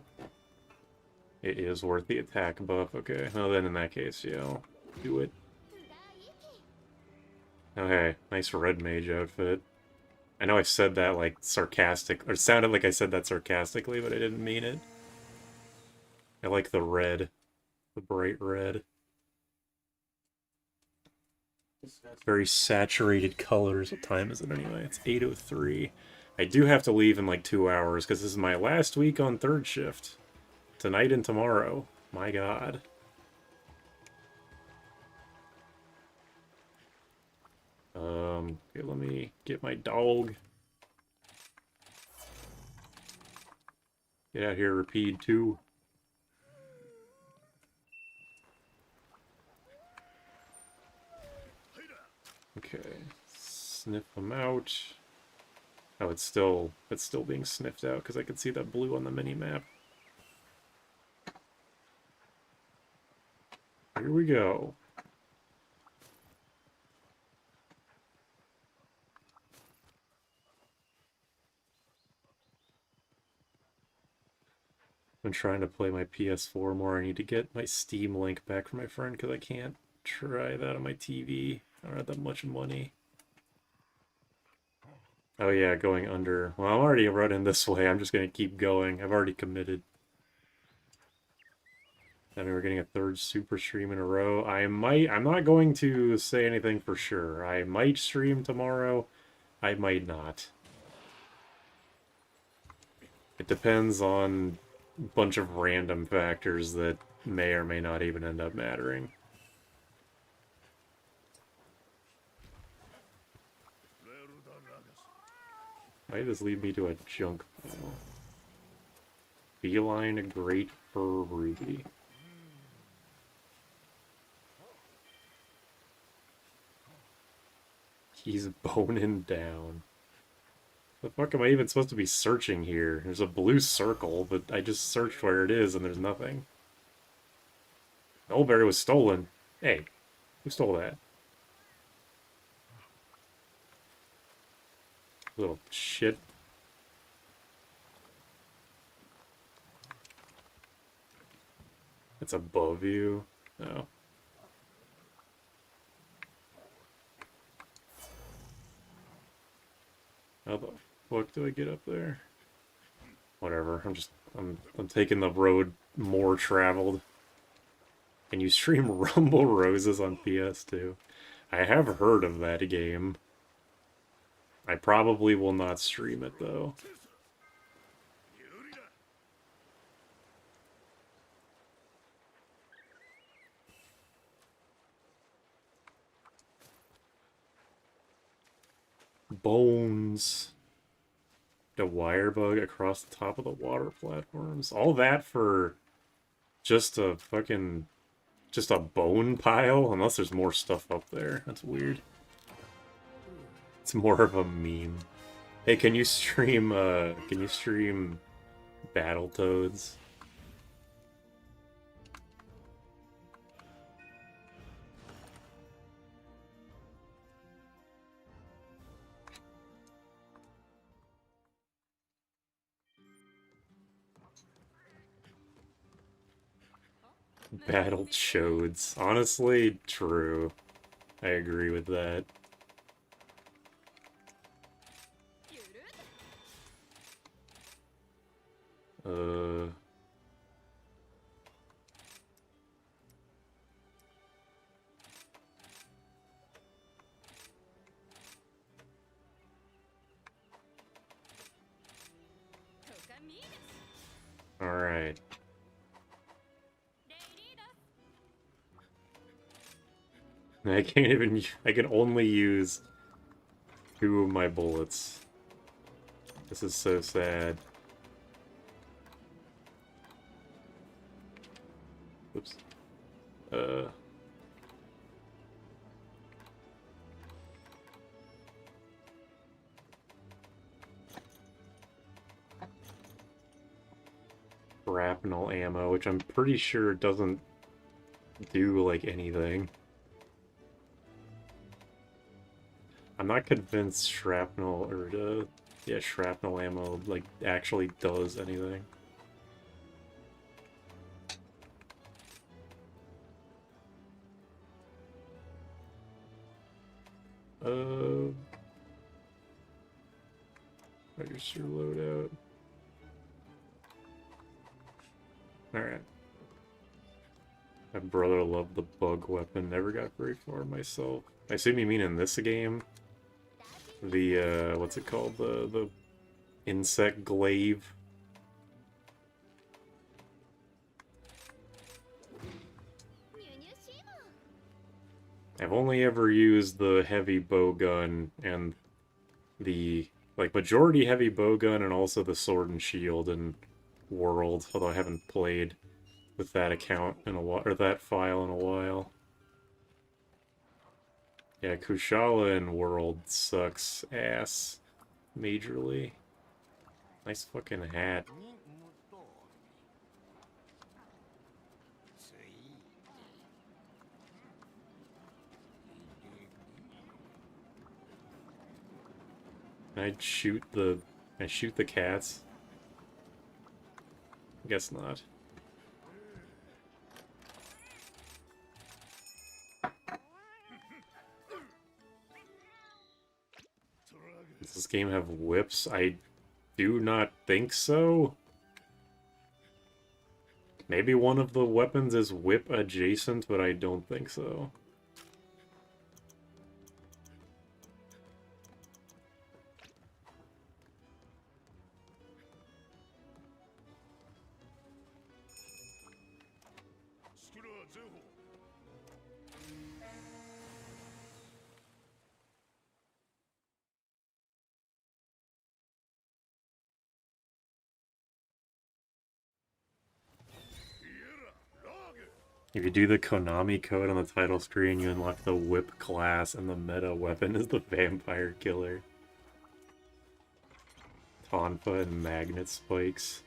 It is worth the attack buff. Okay. Well, then in that case, yeah, I'll do it. Okay. Nice red mage outfit. I know I said that, like, sarcastic, or sounded like I said that sarcastically, but I didn't mean it. I like the red. The bright red. Very saturated colors. What time is it anyway? It's 8:03. I do have to leave in like 2 hours, because this is my last week on third shift. Tonight and tomorrow. My god. Okay, let me get my dog. Get out here, Rapide 2. Okay, sniff them out. Oh, it's still being sniffed out because I can see that blue on the mini-map. Here we go. been trying to play my PS4 more. I need to get my Steam Link back from my friend because I can't try that on my TV. I don't have that much money. Oh yeah, going under. Well, I'm already running this way. I'm just gonna keep going. I've already committed. I mean, we're getting a third super stream in a row. I'm not going to say anything for sure. I might stream tomorrow. I might not. It depends on a bunch of random factors that may or may not even end up mattering. Why did this lead me to a junk pile? Feline Great Fur Ruby. He's boning down. The fuck am I even supposed to be searching here? There's a blue circle, but I just searched where it is and there's nothing. Mulberry was stolen. Hey, who stole that? Little shit. It's above you. No. How the fuck do I get up there? Whatever. I'm taking the road more traveled. Can you stream Rumble Roses on PS2? I have heard of that game. I probably will not stream it though. Bones. The wire bug across the top of the water platforms. All that for just a fucking... just a bone pile? Unless there's more stuff up there. That's weird. It's more of a meme. Hey, can you stream Battletoads? Battle Chodes. Honestly, true. I agree with that. Alright. I can't even... I can only use 2 of my bullets. This is so sad. Oops. Shrapnel ammo, which I'm pretty sure doesn't do, like, anything. I'm not convinced shrapnel, or, yeah, shrapnel ammo, like, actually does anything. Register loadout. Alright. My brother loved the bug weapon, never got very far myself. I assume you mean in this game? The, what's it called? The insect glaive? I've only ever used the heavy bow gun and the, like, majority heavy bow gun and also the sword and shield in World, although I haven't played with that account in a while, or that file in a while. Yeah, Kushala in World sucks ass majorly. Nice fucking hat. I shoot the cats. Guess not. Does this game have whips? I do not think so. Maybe one of the weapons is whip adjacent, but I don't think so. If you do the Konami code on the title screen, you unlock the whip class, and the meta weapon is the vampire killer. Tonfa and magnet spikes.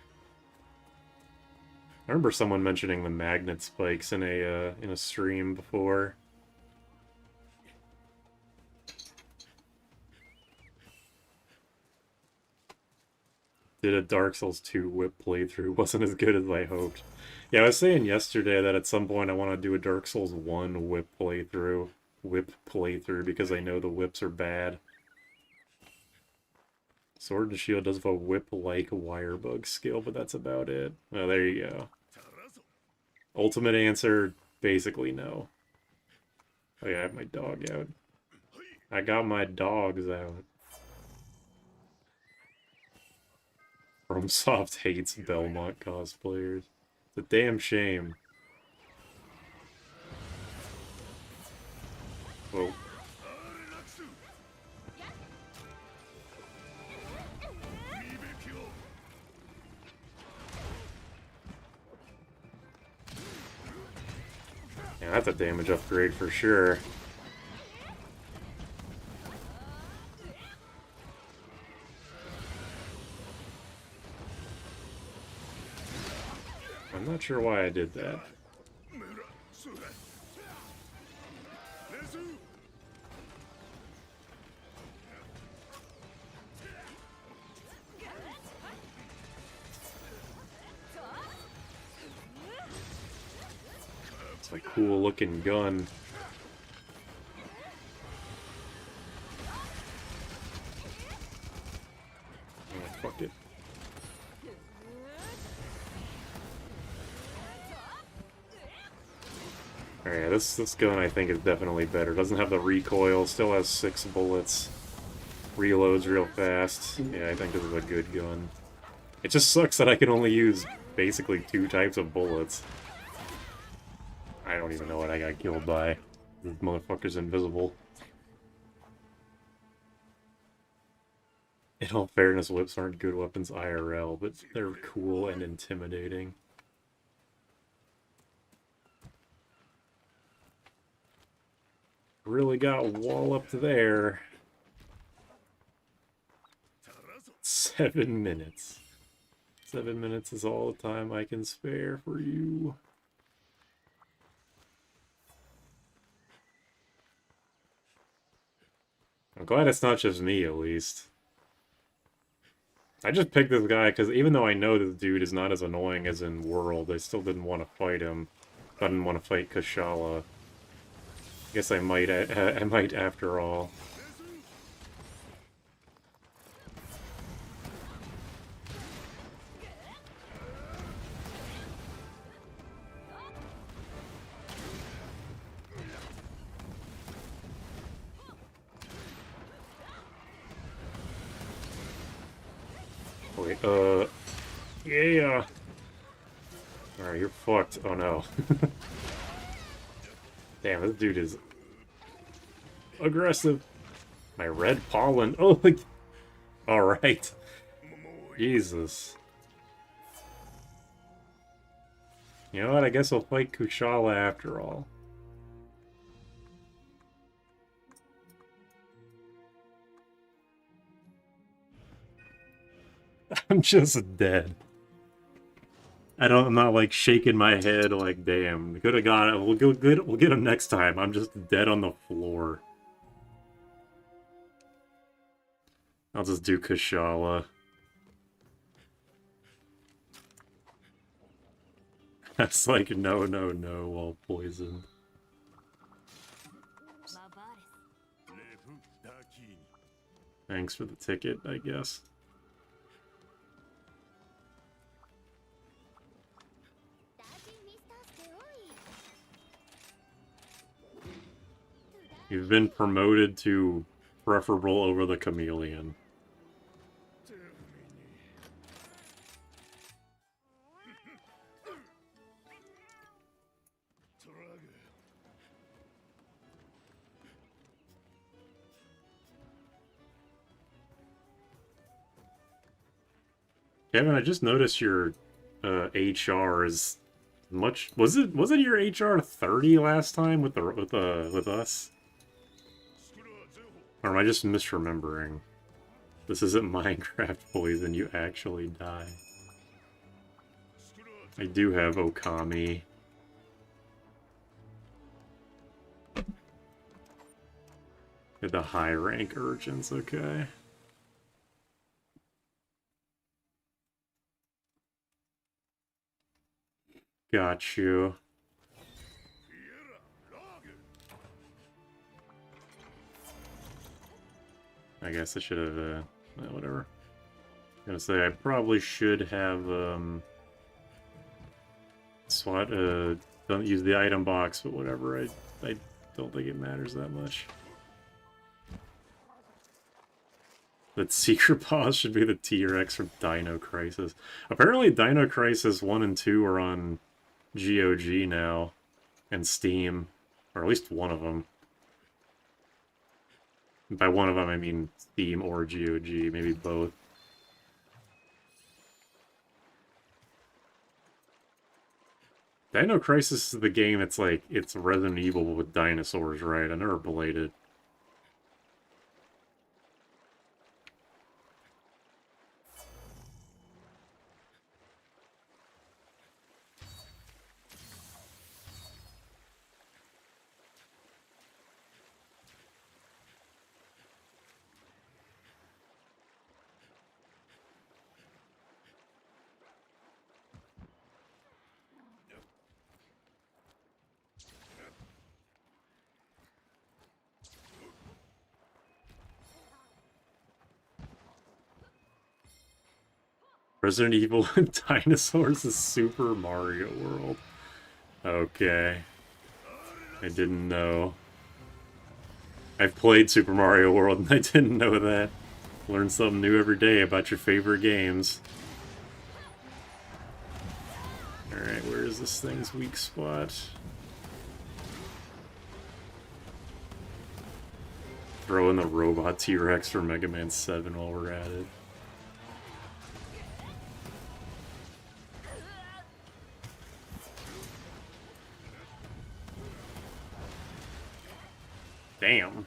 I remember someone mentioning the magnet spikes in a stream before. Did a Dark Souls 2 whip playthrough. Wasn't as good as I hoped. Yeah, I was saying yesterday that at some point I want to do a Dark Souls 1 whip playthrough. Because I know the whips are bad. Sword and Shield does have a whip-like wirebug skill, but that's about it. Oh, there you go. Ultimate answer, basically no. Oh yeah, I have my dog out. I got my dogs out. FromSoft hates Belmont cosplayers. It's a damn shame. Whoa. Yeah, that's a damage upgrade for sure. I'm not sure why I did that. It's a cool looking gun. Oh, fuck it. Alright, this gun I think is definitely better. Doesn't have the recoil, still has 6 bullets. Reloads real fast. Yeah, I think this is a good gun. It just sucks that I can only use basically 2 types of bullets. I don't even know what I got killed by. This motherfucker's invisible. In all fairness, whips aren't good weapons IRL, but they're cool and intimidating. Really got walloped there. 7 minutes. 7 minutes is all the time I can spare for you. I'm glad it's not just me, at least. I just picked this guy because even though I know this dude is not as annoying as in World, I still didn't want to fight him. I didn't want to fight Kushala. I guess I might after all. Wait, yeah. Alright, you're fucked. Oh no. Damn, this dude is aggressive. My red pollen. Oh, like, alright. Jesus. You know what? I guess I'll fight Kushala after all. I'm just dead. I'm not like shaking my head like, damn, could have got it. We'll get him next time. I'm just dead on the floor. I'll just do Kushala. That's like no, no, no, while poisoned. Thanks for the ticket, I guess. You've been promoted to preferable over the chameleon. Kevin, I just noticed your HR is much. Was it your HR 30 last time with us? Or am I just misremembering? This isn't Minecraft poison, you actually die. I do have Okami. The high rank urchins, okay. Got you. I guess I should have, whatever. I'm gonna say I probably should have, don't use the item box, but whatever, I don't think it matters that much. That secret boss should be the T-Rex from Dino Crisis. Apparently Dino Crisis 1 and 2 are on GOG now, and Steam, or at least one of them. By one of them, I mean Steam or GOG, maybe both. Dino Crisis is the game, it's like, it's Resident Evil with dinosaurs, right? I never played it. Resident Evil and dinosaurs is Super Mario World. Okay. I didn't know. I've played Super Mario World and I didn't know that. Learn something new every day about your favorite games. Alright, where is this thing's weak spot? Throw in the robot T-Rex for Mega Man 7 while we're at it. Damn.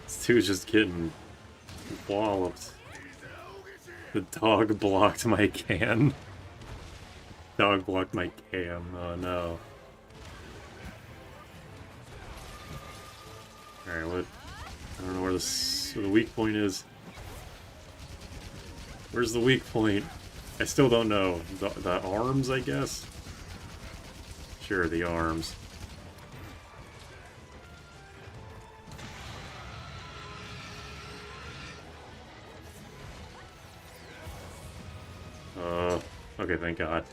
This dude's just getting walloped. The dog blocked my can. Dog blocked my cam. Oh no. Alright, what? I don't know where the weak point is. Where's the weak point? I still don't know. The arms, I guess? Sure, the arms. Okay, thank God.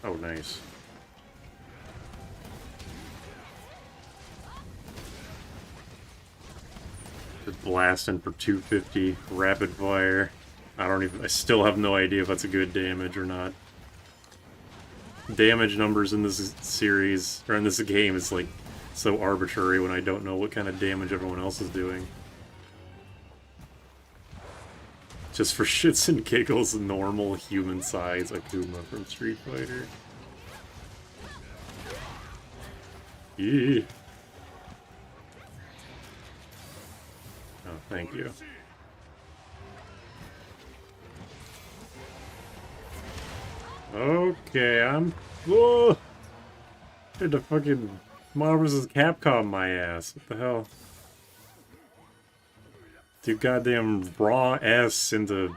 Oh, nice. Just blasting for 250 rapid fire. I still have no idea if that's a good damage or not. Damage numbers in this series, or in this game, is like so arbitrary when I don't know what kind of damage everyone else is doing. Just for shits and giggles, normal human size Akuma from Street Fighter. Yeah. Oh, thank you. Okay, Whoa! Tried to fucking Marvel vs. Capcom my ass. What the hell? Do goddamn raw S into...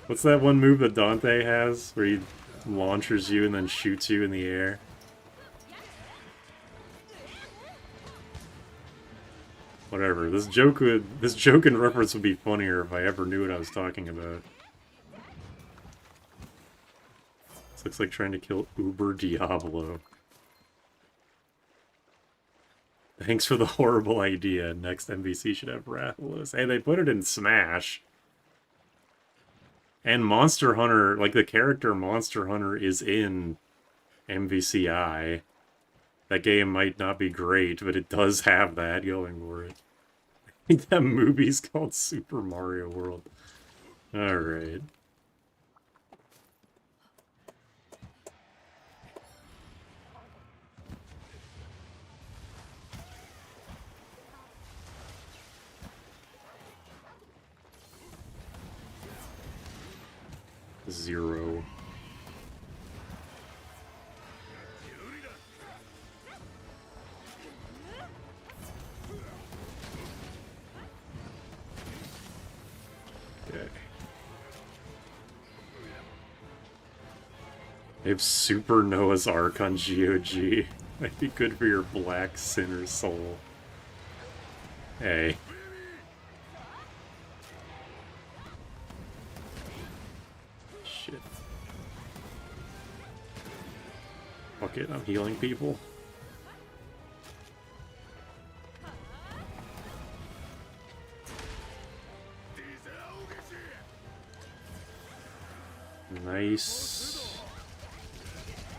What's that one move that Dante has? Where he launchers you and then shoots you in the air? Whatever. This joke and reference would be funnier if I ever knew what I was talking about. This looks like trying to kill Uber Diablo. Thanks for the horrible idea. Next MVC should have Rathalos. Hey, they put it in Smash. And Monster Hunter, like the character Monster Hunter is in MVCI. That game might not be great, but it does have that going for it. I think that movie's called Super Mario World. Alright. Zero. Okay. They have Super Noah's Ark on GOG. Might be good for your black sinner soul. Hey. Shit. Fuck it, I'm healing people. Nice.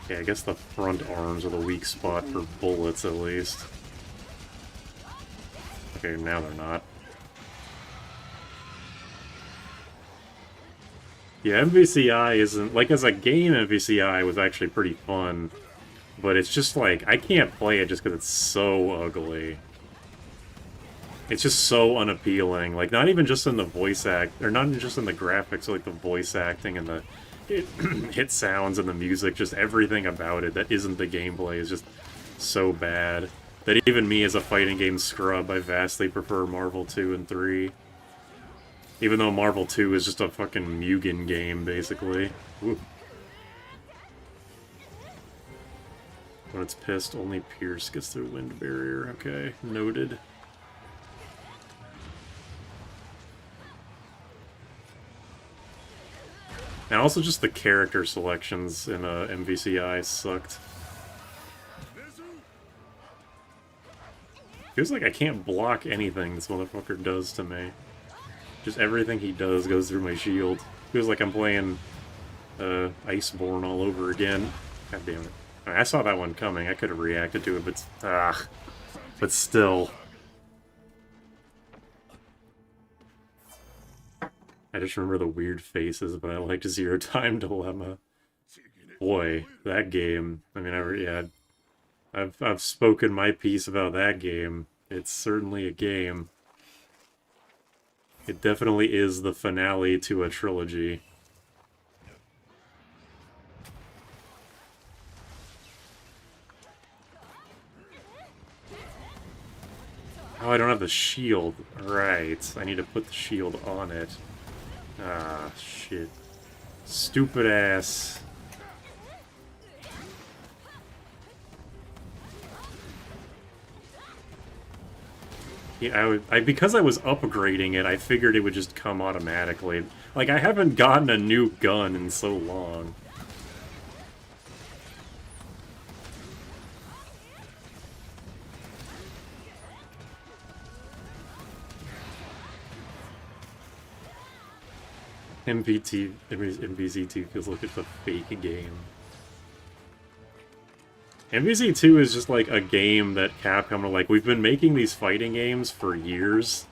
Okay, I guess the front arms are the weak spot for bullets, at least. Okay, now they're not. Yeah, MVCI isn't... Like, as a game, MVCI was actually pretty fun. But it's just like, I can't play it just because it's so ugly. It's just so unappealing. Like, not even just in the voice act... Or not even just in the graphics, like the voice acting and the hit sounds and the music. Just everything about it that isn't the gameplay is just so bad. That even me as a fighting game scrub, I vastly prefer Marvel 2 and 3. Even though Marvel 2 is just a fucking Mugen game, basically. Woo. When it's pissed, only Pierce gets through wind barrier. Okay, noted. And also just the character selections in MVCI sucked. Feels like I can't block anything this motherfucker does to me. Just everything he does goes through my shield. Feels like I'm playing Iceborne all over again. God damn it. I saw that one coming. I could have reacted to it, but still. I just remember the weird faces, but I liked Zero Time Dilemma. Boy, that game. I mean, I've spoken my piece about that game. It's certainly a game. It definitely is the finale to a trilogy. Oh, I don't have the shield. Right. I need to put the shield on it. Ah, shit. Stupid ass. Yeah, because I was upgrading it, I figured it would just come automatically. Like, I haven't gotten a new gun in so long. MVC2 feels like it's a fake game. MVC2 is just like a game that Capcom are like, we've been making these fighting games for years.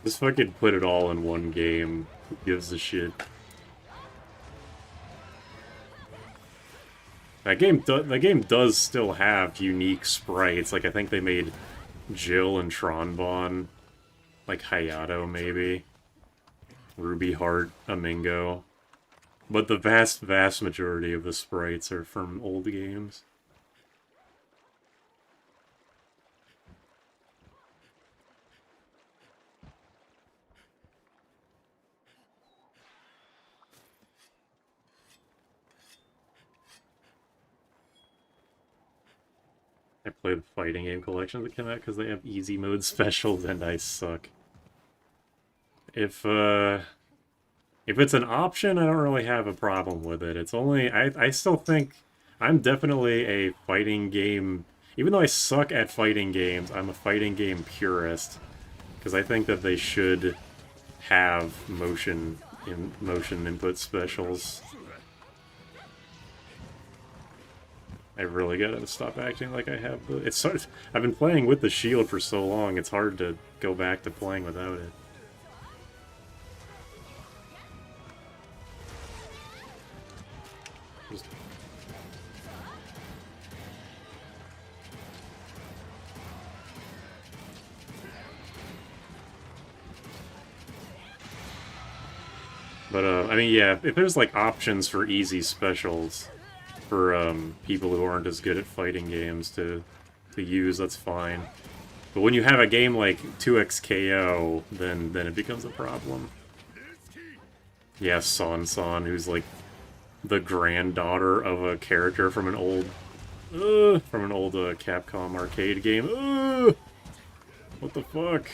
Just fucking put it all in one game. Who gives a shit? That game does still have unique sprites. Like, I think they made Jill and Tronbon, like Hayato maybe. Ruby Heart, Amingo. But the vast, vast majority of the sprites are from old games. I play the fighting game collections that come out because they have easy mode specials and I suck. If it's an option, I don't really have a problem with it. It's only, I still think I'm definitely a fighting game, even though I suck at fighting games, I'm a fighting game purist. Because I think that they should have motion input specials. I really gotta stop acting like I have the... It's sort of, I've been playing with the shield for so long, it's hard to go back to playing without it. Just... But, I mean, yeah, if there's, like, options for easy specials for, people who aren't as good at fighting games to use, that's fine. But when you have a game like 2XKO, then it becomes a problem. Yeah, San, who's, like, the granddaughter of a character from an old, Capcom arcade game. What the fuck?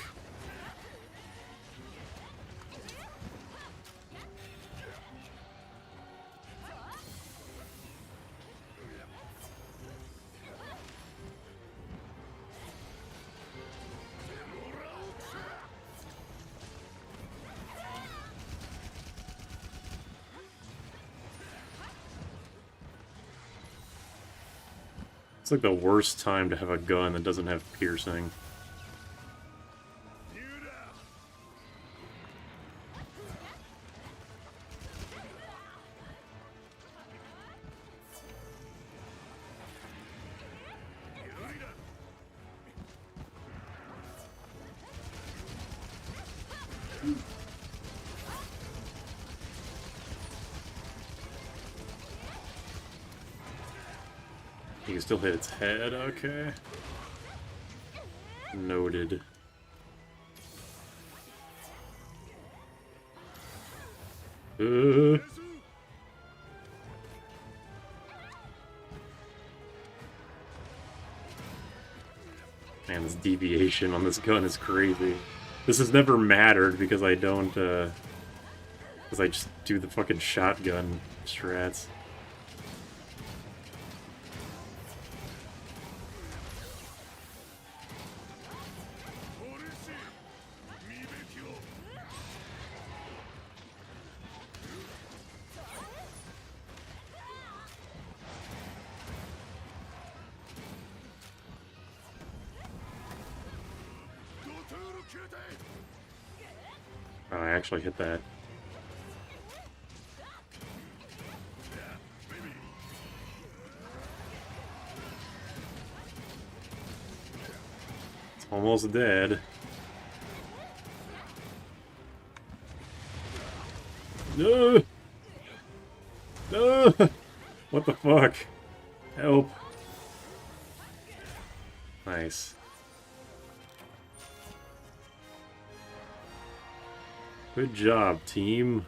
It's like the worst time to have a gun that doesn't have piercing. You can still hit its head, okay. Noted. Man, this deviation on this gun is crazy. This has never mattered because I don't, because I just do the fucking shotgun strats. Oh, I actually hit that. It's almost dead. No! No! What the fuck? Help. Nice. Good job, team.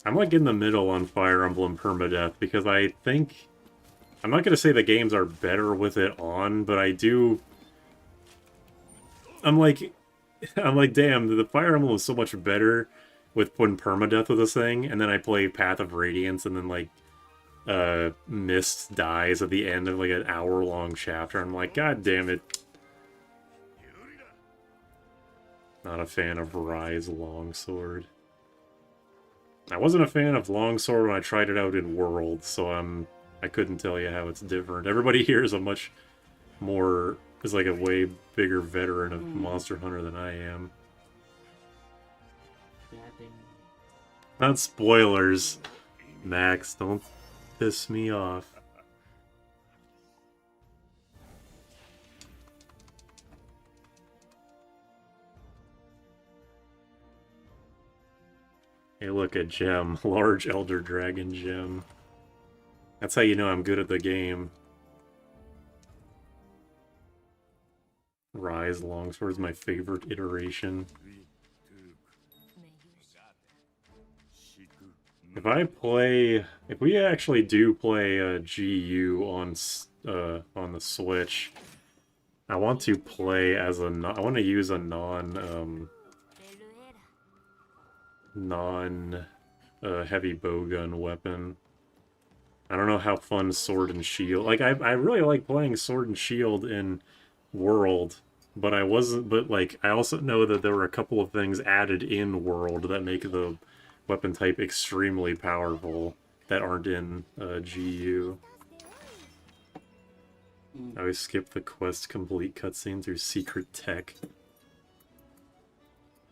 I'm like in the middle on Fire Emblem Permadeath because I think... I'm not going to say the games are better with it on, but I do... I'm like, damn, the Fire Emblem is so much better with putting Permadeath with this thing, and then I play Path of Radiance, and then, like, Mist dies at the end of, like, an hour-long chapter. I'm like, god damn it. Not a fan of Rise Longsword. I wasn't a fan of Longsword when I tried it out in World, so I couldn't tell you how it's different. Everybody here is a much more... is like a way bigger veteran of Monster Hunter than I am. Not spoilers, Max. Don't piss me off. Hey, look, a gem. Large Elder Dragon gem. That's how you know I'm good at the game. Rise Longsword is my favorite iteration. If we actually do play GU on the Switch, I want to play as I want to use a non heavy bowgun weapon. I don't know how fun Sword and Shield. Like I really like playing Sword and Shield in World, but I also know that there were a couple of things added in World that make the weapon type extremely powerful that aren't in GU. I always skip the quest complete cutscene through secret tech.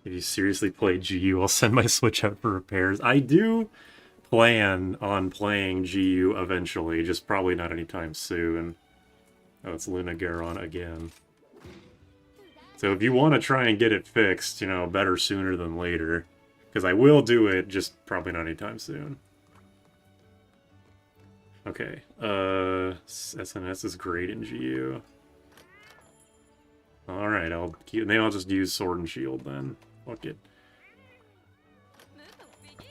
If you seriously play GU, I'll send my Switch out for repairs. I do plan on playing GU eventually, just probably not anytime soon. Oh, it's Luna Garon again. So if you want to try and get it fixed, you know, better sooner than later. Because I will do it, just probably not anytime soon. Okay, SNS is great in GU. Alright, maybe I'll just use Sword and Shield then. Fuck it.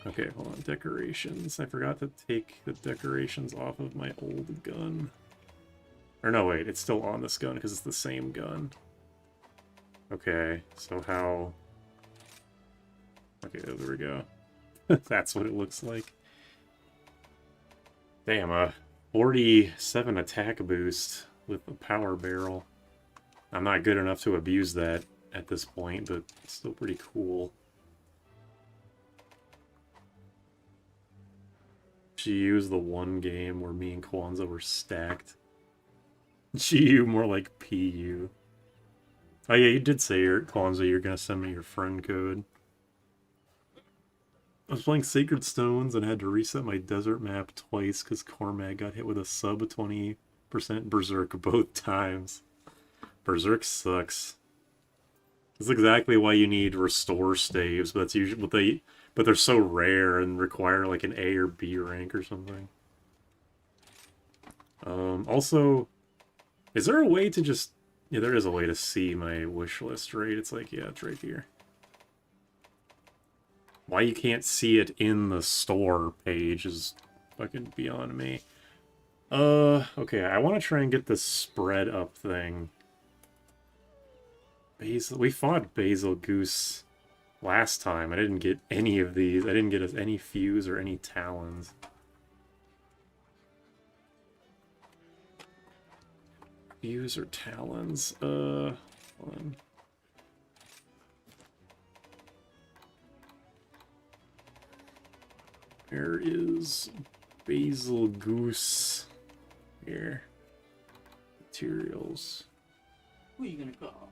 Okay, hold on, decorations. I forgot to take the decorations off of my old gun. Or no, wait, it's still on this gun because it's the same gun. Okay, so how... Okay, there we go. That's what it looks like. Damn, a 47 attack boost with a power barrel. I'm not good enough to abuse that at this point, but it's still pretty cool. GU is the one game where me and Kwanzaa were stacked. GU more like PU. Oh yeah, you did say, Kwanzaa, you're gonna send me your friend code. I was playing Sacred Stones and had to reset my desert map twice because Cormag got hit with a sub 20% Berserk both times. Berserk sucks. That's exactly why you need restore staves, but that's usually but they're so rare and require like an A or B rank or something. Also, is there a way to just... Yeah, there is a way to see my wish list, right? It's like, yeah, it's right here. Why you can't see it in the store page is fucking beyond me. Okay, I want to try and get this spread up thing. We fought Basil Goose last time. I didn't get any of these. I didn't get us any fuse or any talons. Fuse or talons? Hold on. Where is Basil Goose? Here. Materials. Who are you gonna call?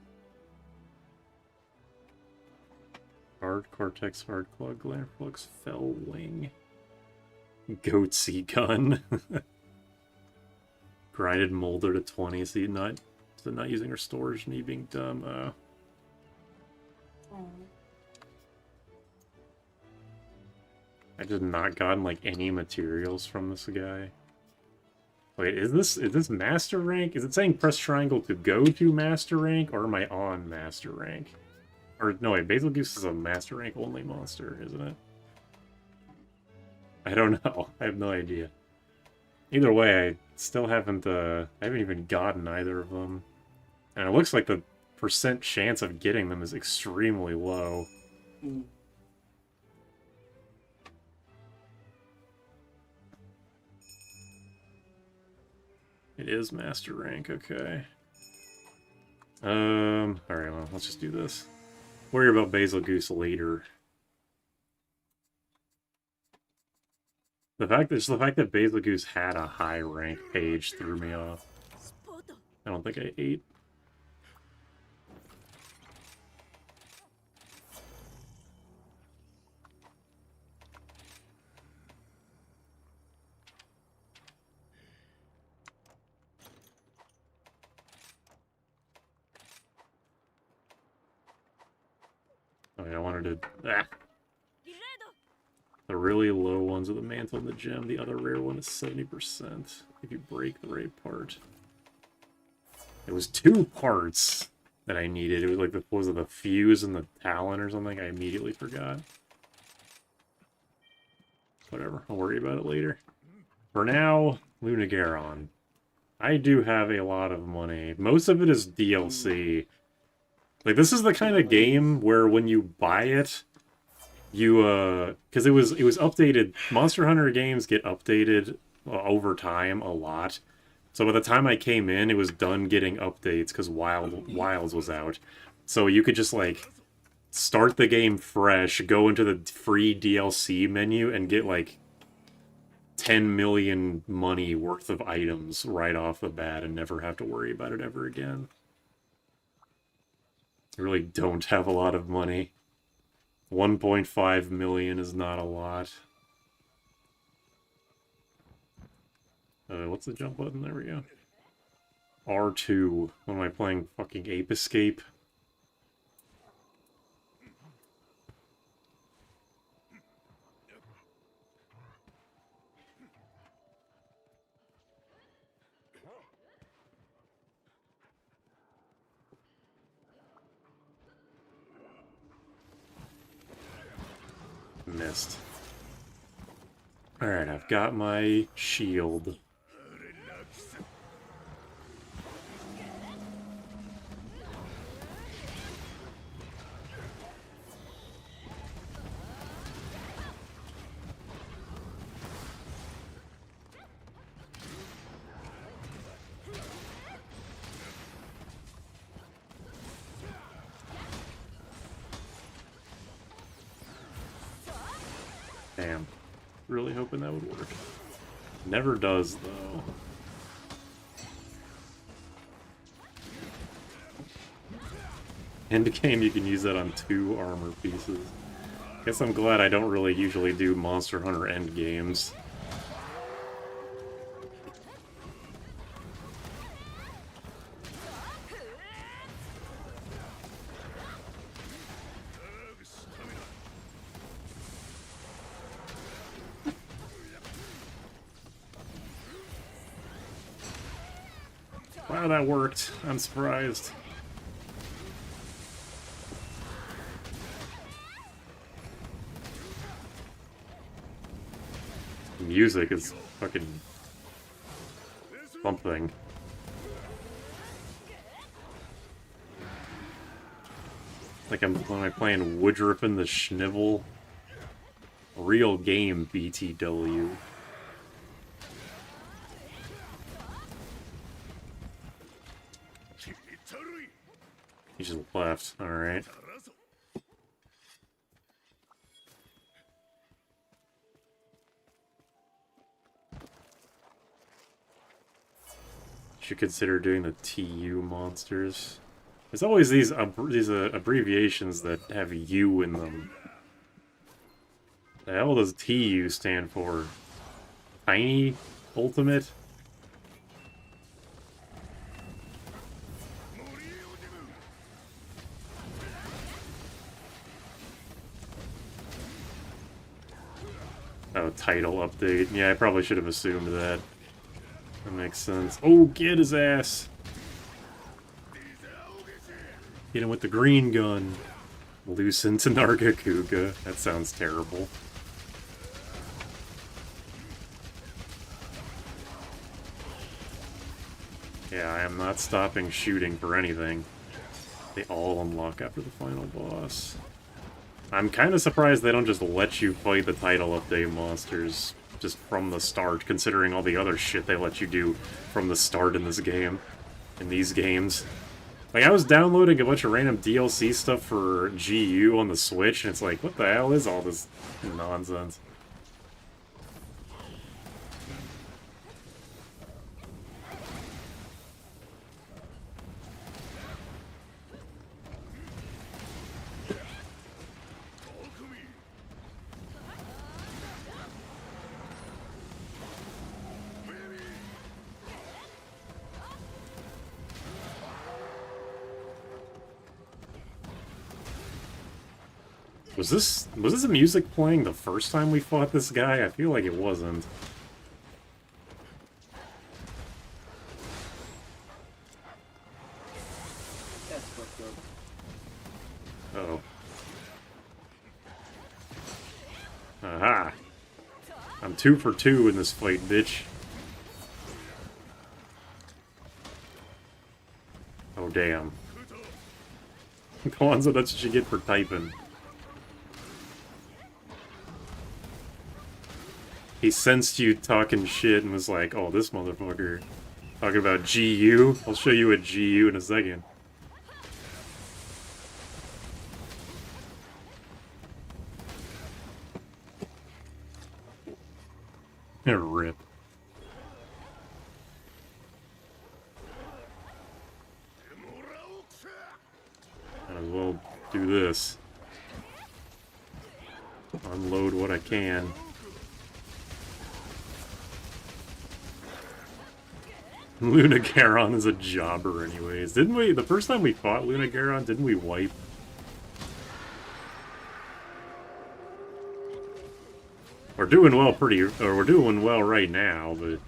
Hard Cortex, Hard Claw, Glamflux, Fell Wing. Goatsy Gun. Grinded Molder to 20, so not using her storage, me being dumb. I just not gotten like any materials from this guy. Wait, is this master rank? Is it saying press triangle to go to master rank, or am I on master rank? Or no, wait, Basil Goose is a master rank only monster, isn't it? I don't know. I have no idea. Either way, I still haven't I haven't even gotten either of them. And it looks like the % chance of getting them is extremely low. It is master rank, okay. Alright, well, let's just do this. Worry about Basil Goose later. The fact that Basil Goose had a high rank page threw me off. I don't think I ate. Oh, yeah, I wanted to... Ah. really low ones with a mantle and the gem. The other rare one is 70% if you break the right part. It was 2 parts that I needed. It was like was it the fuse and the talon or something? I immediately forgot. Whatever, I'll worry about it later. For now, Lunagaron. I do have a lot of money. Most of it is DLC. Like, this is the kind of game where when you buy it, you, because it was updated. Monster Hunter games get updated over time a lot. So by the time I came in, it was done getting updates because Wilds was out. So you could just, like, start the game fresh, go into the free DLC menu, and get, like, 10 million money worth of items right off the bat and never have to worry about it ever again. I really don't have a lot of money. 1.5 million is not a lot. What's the jump button? There we go. R2. When am I playing fucking Ape Escape? Missed. Alright, I've got my shield. Damn. Really hoping that would work. Never does, though. End game, you can use that on 2 armor pieces. Guess I'm glad I don't really usually do Monster Hunter end games. Wow, that worked. I'm surprised. The music is fucking something. Like I'm playing Woodruff and the Schnivel. Real game, BTW. He just left. Alright. Should consider doing the TU monsters. There's always these abbreviations that have U in them. The hell does TU stand for? Tiny Ultimate? Oh, title update. Yeah, I probably should have assumed that. That makes sense. Oh, get his ass! Hit him with the green gun. Loosen to Nargacuga. That sounds terrible. Yeah, I am not stopping shooting for anything. They all unlock after the final boss. I'm kind of surprised they don't just let you fight the title update monsters just from the start, considering all the other shit they let you do from the start in this game. In these games. Like, I was downloading a bunch of random DLC stuff for GU on the Switch, and it's like, what the hell is all this nonsense? Was this music playing the first time we fought this guy? I feel like it wasn't. That's fucked up. Uh-oh. Aha! I'm 2 for 2 in this fight, bitch. Oh, damn. Kwanzaa, that's what you get for typing. He sensed you talking shit and was like, oh, this motherfucker talking about GU? I'll show you a GU in a second. Rip. Might as well do this. Unload what I can. Luna Garon is a jobber anyways. Didn't we, the first time we fought Luna Garon, didn't we wipe? We're doing well we're doing well right now, but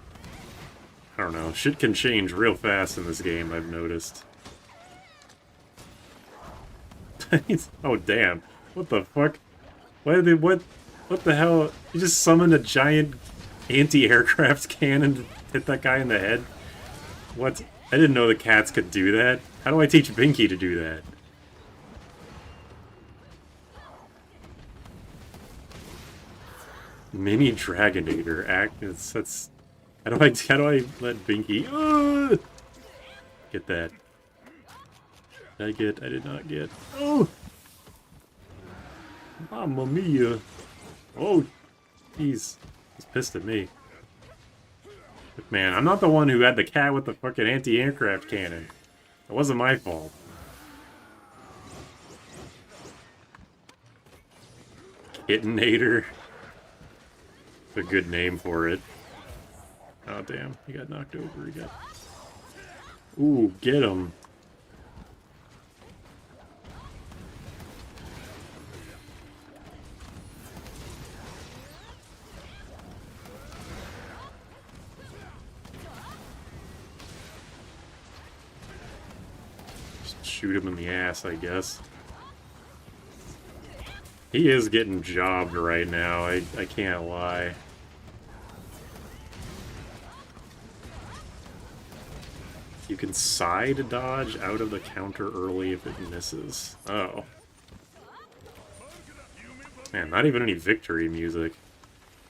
I don't know, shit can change real fast in this game, I've noticed. Oh damn, what the fuck? Why did they, what the hell? You just summoned a giant anti-aircraft cannon to hit that guy in the head? What? I didn't know the cats could do that. How do I teach Binky to do that? Mini Dragonator. That's how do I let Binky get that? Did I did not get. Oh! Mamma mia. Oh, jeez. He's pissed at me. But man, I'm not the one who had the cat with the fucking anti-aircraft cannon. It wasn't my fault. Kittenator. A good name for it. Oh damn, he got knocked over again. Ooh, get him. Just shoot him in the ass, I guess. He is getting jobbed right now, I can't lie. You can side dodge out of the counter early if it misses. Oh. Man, not even any victory music.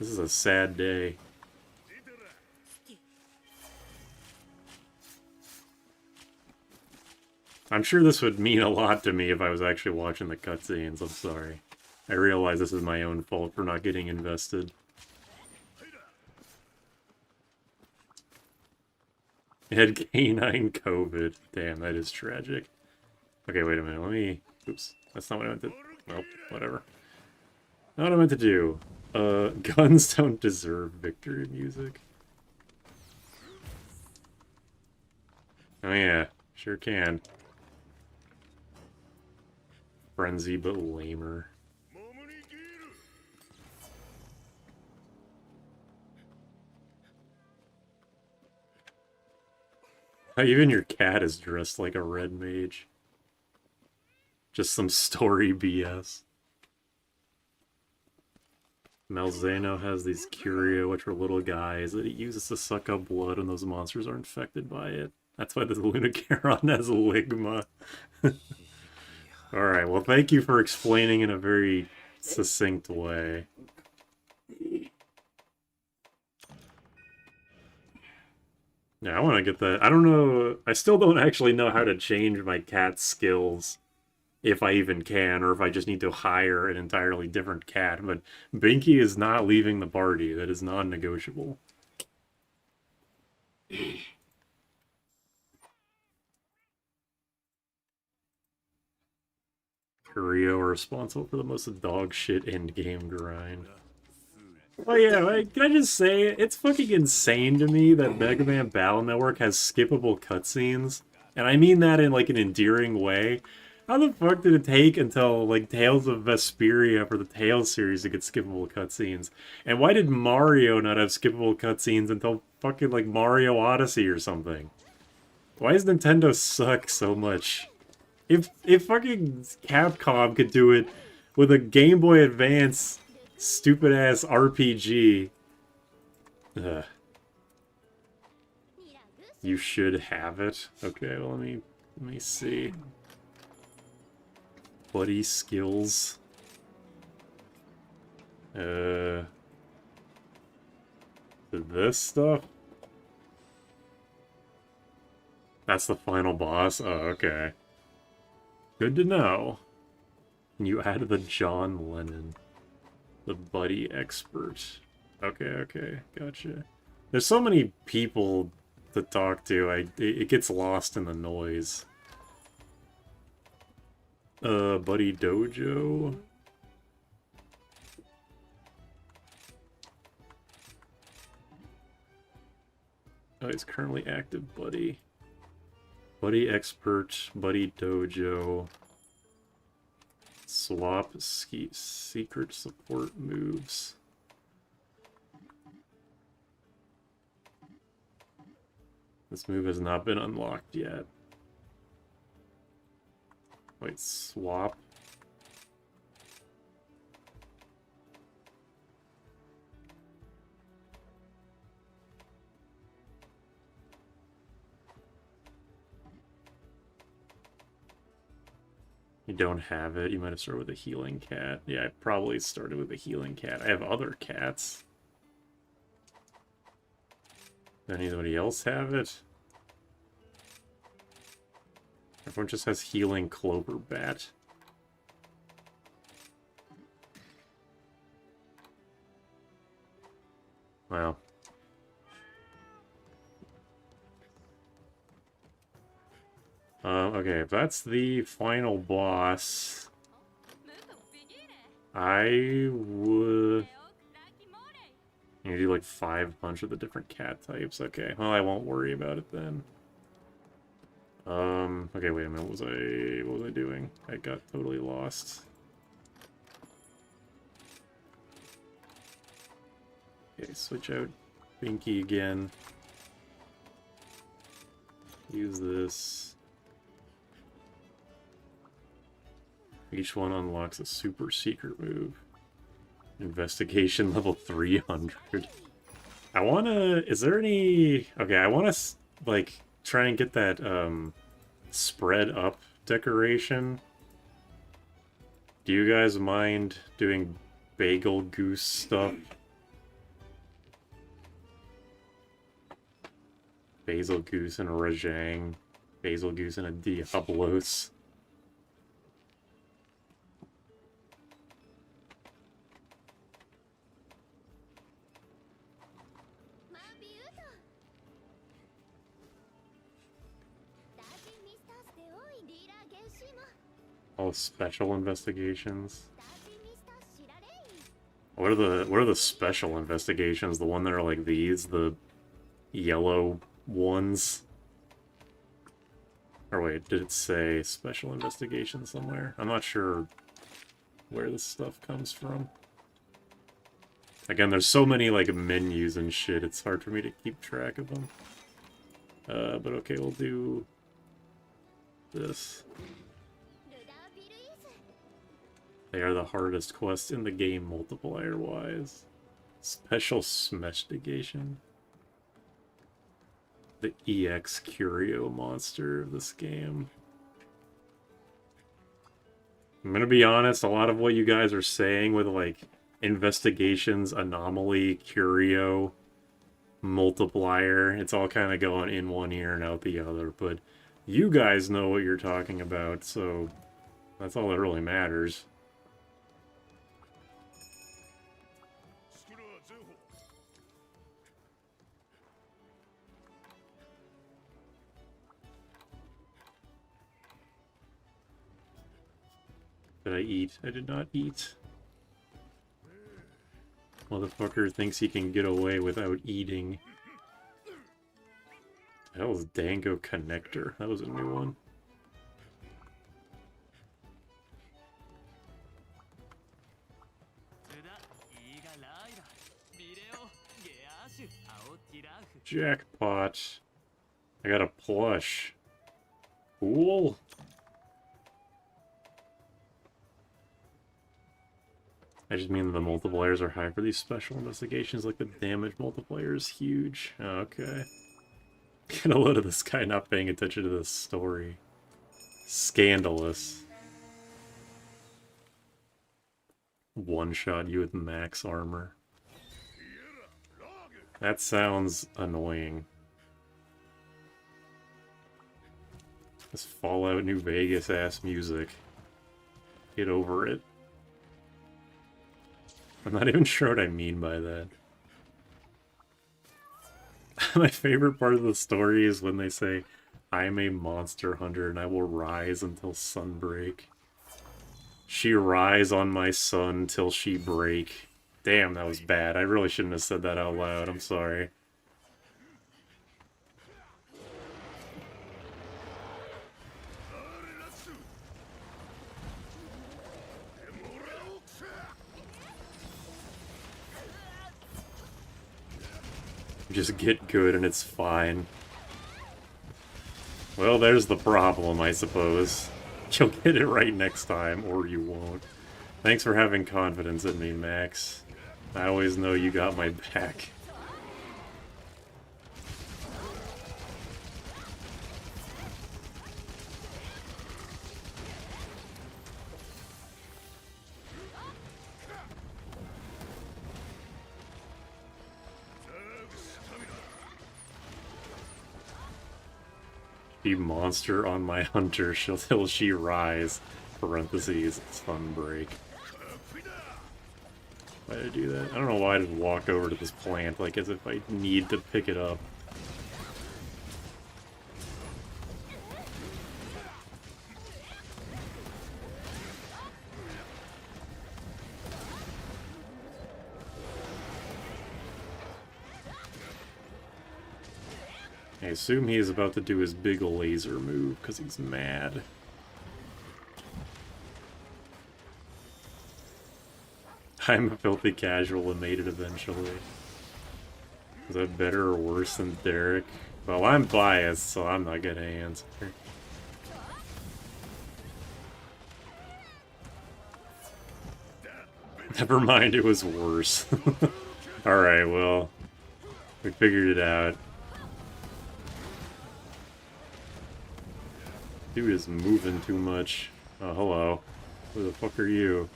This is a sad day. I'm sure this would mean a lot to me if I was actually watching the cutscenes, I'm sorry. I realize this is my own fault for not getting invested. It had canine COVID. Damn, that is tragic. Okay, wait a minute, let me... Oops, that's not what I meant to... Nope, whatever. Not what I meant to do. Guns don't deserve victory music. Oh yeah, sure can. Frenzy, but lamer. Even your cat is dressed like a red mage. Just some story BS. Malzeno has these Curia, which are little guys that it uses to suck up blood, and those monsters are infected by it. That's why the Lunacaron has Ligma. Alright, well thank you for explaining in a very succinct way. Yeah, I want to get that. I don't know. I still don't actually know how to change my cat's skills. If I even can, or if I just need to hire an entirely different cat. But Binky is not leaving the party. That is non-negotiable. Curio are responsible for the most dog shit endgame grind. Well, yeah, like, can I just say, it's fucking insane to me that Mega Man Battle Network has skippable cutscenes. And I mean that in, like, an endearing way. How the fuck did it take until, like, Tales of Vesperia for the Tales series to get skippable cutscenes? And why did Mario not have skippable cutscenes until fucking, like, Mario Odyssey or something? Why does Nintendo suck so much? If fucking Capcom could do it with a Game Boy Advance stupid-ass RPG... Ugh. You should have it. Okay, well, let me see. Buddy skills. This stuff? That's the final boss? Oh, okay. Good to know. And you added the John Lennon. The buddy expert. Okay, okay, gotcha. There's so many people to talk to, it gets lost in the noise. Buddy Dojo. Oh, he's currently active, buddy. Buddy expert, buddy dojo. Swap secret support moves. This move has not been unlocked yet. Wait, swap? You don't have it. You might have started with a healing cat. Yeah, I probably started with a healing cat. I have other cats. Does anybody else have it? Everyone just has healing clover bat. Wow. Okay, if that's the final boss, I would... You do like 500 of the different cat types. Okay, well, I won't worry about it then. Okay, wait a minute, what was I doing? I got totally lost. Okay, switch out Binky again. Use this. Each one unlocks a super secret move. Investigation level 300. I wanna... Is there any... Okay, I wanna, like, try and get that, spread up decoration. Do you guys mind doing bagel goose stuff? Basil goose and a Rajang. Basil goose and a Diablos. All special investigations. What are the special investigations? The one that are like these, the yellow ones? Or wait, did it say special investigation somewhere? I'm not sure where this stuff comes from. Again, there's so many like menus and shit, it's hard for me to keep track of them. But okay, we'll do this. They are the hardest quests in the game multiplier-wise. Special smestigation. The EX Curio monster of this game. I'm gonna be honest, a lot of what you guys are saying with, like, investigations, anomaly, curio, multiplier, it's all kind of going in one ear and out the other, but you guys know what you're talking about, so that's all that really matters. Did I eat? I did not eat. Motherfucker thinks he can get away without eating. That was Dango Connector. That was a new one. Jackpot. I got a plush. Cool. I just mean the multipliers are high for these special investigations, like the damage multiplier is huge. Oh, okay. Get a load of this guy not paying attention to this story. Scandalous. One-shot you with max armor. That sounds annoying. This Fallout New Vegas ass music. Get over it. I'm not even sure what I mean by that. My favorite part of the story is when they say, I'm a monster hunter and I will rise until sunbreak. She rise on my sun till she break. Damn, that was bad. I really shouldn't have said that out loud. I'm sorry. Just get good and it's fine. Well, there's the problem, I suppose. You'll get it right next time, or you won't. Thanks for having confidence in me, Max. I always know you got my back. Be monster on my hunter till she rise. Parentheses, sunbreak. Why did I do that? I don't know why I just walked over to this plant, like as if I need to pick it up. I assume he is about to do his big laser move, because he's mad. I'm a filthy casual and made it eventually. Is that better or worse than Derek? Well, I'm biased, so I'm not gonna answer. Never mind, it was worse. Alright, well, we figured it out. Dude is moving too much. Oh, hello. Who the fuck are you?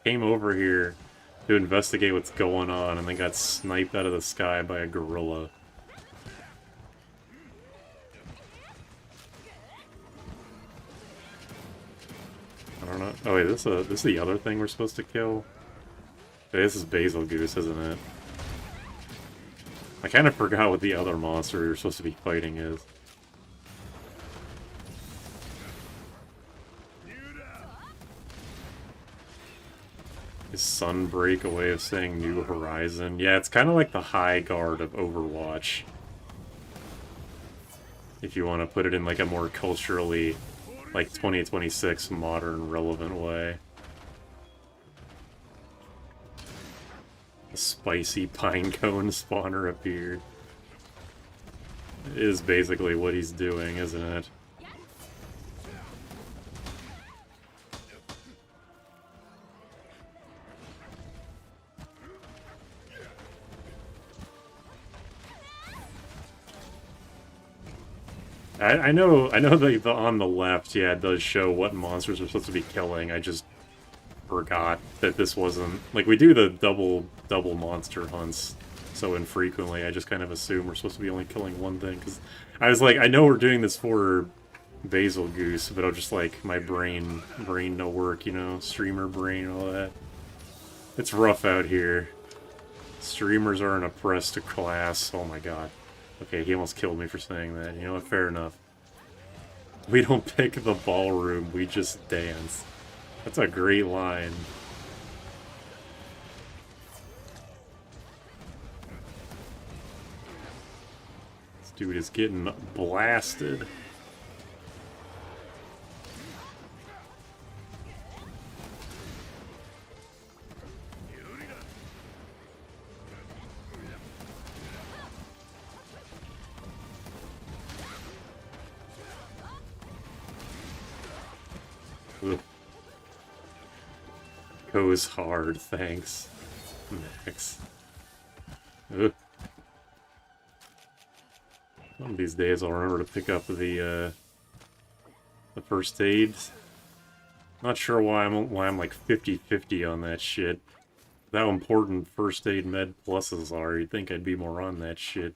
Came over here to investigate what's going on and then got sniped out of the sky by a gorilla. I don't know. Oh wait, this is the other thing we're supposed to kill? This is Basil Goose, isn't it? I kind of forgot what the other monster we were supposed to be fighting is. Is Sunbreak a way of saying New Horizon? Yeah, it's kind of like the high guard of Overwatch. If you want to put it in like a more culturally, like 2026 modern relevant way. A spicy pinecone spawner appeared. It is basically what he's doing, isn't it? I know that on the left, yeah, it does show what monsters we're supposed to be killing. I just forgot that this wasn't... Like, we do the double monster hunts so infrequently, I just kind of assume we're supposed to be only killing one thing, because I was like, I know we're doing this for Basil Goose, but I'll just, like, my brain no work, you know, streamer brain and all that. It's rough out here. Streamers are an oppressed class. Oh my god. Okay, he almost killed me for saying that. You know what? Fair enough. We don't pick the ballroom, we just dance. That's a great line. This dude is getting blasted. Ugh. Goes hard, thanks. Max. Ugh. One of these days I'll remember to pick up the first aid. Not sure why I'm like 50-50 on that shit. With how important first aid med pluses are, you'd think I'd be more on that shit.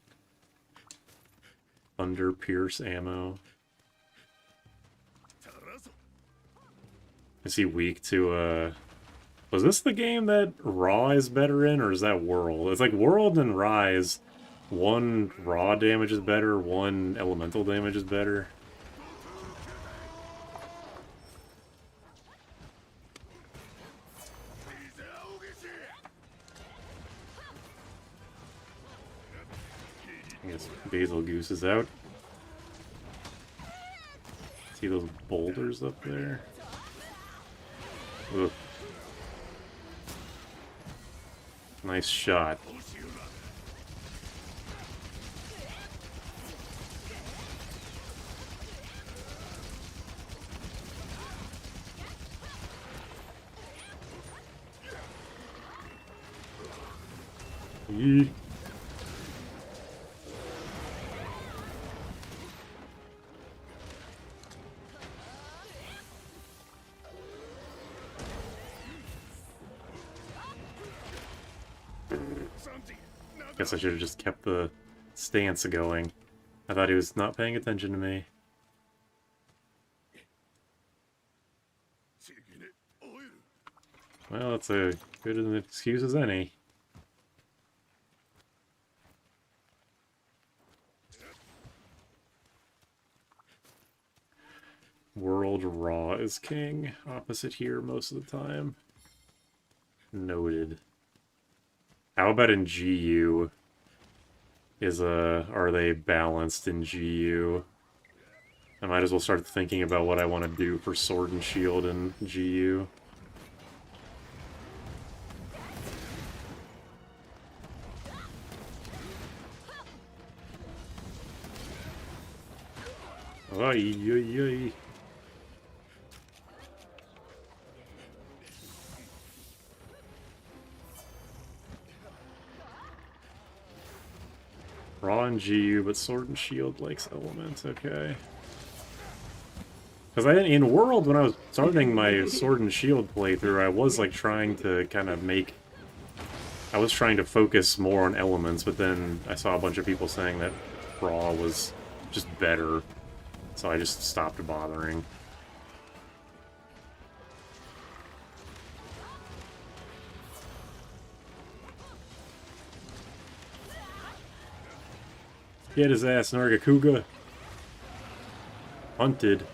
Thunder Pierce ammo. Is he weak to was this the game that Raw is better in, or is that World? It's like World and Rise. One raw damage is better, one elemental damage is better. I guess Basil Goose is out. See those boulders up there? Ugh. Nice shot. Yee. Guess I should have just kept the stance going. I thought he was not paying attention to me. Well, that's a good an excuse as any. World Raw is king. Opposite here most of the time. Noted. How about in GU? Are they balanced in GU? I might as well start thinking about what I want to do for Sword and Shield in GU. Ay, ay, ay. Raw and GU, but Sword and Shield likes elements, okay. Because in World, when I was starting my Sword and Shield playthrough, I was like trying to kind of make... I was trying to focus more on elements, but then I saw a bunch of people saying that Raw was just better, so I just stopped bothering. Get his ass, Nargacuga. Hunted.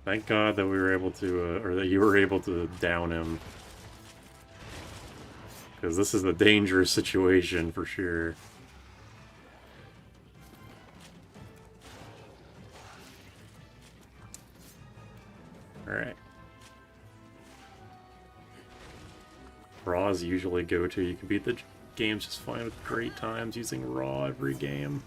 Thank God that we were able to, or that you were able to down him. Because this is a dangerous situation for sure. Alright. Raw's usually go-to. You can beat the games just fine with great times using Raw every game.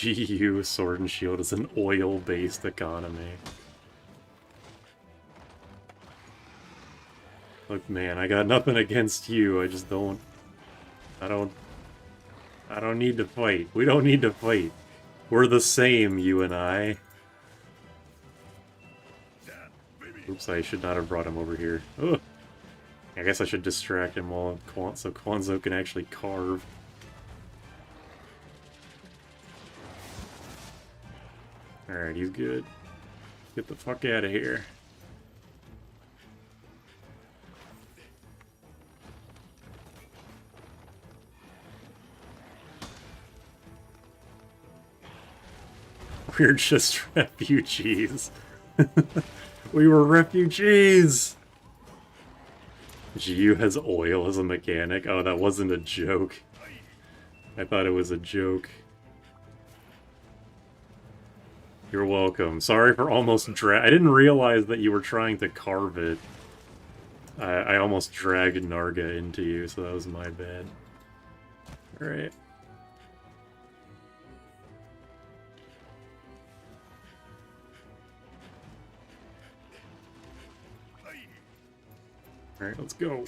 GU Sword and Shield is an oil-based economy. Look, man, I got nothing against you. I just don't... I don't need to fight. We don't need to fight. We're the same, you and I. Oops, I should not have brought him over here. Ugh. I guess I should distract him while so Kwanzo can actually carve. Alright, he's good. Get the fuck out of here. We're just refugees. We were refugees! Giyu has oil as a mechanic. Oh, that wasn't a joke. I thought it was a joke. You're welcome. Sorry for almost I didn't realize that you were trying to carve it. I almost dragged Narga into you, so that was my bad. Alright. Alright, let's go.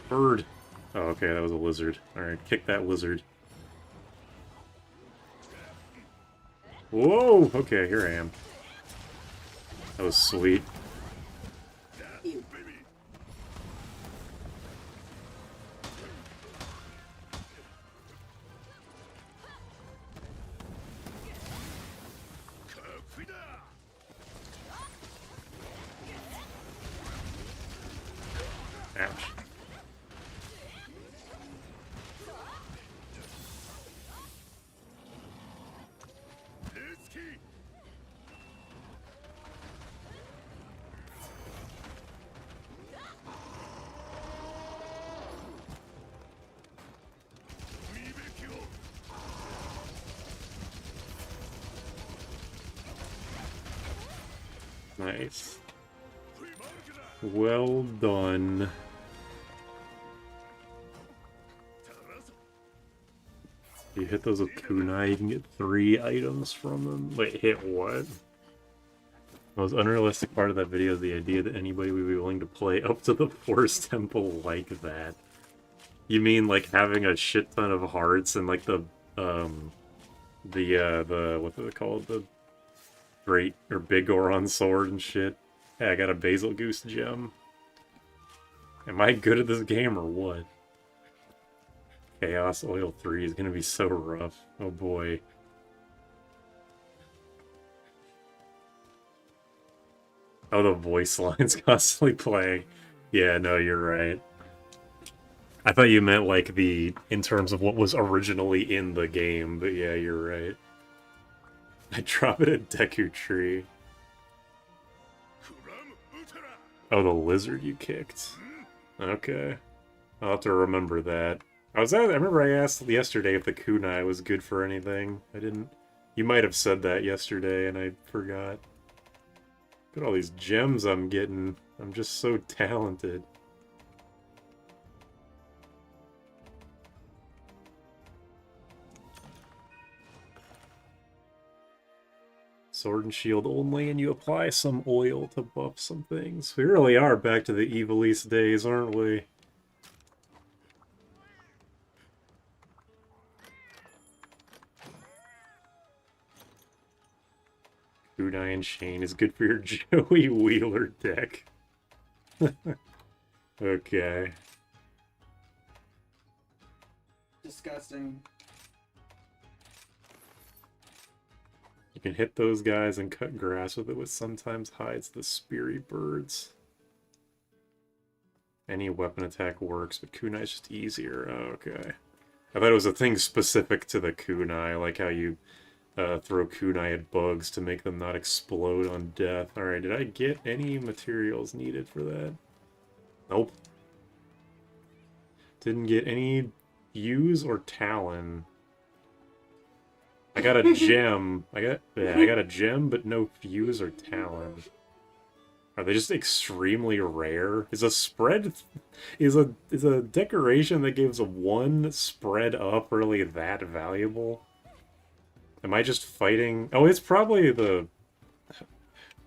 Bird. Oh, okay, that was a lizard. Alright, kick that lizard. Whoa! Okay, here I am. That was sweet. Ouch. Nice. Well done. You hit those with kunai, you can get 3 items from them. Wait, hit what? The most unrealistic part of that video is the idea that anybody would be willing to play up to the Force Temple like that. You mean like having a shit ton of hearts and like the what's it called? The great or big Goron sword and shit. Hey, I got a Basil Goose gem. Am I good at this game or what? Chaos Oil 3 is gonna be so rough. Oh boy. Oh, the voice line's constantly playing. Yeah, no, you're right. I thought you meant like in terms of what was originally in the game, but yeah, you're right. I drop it at Deku Tree. Oh, the lizard you kicked. Okay. I'll have to remember that. I remember I asked yesterday if the kunai was good for anything. I didn't... You might have said that yesterday and I forgot. Look at all these gems I'm getting. I'm just so talented. Sword and shield only, and you apply some oil to buff some things. We really are back to the Evilise days, aren't we? Kunai and Shane is good for your Joey Wheeler deck. Okay. Disgusting. You can hit those guys and cut grass with it, which sometimes hides the speary birds. Any weapon attack works, but kunai is just easier. Oh, okay. I thought it was a thing specific to the kunai, like how you throw kunai at bugs to make them not explode on death. Alright, did I get any materials needed for that? Nope. Didn't get any fuse or talon. I got a gem. I got a gem, but no fuse or talon. Are they just extremely rare? Is a spread is a decoration that gives a 1 spread up really that valuable? Am I just fighting? Oh, it's probably the...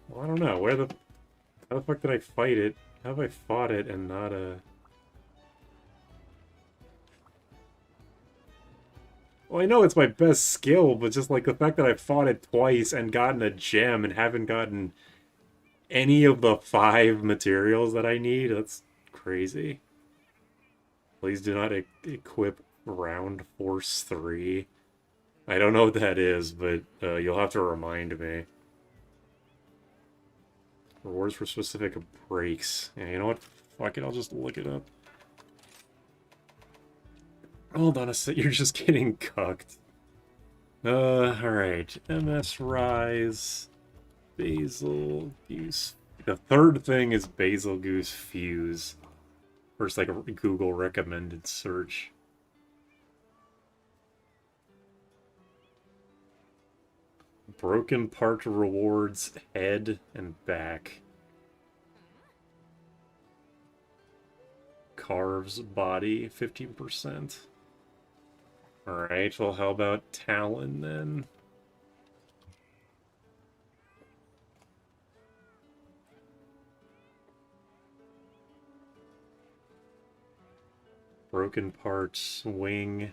Well, I don't know. How the fuck did I fight it? How have I fought it and not a... Well, I know it's my best skill, but just like the fact that I fought it twice and gotten a gem and haven't gotten any of the 5 materials that I need, that's crazy. Please do not equip Round Force 3. I don't know what that is, but you'll have to remind me. Rewards for specific breaks. Yeah, you know what? Fuck it, I'll just look it up. Hold on a sec, you're just getting cucked. Alright. MH Rise. Basil Goose. The third thing is Basil Goose Fuse. First, like a Google recommended search. Broken part rewards head and back. Carves body 15%. Alright, well, how about Talon then? Broken parts, wing.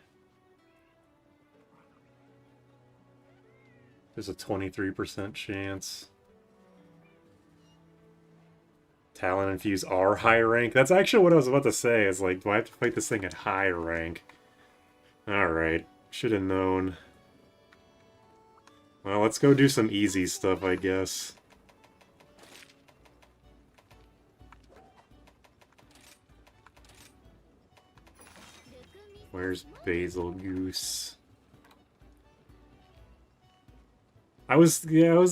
There's a 23% chance. Talon and Fuse are high rank. That's actually what I was about to say. Is like, do I have to fight this thing at high rank? Alright. Should have known. Well, let's go do some easy stuff, I guess. Where's Basil Goose? I was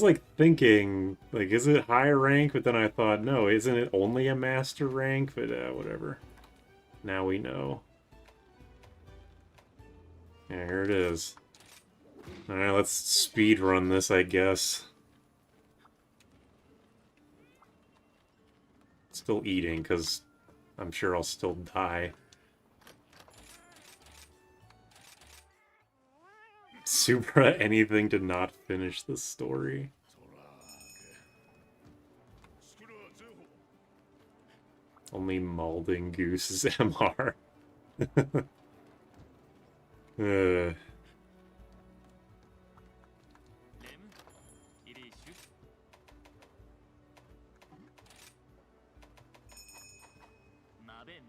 like thinking, like, is it high rank? But then I thought, no, isn't it only a master rank? But whatever. Now we know. Yeah, here it is. Alright, let's speed run this, I guess. Still eating, because I'm sure I'll still die. Supra anything to not finish this story. Only Malding Goose is MR.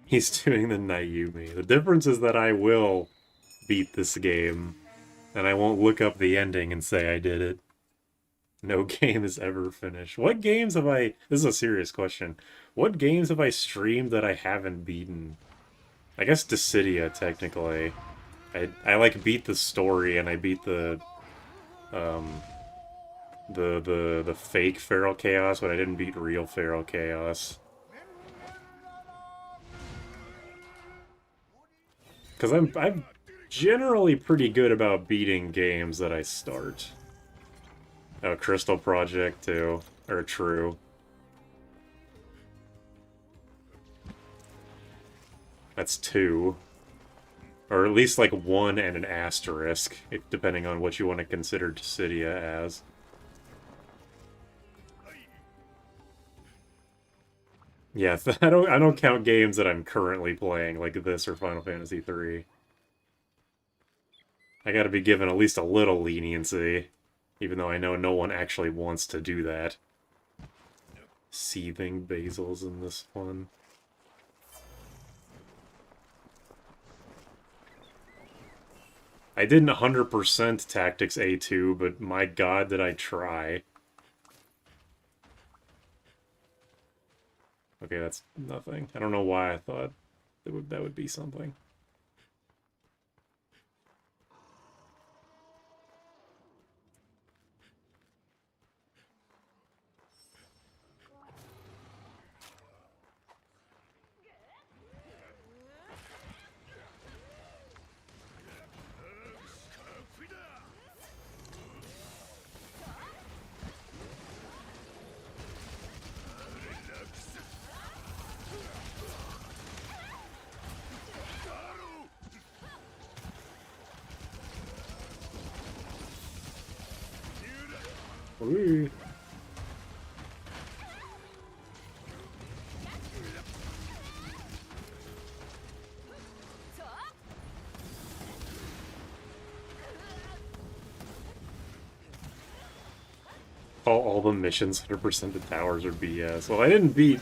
He's doing the Nayumi. The difference is that I will beat this game, and I won't look up the ending and say I did it. No game is ever finished. What games have I... This is a serious question. What games have I streamed that I haven't beaten? I guess Dissidia, technically. I like beat the story, and I beat the fake Feral Chaos, but I didn't beat real Feral Chaos. Because I'm generally pretty good about beating games that I start. Oh, Crystal Project too. Or True. That's 2. Or at least like 1 and an asterisk, depending on what you want to consider Dissidia as. Yeah, I don't count games that I'm currently playing, like this or Final Fantasy III. I gotta be given at least a little leniency, even though I know no one actually wants to do that. Seething basils in this one. I didn't 100% Tactics A2, but my god did I try. Okay, that's nothing. I don't know why I thought that would be something. Ooh. All the missions 100% the towers are BS. Well, I didn't beat...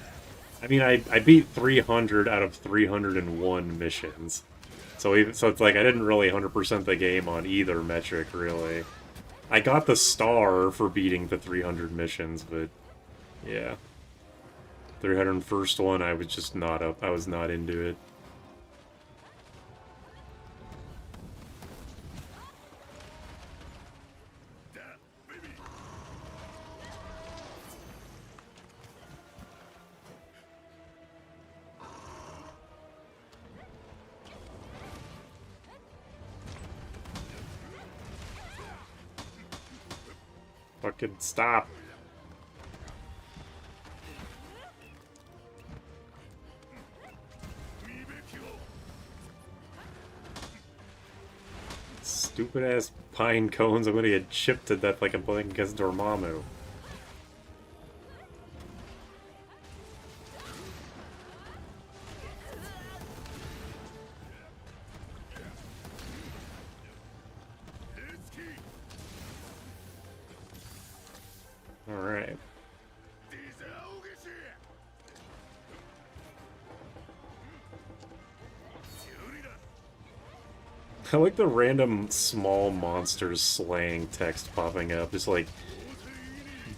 I mean, I beat 300 out of 301 missions. So it's like I didn't really 100% the game on either metric, really. I got the star for beating the 300 missions, but yeah. 301st one, I was just not up. I was not into it. Fucking stop. Stupid ass pine cones. I'm gonna get chipped to death like I'm playing against Dormammu. Alright. I like the random small monsters slaying text popping up. Just like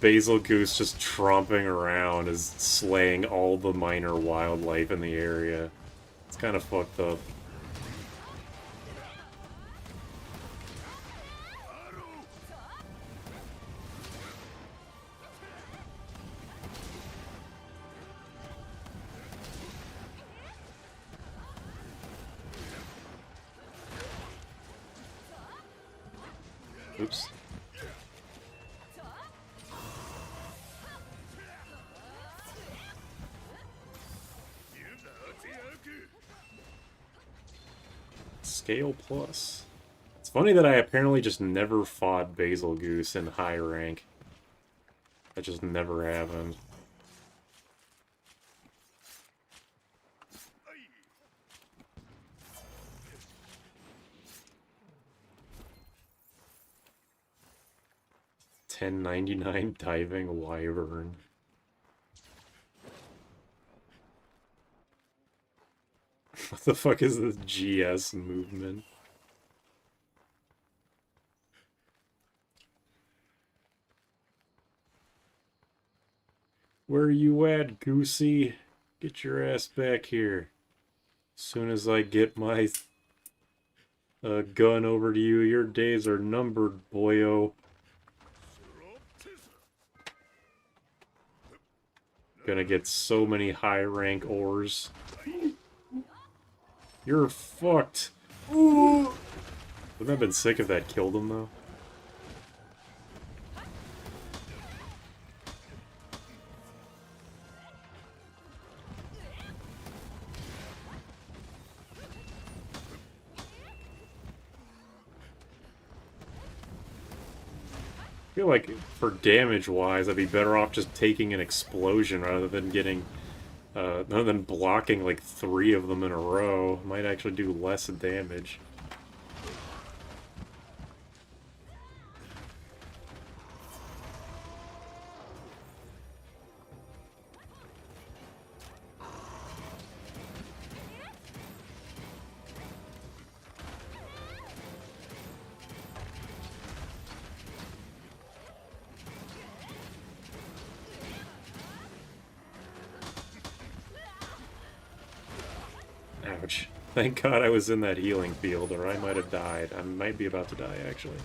Basil Goose just tromping around is slaying all the minor wildlife in the area. It's kind of fucked up. Oops. Scale plus. It's funny that I apparently just never fought Basil Goose in high rank. That just never happened. $10.99 diving wyvern. What the fuck is this GS movement? Where you at, Goosey? Get your ass back here. As soon as I get my gun over to you, your days are numbered, boyo. Gonna get so many high rank ores. You're fucked. Ooh. Wouldn't have been sick if that killed him though. I feel like for damage wise, I'd be better off just taking an explosion rather than getting rather than blocking like 3 of them in a row. Might actually do less damage. Ouch. Thank God I was in that healing field, or I might have died. I might be about to die, actually.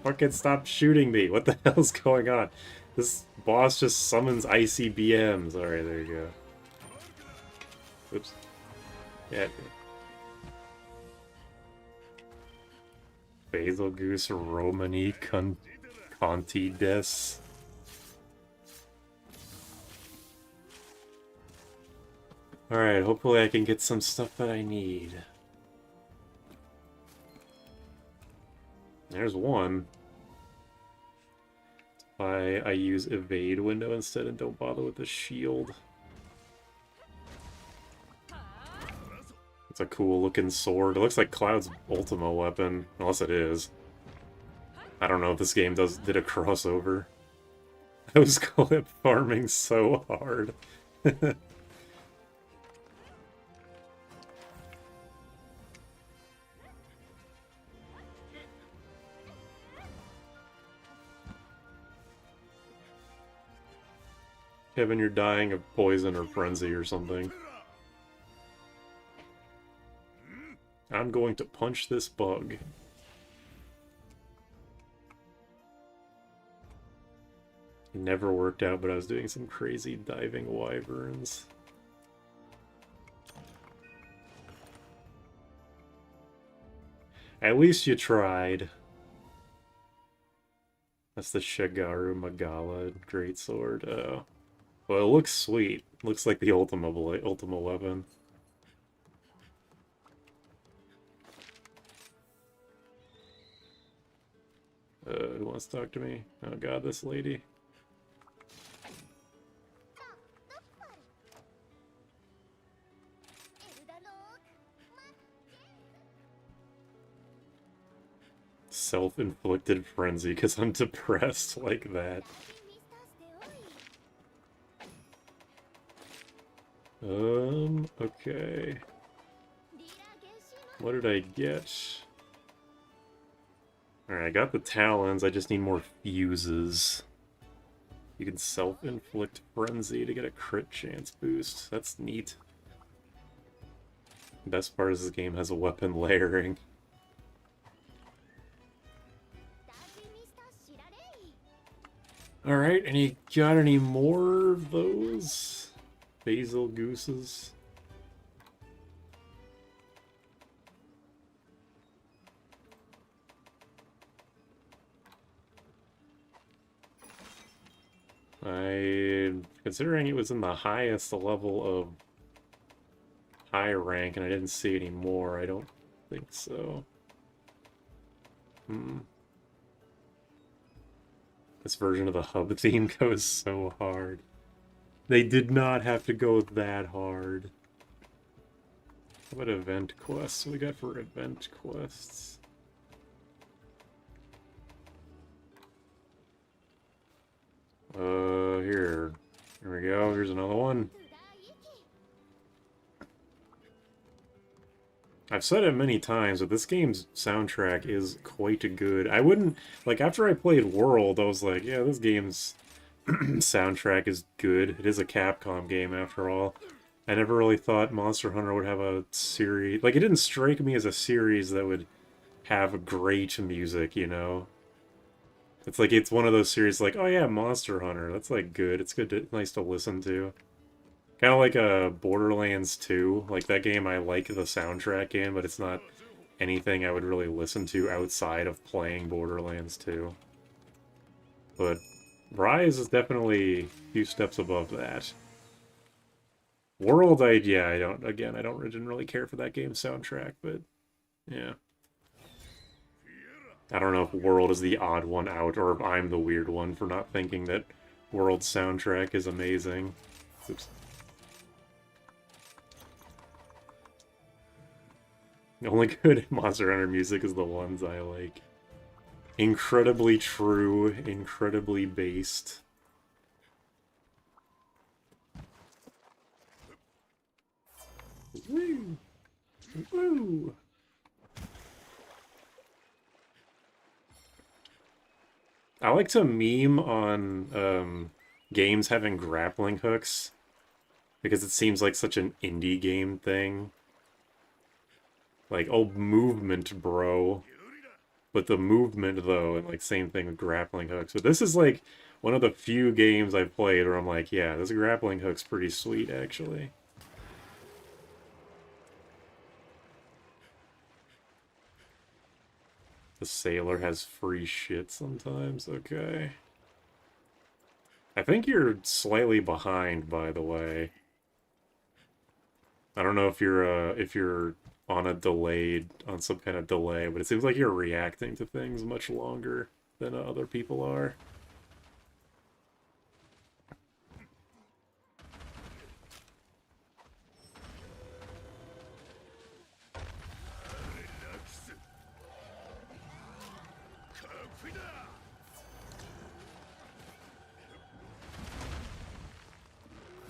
Fucking stop shooting me! What the hell's going on? This boss just summons icy BMs. Alright, there you go. Oops. Yeah. Basil Goose Romani Conti Des. Alright, hopefully I can get some stuff that I need. There's one. I use evade window instead and don't bother with the shield. It's a cool looking sword. It looks like Cloud's Ultima weapon, unless it is. I don't know if this game did a crossover. I was clip farming so hard. Kevin, you're dying of poison or frenzy or something. I'm going to punch this bug. It never worked out, but I was doing some crazy diving wyverns. At least you tried. That's the Shigaru Magala greatsword. Well, it looks sweet. Looks like the Ultima weapon. Who wants to talk to me? Oh god, this lady. Self-inflicted frenzy because I'm depressed like that. Okay. What did I get? Alright, I got the talons, I just need more fuses. You can self-inflict frenzy to get a crit chance boost. That's neat. Best part is this game has a weapon layering. Alright, and you got any more of those? Basil gooses? Considering it was in the highest level of high rank and I didn't see any more, I don't think so. This version of the hub theme goes so hard. They did not have to go that hard. What event quests we got for event quests? Here we go. Here's another one. I've said it many times, but this game's soundtrack is quite good. I wouldn't... Like, after I played World, I was like, yeah, this game's soundtrack is good. It is a Capcom game, after all. I never really thought Monster Hunter would have a series... Like, it didn't strike me as a series that would have great music, you know? It's like, it's one of those series like, oh yeah, Monster Hunter, that's like good. It's good, nice to listen to. Kind of like a Borderlands 2. Like, that game I like the soundtrack in, but it's not anything I would really listen to outside of playing Borderlands 2. But Rise is definitely a few steps above that. World, didn't really care for that game's soundtrack, but yeah. I don't know if World is the odd one out, or if I'm the weird one for not thinking that World's soundtrack is amazing. Oops. The only good Monster Hunter music is the ones I like. Incredibly true, incredibly based. Woo! Woo! I like to meme on games having grappling hooks because it seems like such an indie game thing. Like, oh, movement, bro. But the movement, though, and like same thing with grappling hooks. But this is like one of the few games I've played where I'm like, yeah, this grappling hook's pretty sweet, actually. The sailor has free shit sometimes, okay. I think you're slightly behind, by the way. I don't know if you're on some kind of delay, but it seems like you're reacting to things much longer than other people are.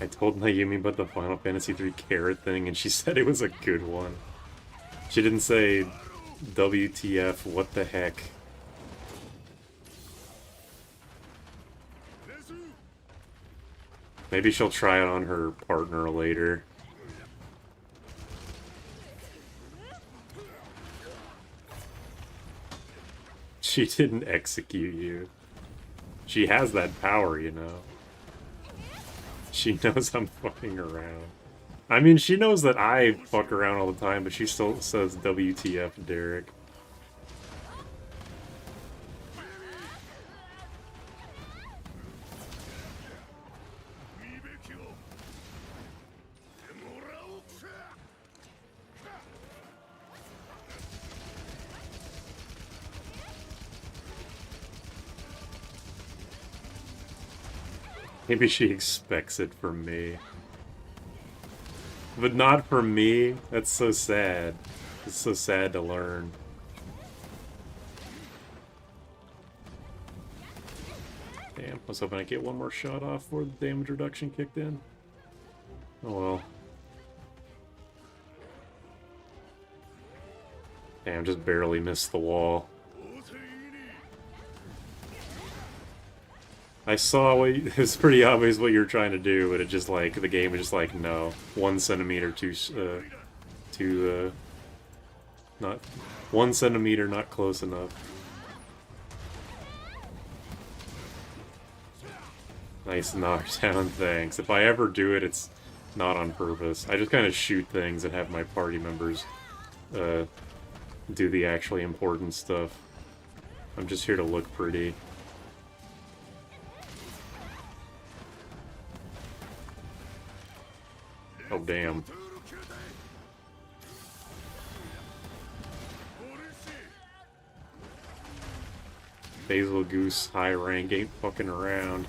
I told Naomi about the Final Fantasy III carrot thing, and she said it was a good one. She didn't say, WTF, what the heck. Maybe she'll try it on her partner later. She didn't execute you. She has that power, you know. She knows I'm fucking around. I mean, she knows that I fuck around all the time, but she still says WTF, Derek. Maybe she expects it from me. But not from me. That's so sad. It's so sad to learn. Damn, I was hoping I'd get one more shot off before the damage reduction kicked in. Oh well. Damn, just barely missed the wall. I saw what it was pretty obvious what you were trying to do, but it just like the game was just like no, 1 centimeter not 1 centimeter, not close enough. Nice knockdown, thanks. If I ever do it, it's not on purpose. I just kind of shoot things and have my party members do the actually important stuff. I'm just here to look pretty. Oh, damn. Basil Goose high rank ain't fucking around.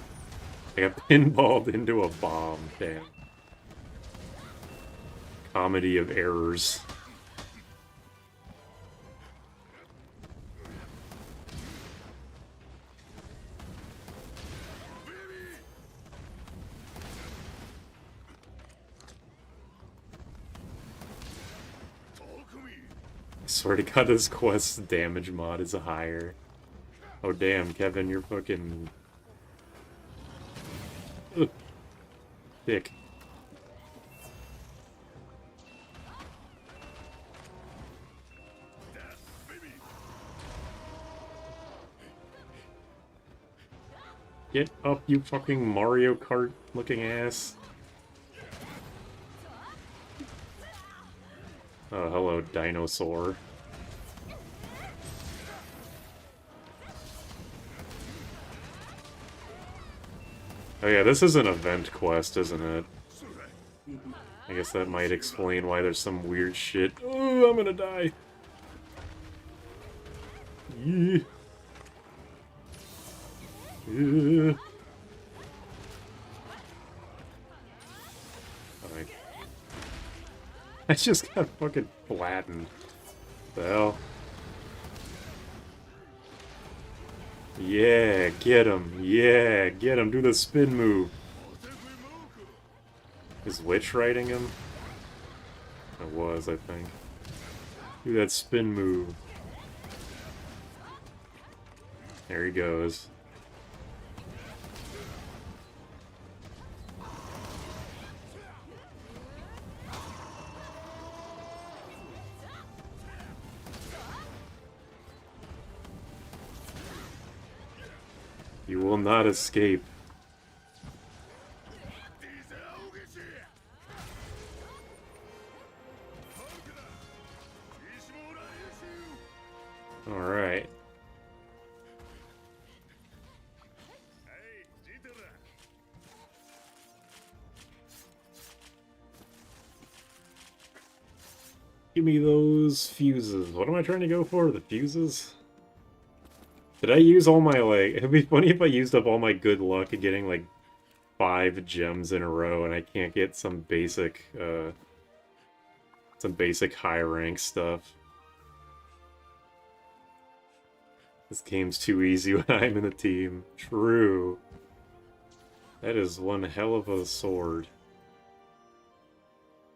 I got pinballed into a bomb, damn. Comedy of errors. I swear to God, this quest's damage mod is higher. Oh damn, Kevin, you're fucking... Ugh. Dick. Get up, you fucking Mario Kart looking ass. Oh, hello, dinosaur. Oh yeah, this is an event quest, isn't it? I guess that might explain why there's some weird shit. Oh, I'm gonna die. Yeah. Yeah. Alright. I just got fucking flattened. The hell? Yeah, get him. Yeah, get him. Do the spin move. Is Witch riding him? It was, I think. Do that spin move. There he goes. You will not escape. Alright. Give me those fuses. What am I trying to go for? The fuses? Did I use all my, like... It'd be funny if I used up all my good luck at getting, like, 5 gems in a row and I can't get some basic high rank stuff. This game's too easy when I'm in the team. True. That is one hell of a sword.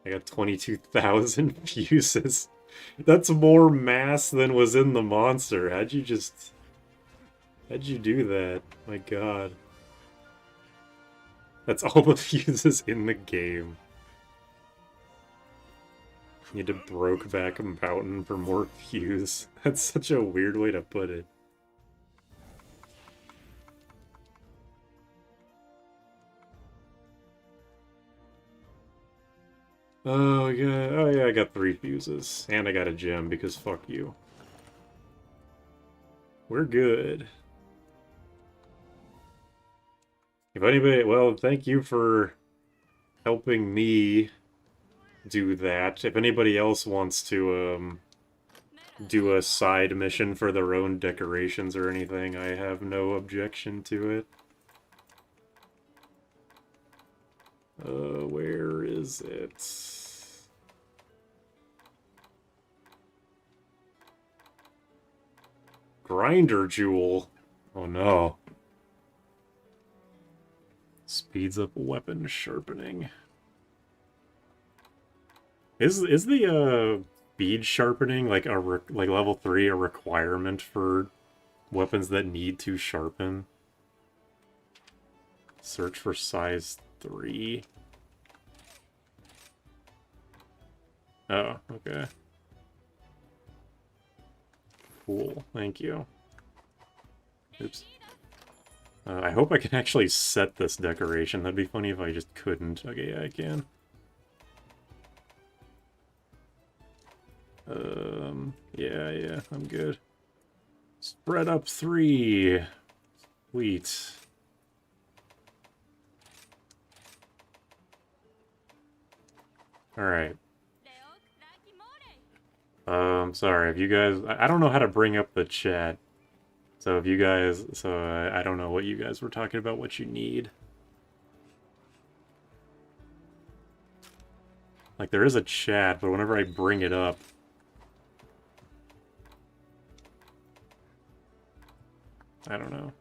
I got 22,000 fuses. That's more mass than was in the monster. How'd you do that? My god. That's all the fuses in the game. You had to Brokeback Mountain for more fuse. That's such a weird way to put it. Oh yeah, oh yeah, I got 3 fuses. And I got a gem because fuck you. We're good. If anybody, well, thank you for helping me do that. If anybody else wants to do a side mission for their own decorations or anything, I have no objection to it. Where is it? Grinder Jewel. Oh no. Speeds up weapon sharpening. Is the bead sharpening like like level 3 a requirement for weapons that need to sharpen? Search for size 3. Oh, okay. Cool, thank you. Oops. I hope I can actually set this decoration. That'd be funny if I just couldn't. Okay, yeah, I can. Yeah, I'm good. Spread up 3. Sweet. Alright. Sorry, if you guys... I don't know how to bring up the chat. So if you guys... So, I don't know what you guys were talking about, what you need. Like, there is a chat, but whenever I bring it up... I don't know.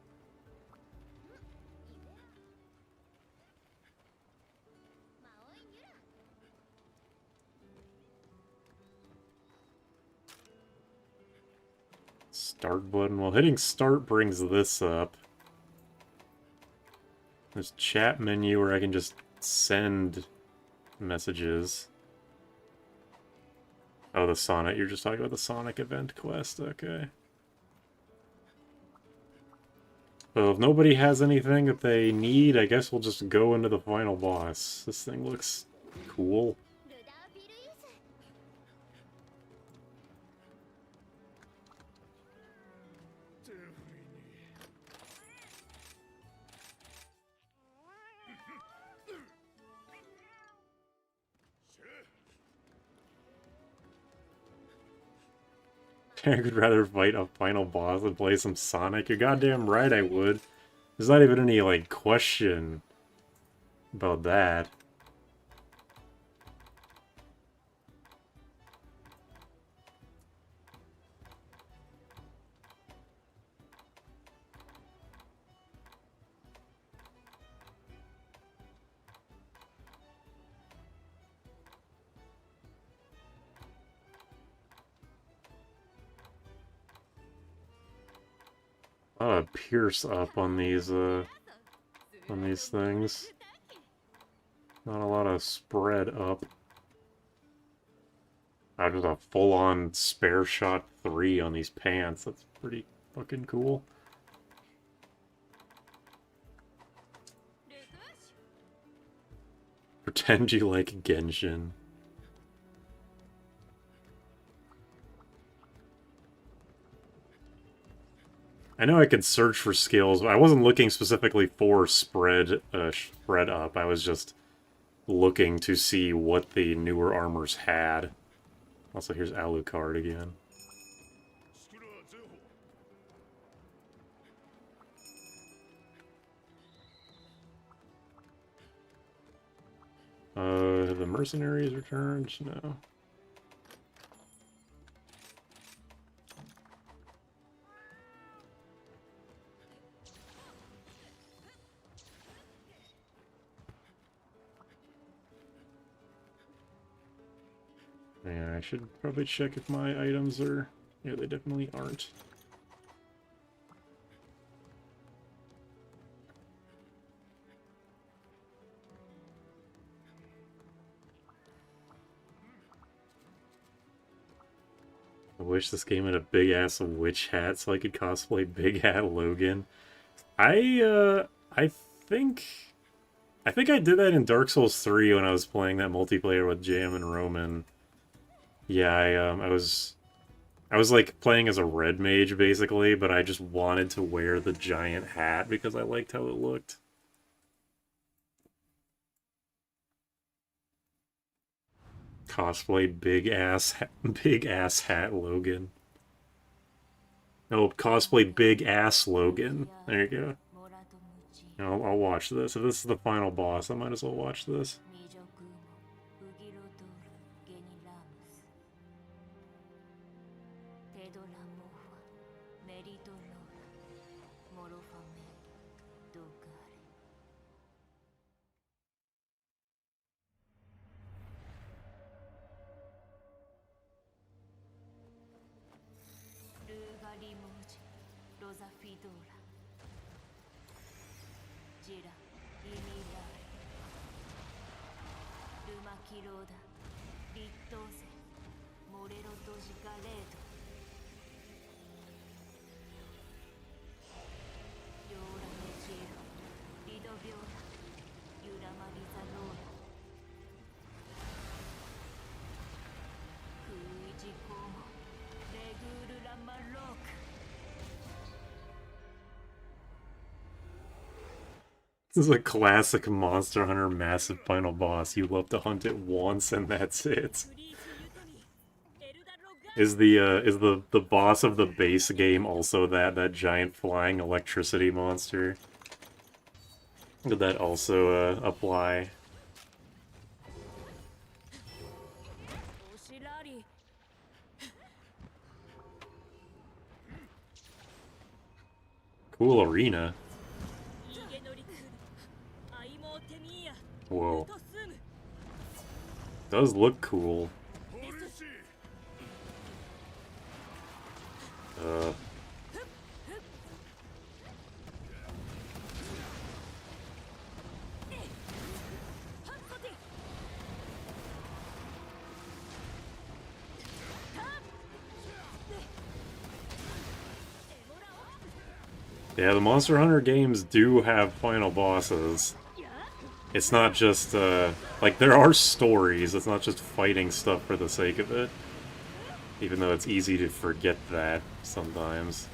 Start button. Well, hitting start brings this up. There's chat menu where I can just send messages. Oh, the Sonic. You're just talking about the Sonic event quest. Okay. Well, if nobody has anything that they need, I guess we'll just go into the final boss. This thing looks cool. I could rather fight a final boss than play some Sonic. You're goddamn right I would. There's not even any, like, question about that. Pierce up on these things. Not a lot of spread up. I just a full-on spare shot 3 on these pants. That's pretty fucking cool. Pretend you like Genshin. I know I could search for skills, but I wasn't looking specifically for spread up. I was just looking to see what the newer armors had. Also, here's Alucard again. Have the mercenaries returned? No. Yeah, I should probably check if my items are... Yeah, they definitely aren't. I wish this game had a big-ass witch hat so I could cosplay Big Hat Logan. I think... I think I did that in Dark Souls 3 when I was playing that multiplayer with Jam and Roman. Yeah, I was like playing as a red mage basically, but I just wanted to wear the giant hat because I liked how it looked. Cosplay big ass hat Logan. No, cosplay big ass Logan. There you go. I'll watch this. If this is the final boss, I might as well watch this. This is a classic Monster Hunter massive final boss. You love to hunt it once and that's it. Is the boss of the base game also that giant flying electricity monster? Did that also apply? Cool arena. Whoa. Does look cool. Yeah, the Monster Hunter games do have final bosses. It's not just, like, there are stories, it's not just fighting stuff for the sake of it. Even though it's easy to forget that sometimes.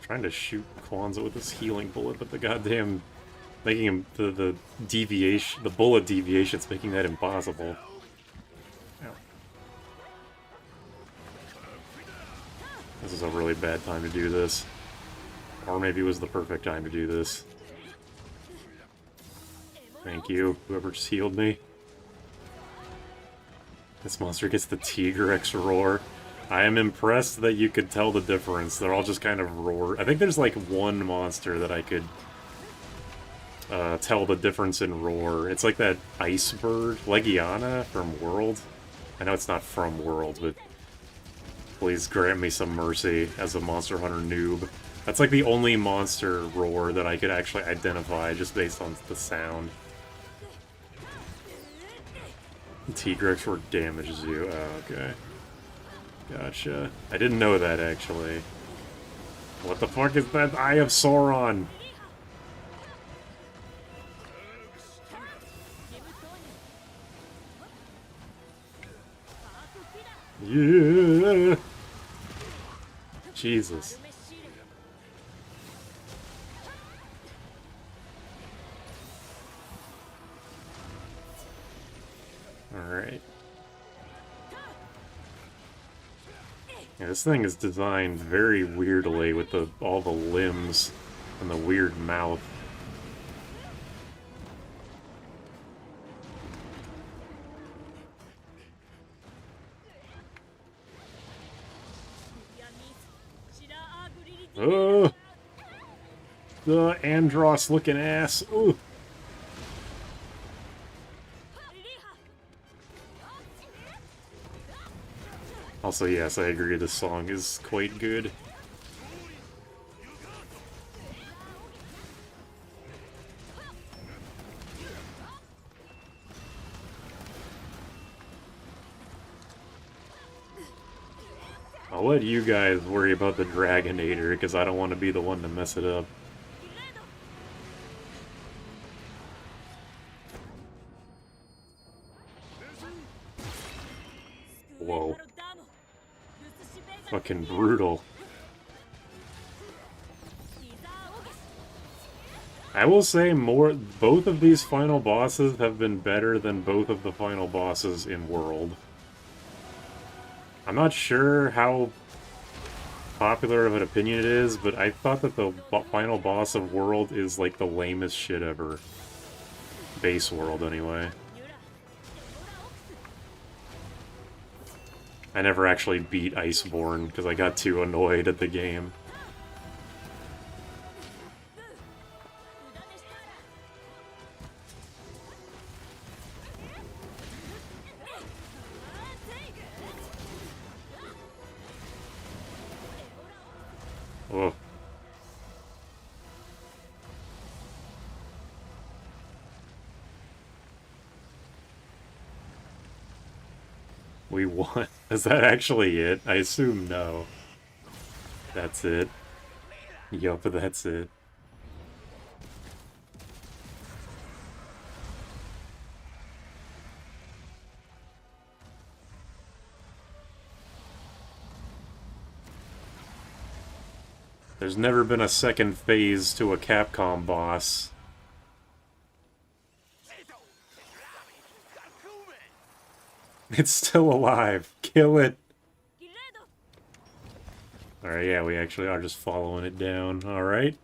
Trying to shoot Kwanzaa with this healing bullet, but the goddamn... making him, the deviation, the bullet deviation's making that impossible. This is a really bad time to do this. Or maybe it was the perfect time to do this. Thank you, whoever just healed me. This monster gets the Tigrex roar. I am impressed that you could tell the difference. They're all just kind of roar. I think there's like one monster that I could tell the difference in roar. It's like that ice bird, Legiana from World. I know it's not from World, but please grant me some mercy as a Monster Hunter noob. That's like the only monster roar that I could actually identify just based on the sound. Tigrex roar damages you. Oh, okay. Gotcha. I didn't know that, actually. What the fuck is that Eye of Sauron? Yeah! Jesus. Alright. Yeah, this thing is designed very weirdly with all the limbs and the weird mouth. Oh, the Andros looking ass. Ooh. Also, yes, I agree, this song is quite good. I'll let you guys worry about the Dragonator, because I don't want to be the one to mess it up. Whoa. Fucking brutal. I will say both of these final bosses have been better than both of the final bosses in World. I'm not sure how popular of an opinion it is, but I thought that the final boss of World is like the lamest shit ever. Base World, anyway. I never actually beat Iceborne because I got too annoyed at the game. Oh. We won. Is that actually it? I assume no. That's it. Yup, that's it. There's never been a second phase to a Capcom boss. It's still alive. Kill it. Alright, yeah, we actually are just following it down. Alright.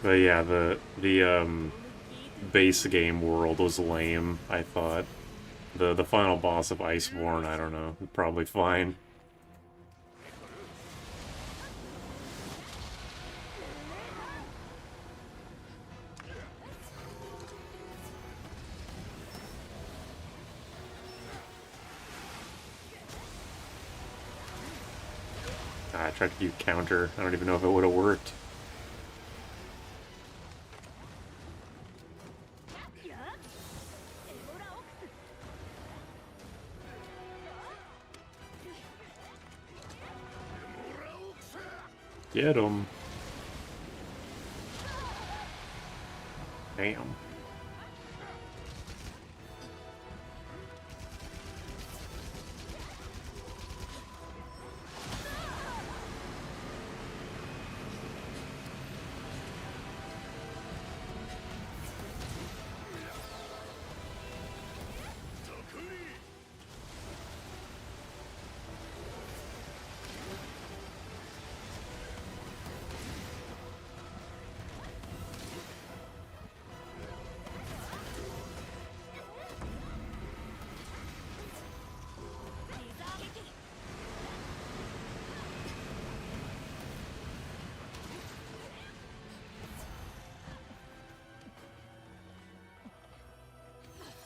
But yeah, the base game world was lame, I thought. The final boss of Iceborne, I don't know, probably fine. I tried to do counter. I don't even know if it would have worked. Get him. Damn.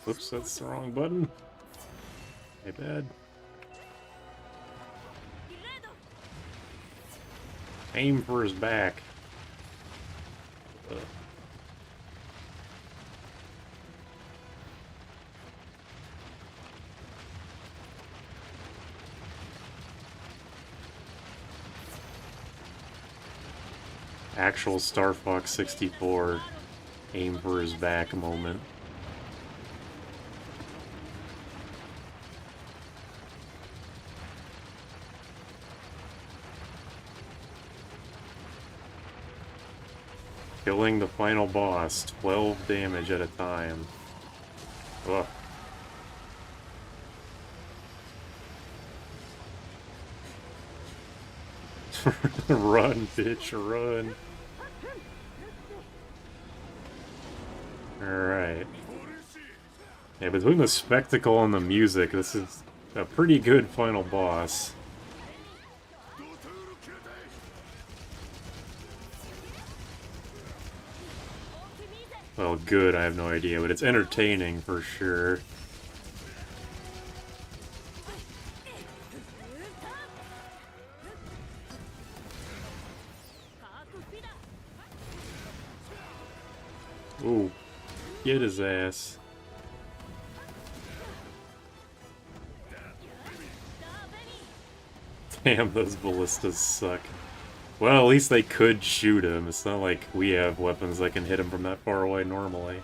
Oops, that's the wrong button. My bad. Aim for his back. Actual Star Fox 64 aim for his back moment. Killing the final boss, 12 damage at a time. Ugh. Run, bitch, run. Alright. Yeah, between the spectacle and the music, this is a pretty good final boss. Well, good, I have no idea, but it's entertaining for sure. Ooh, get his ass. Damn, those ballistas suck. Well, at least they could shoot him. It's not like we have weapons that can hit him from that far away normally.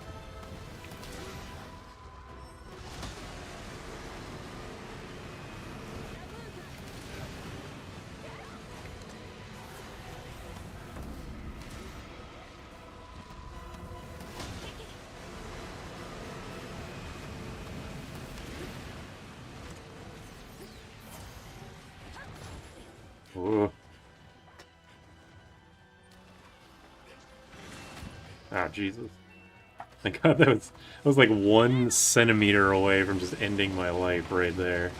Ah, Jesus. Thank God that was like 1 centimeter away from just ending my life right there.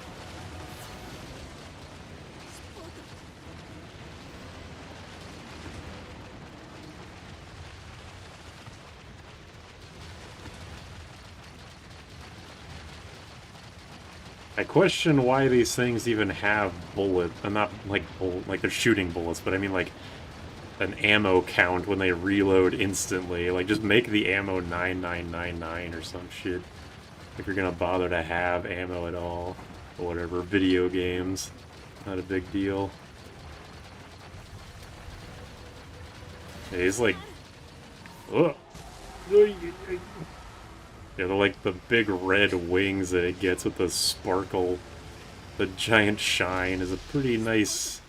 I question why these things even have bullet, not like like they're shooting bullets, but I mean like an ammo count when they reload instantly. Like just make the ammo 9999 or some shit. If you're gonna bother to have ammo at all, or whatever. Video games, not a big deal. Yeah, he's like, ugh. Yeah, they're like the big red wings that it gets with the sparkle. The giant shine is a pretty nice...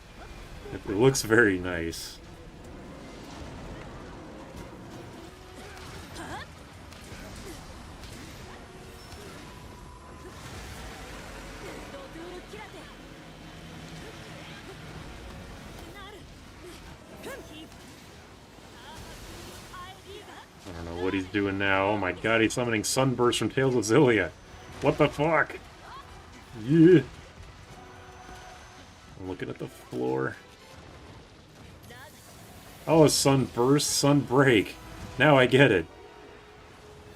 It looks very nice. I don't know what he's doing now. Oh my god, he's summoning Sunburst from Tales of Xillia. What the fuck? Yeah. I'm looking at the floor. Oh, Sunburst, Sunbreak. Now I get it.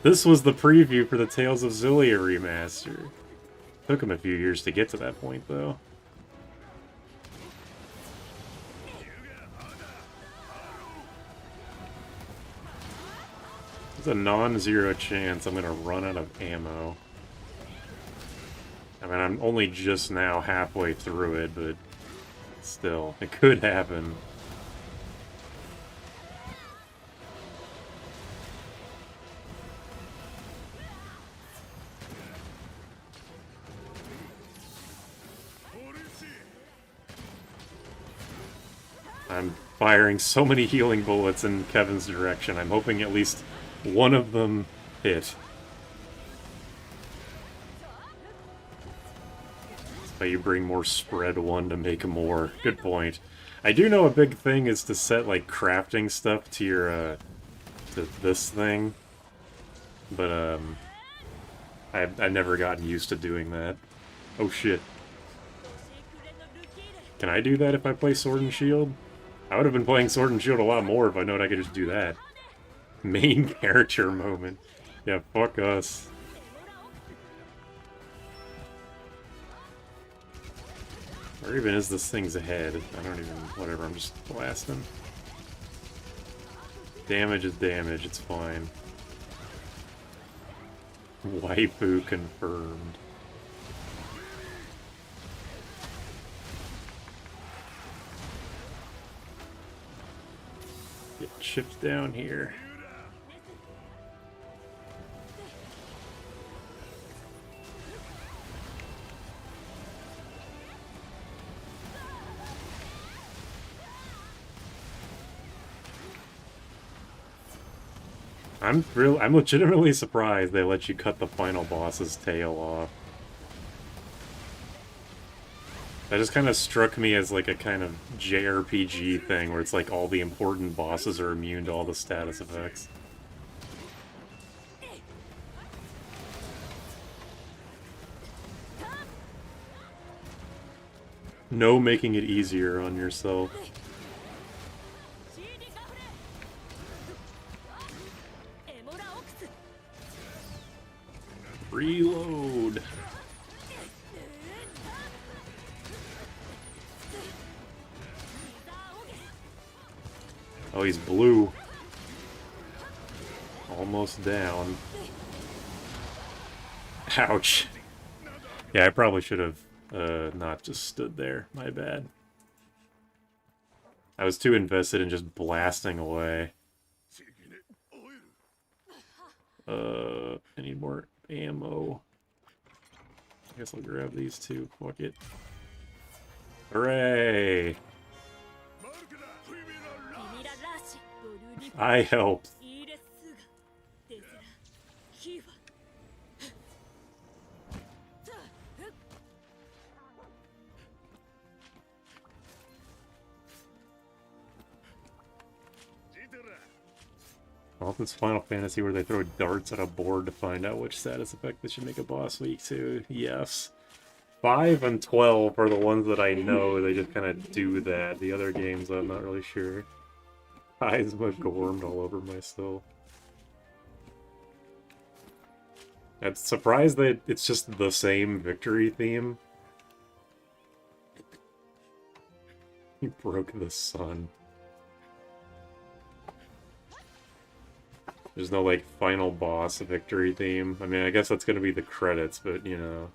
This was the preview for the Tales of Xillia remaster. Took him a few years to get to that point, though. There's a non-zero chance I'm gonna run out of ammo. I mean, I'm only just now halfway through it, but still, it could happen. I'm firing so many healing bullets in Kevin's direction. I'm hoping at least one of them hit. That's why you bring more spread one to make more. Good point. I do know a big thing is to set, like, crafting stuff to your, to this thing. But, I've never gotten used to doing that. Oh, shit. Can I do that if I play Sword and Shield? I would have been playing Sword and Shield a lot more if I known I could just do that. Main character moment. Yeah, fuck us. Where even is this thing's head? I don't even... Whatever, I'm just blasting. Damage is damage, it's fine. Waifu confirmed. Get chips down here. I'm legitimately surprised they let you cut the final boss's tail off. That just kind of struck me as like a kind of JRPG thing where it's like all the important bosses are immune to all the status effects. No making it easier on yourself. Reload. Oh, he's blue. Almost down. Ouch. Yeah, I probably should have not just stood there. My bad. I was too invested in just blasting away. I need more ammo. I guess I'll grab these two. Fuck it. Hooray! I helped. Well, it's Final Fantasy where they throw darts at a board to find out which status effect they should make a boss weak to. Yes. 5 and 12 are the ones that I know, they just kind of do that. The other games, I'm not really sure. Eyes gormed all over myself. I'm surprised that it's just the same victory theme. He broke the sun. There's no, like, final boss victory theme. I mean, I guess that's gonna be the credits, but, you know.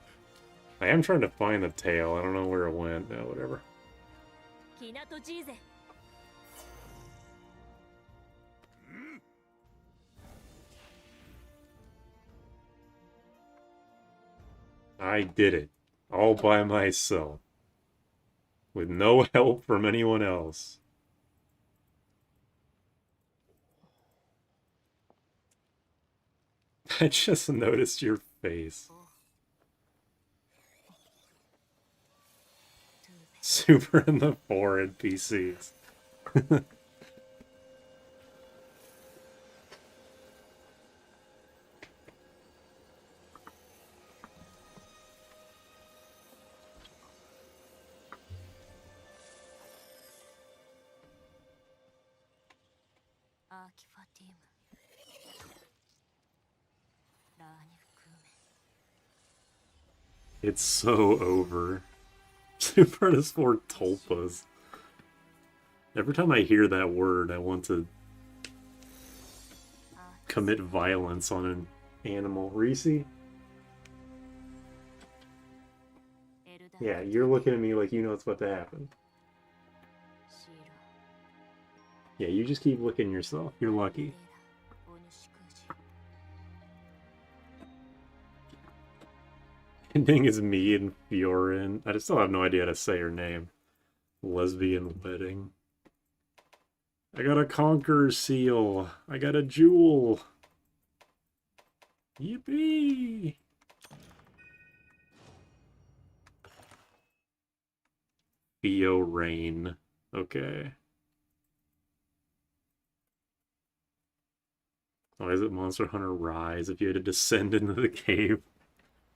I am trying to find the tail. I don't know where it went. No, whatever. I did it. All by myself. With no help from anyone else. I just noticed your face. Super in the 4 NPCs. It's so over. Super is for tulpas. Every time I hear that word, I want to commit violence on an animal. Reese? Yeah, you're looking at me like you know what's about to happen. Yeah, you just keep licking yourself. You're lucky. Ending is me and Fiorin. I just still have no idea how to say her name. Lesbian wedding. I got a conqueror seal. I got a jewel. Yippee! Fiorin. Okay. Why is it Monster Hunter Rise if you had to descend into the cave?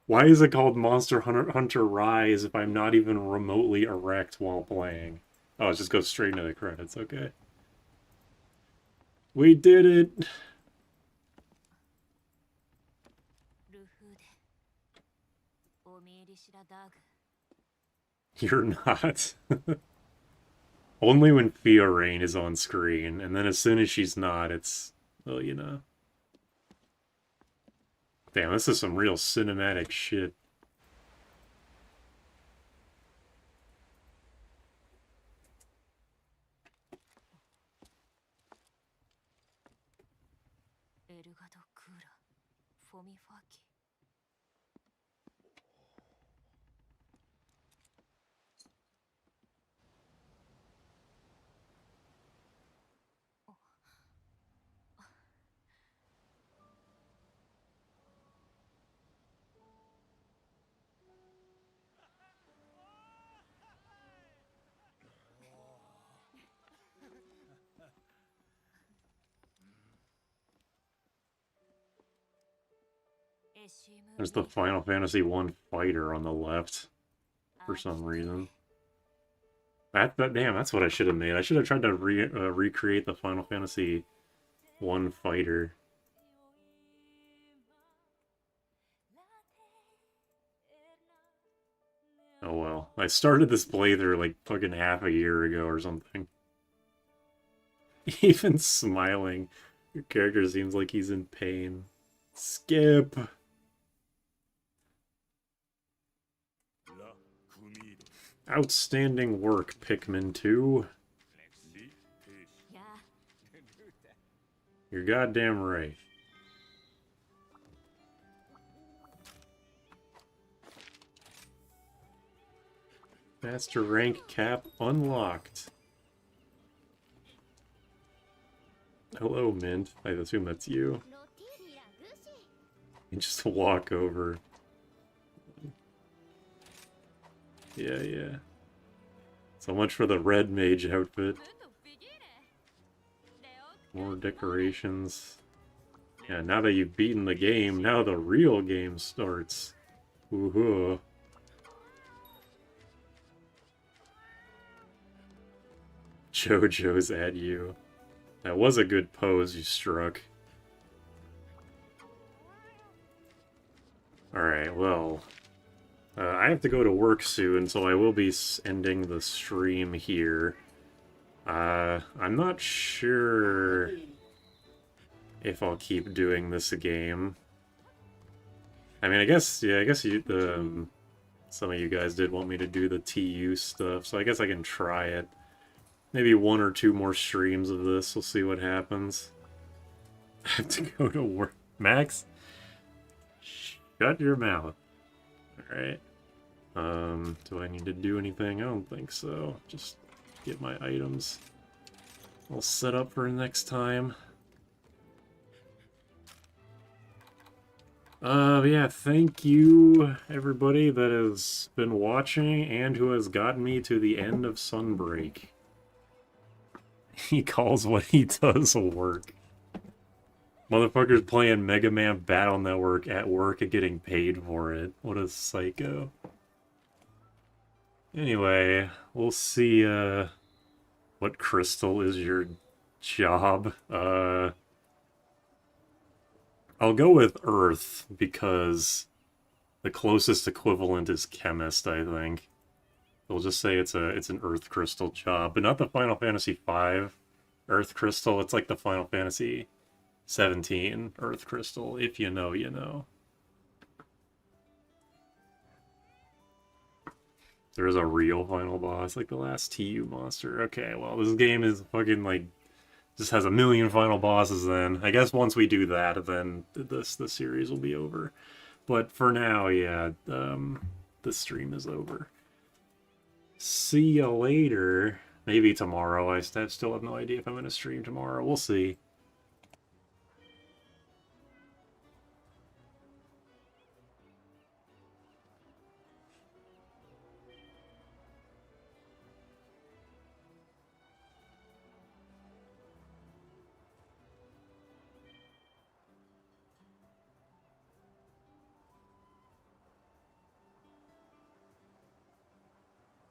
Why is it called Monster Hunter Rise if I'm not even remotely erect while playing? Oh, it just goes straight into the credits, okay. We did it! You're not. Only when Fiorin is on screen, and then as soon as she's not, it's... well, you know. Damn, this is some real cinematic shit. There's the Final Fantasy 1 fighter on the left, for some reason. Damn, that's what I should have made. I should have tried to recreate the Final Fantasy 1 fighter. Oh well. I started this playthrough like fucking half a year ago or something. Even smiling. Your character seems like he's in pain. Skip! Outstanding work, Pikmin 2. You're goddamn right. Master rank cap unlocked. Hello, Mint. I assume that's you. You just walk over. Yeah. So much for the red mage outfit. More decorations. Yeah, now that you've beaten the game, now the real game starts. Woohoo. JoJo's at you. That was a good pose you struck. Alright, well... I have to go to work soon, so I will be ending the stream here. I'm not sure if I'll keep doing this game. I mean, I guess you, some of you guys did want me to do the TU stuff, so I guess I can try it. Maybe 1 or 2 more streams of this, we'll see what happens. I have to go to work. Max? Shut your mouth. Alright. Do I need to do anything? I don't think so. Just get my items all set up for next time. Yeah, thank you, everybody that has been watching and who has gotten me to the end of Sunbreak. He calls what he does work. Motherfucker's playing Mega Man Battle Network at work and getting paid for it. What a psycho. Anyway, we'll see, what crystal is your job. I'll go with Earth, because the closest equivalent is Chemist, I think. We'll just say it's an Earth Crystal job, but not the Final Fantasy V Earth Crystal. It's like the Final Fantasy 17 Earth Crystal. If you know, you know. There is a real final boss, like the last TU monster. Okay, well, this game is fucking, like, just has a million final bosses then. I guess once we do that, then the series will be over. But for now, yeah, the stream is over. See ya later. Maybe tomorrow. I still have no idea if I'm going to stream tomorrow. We'll see.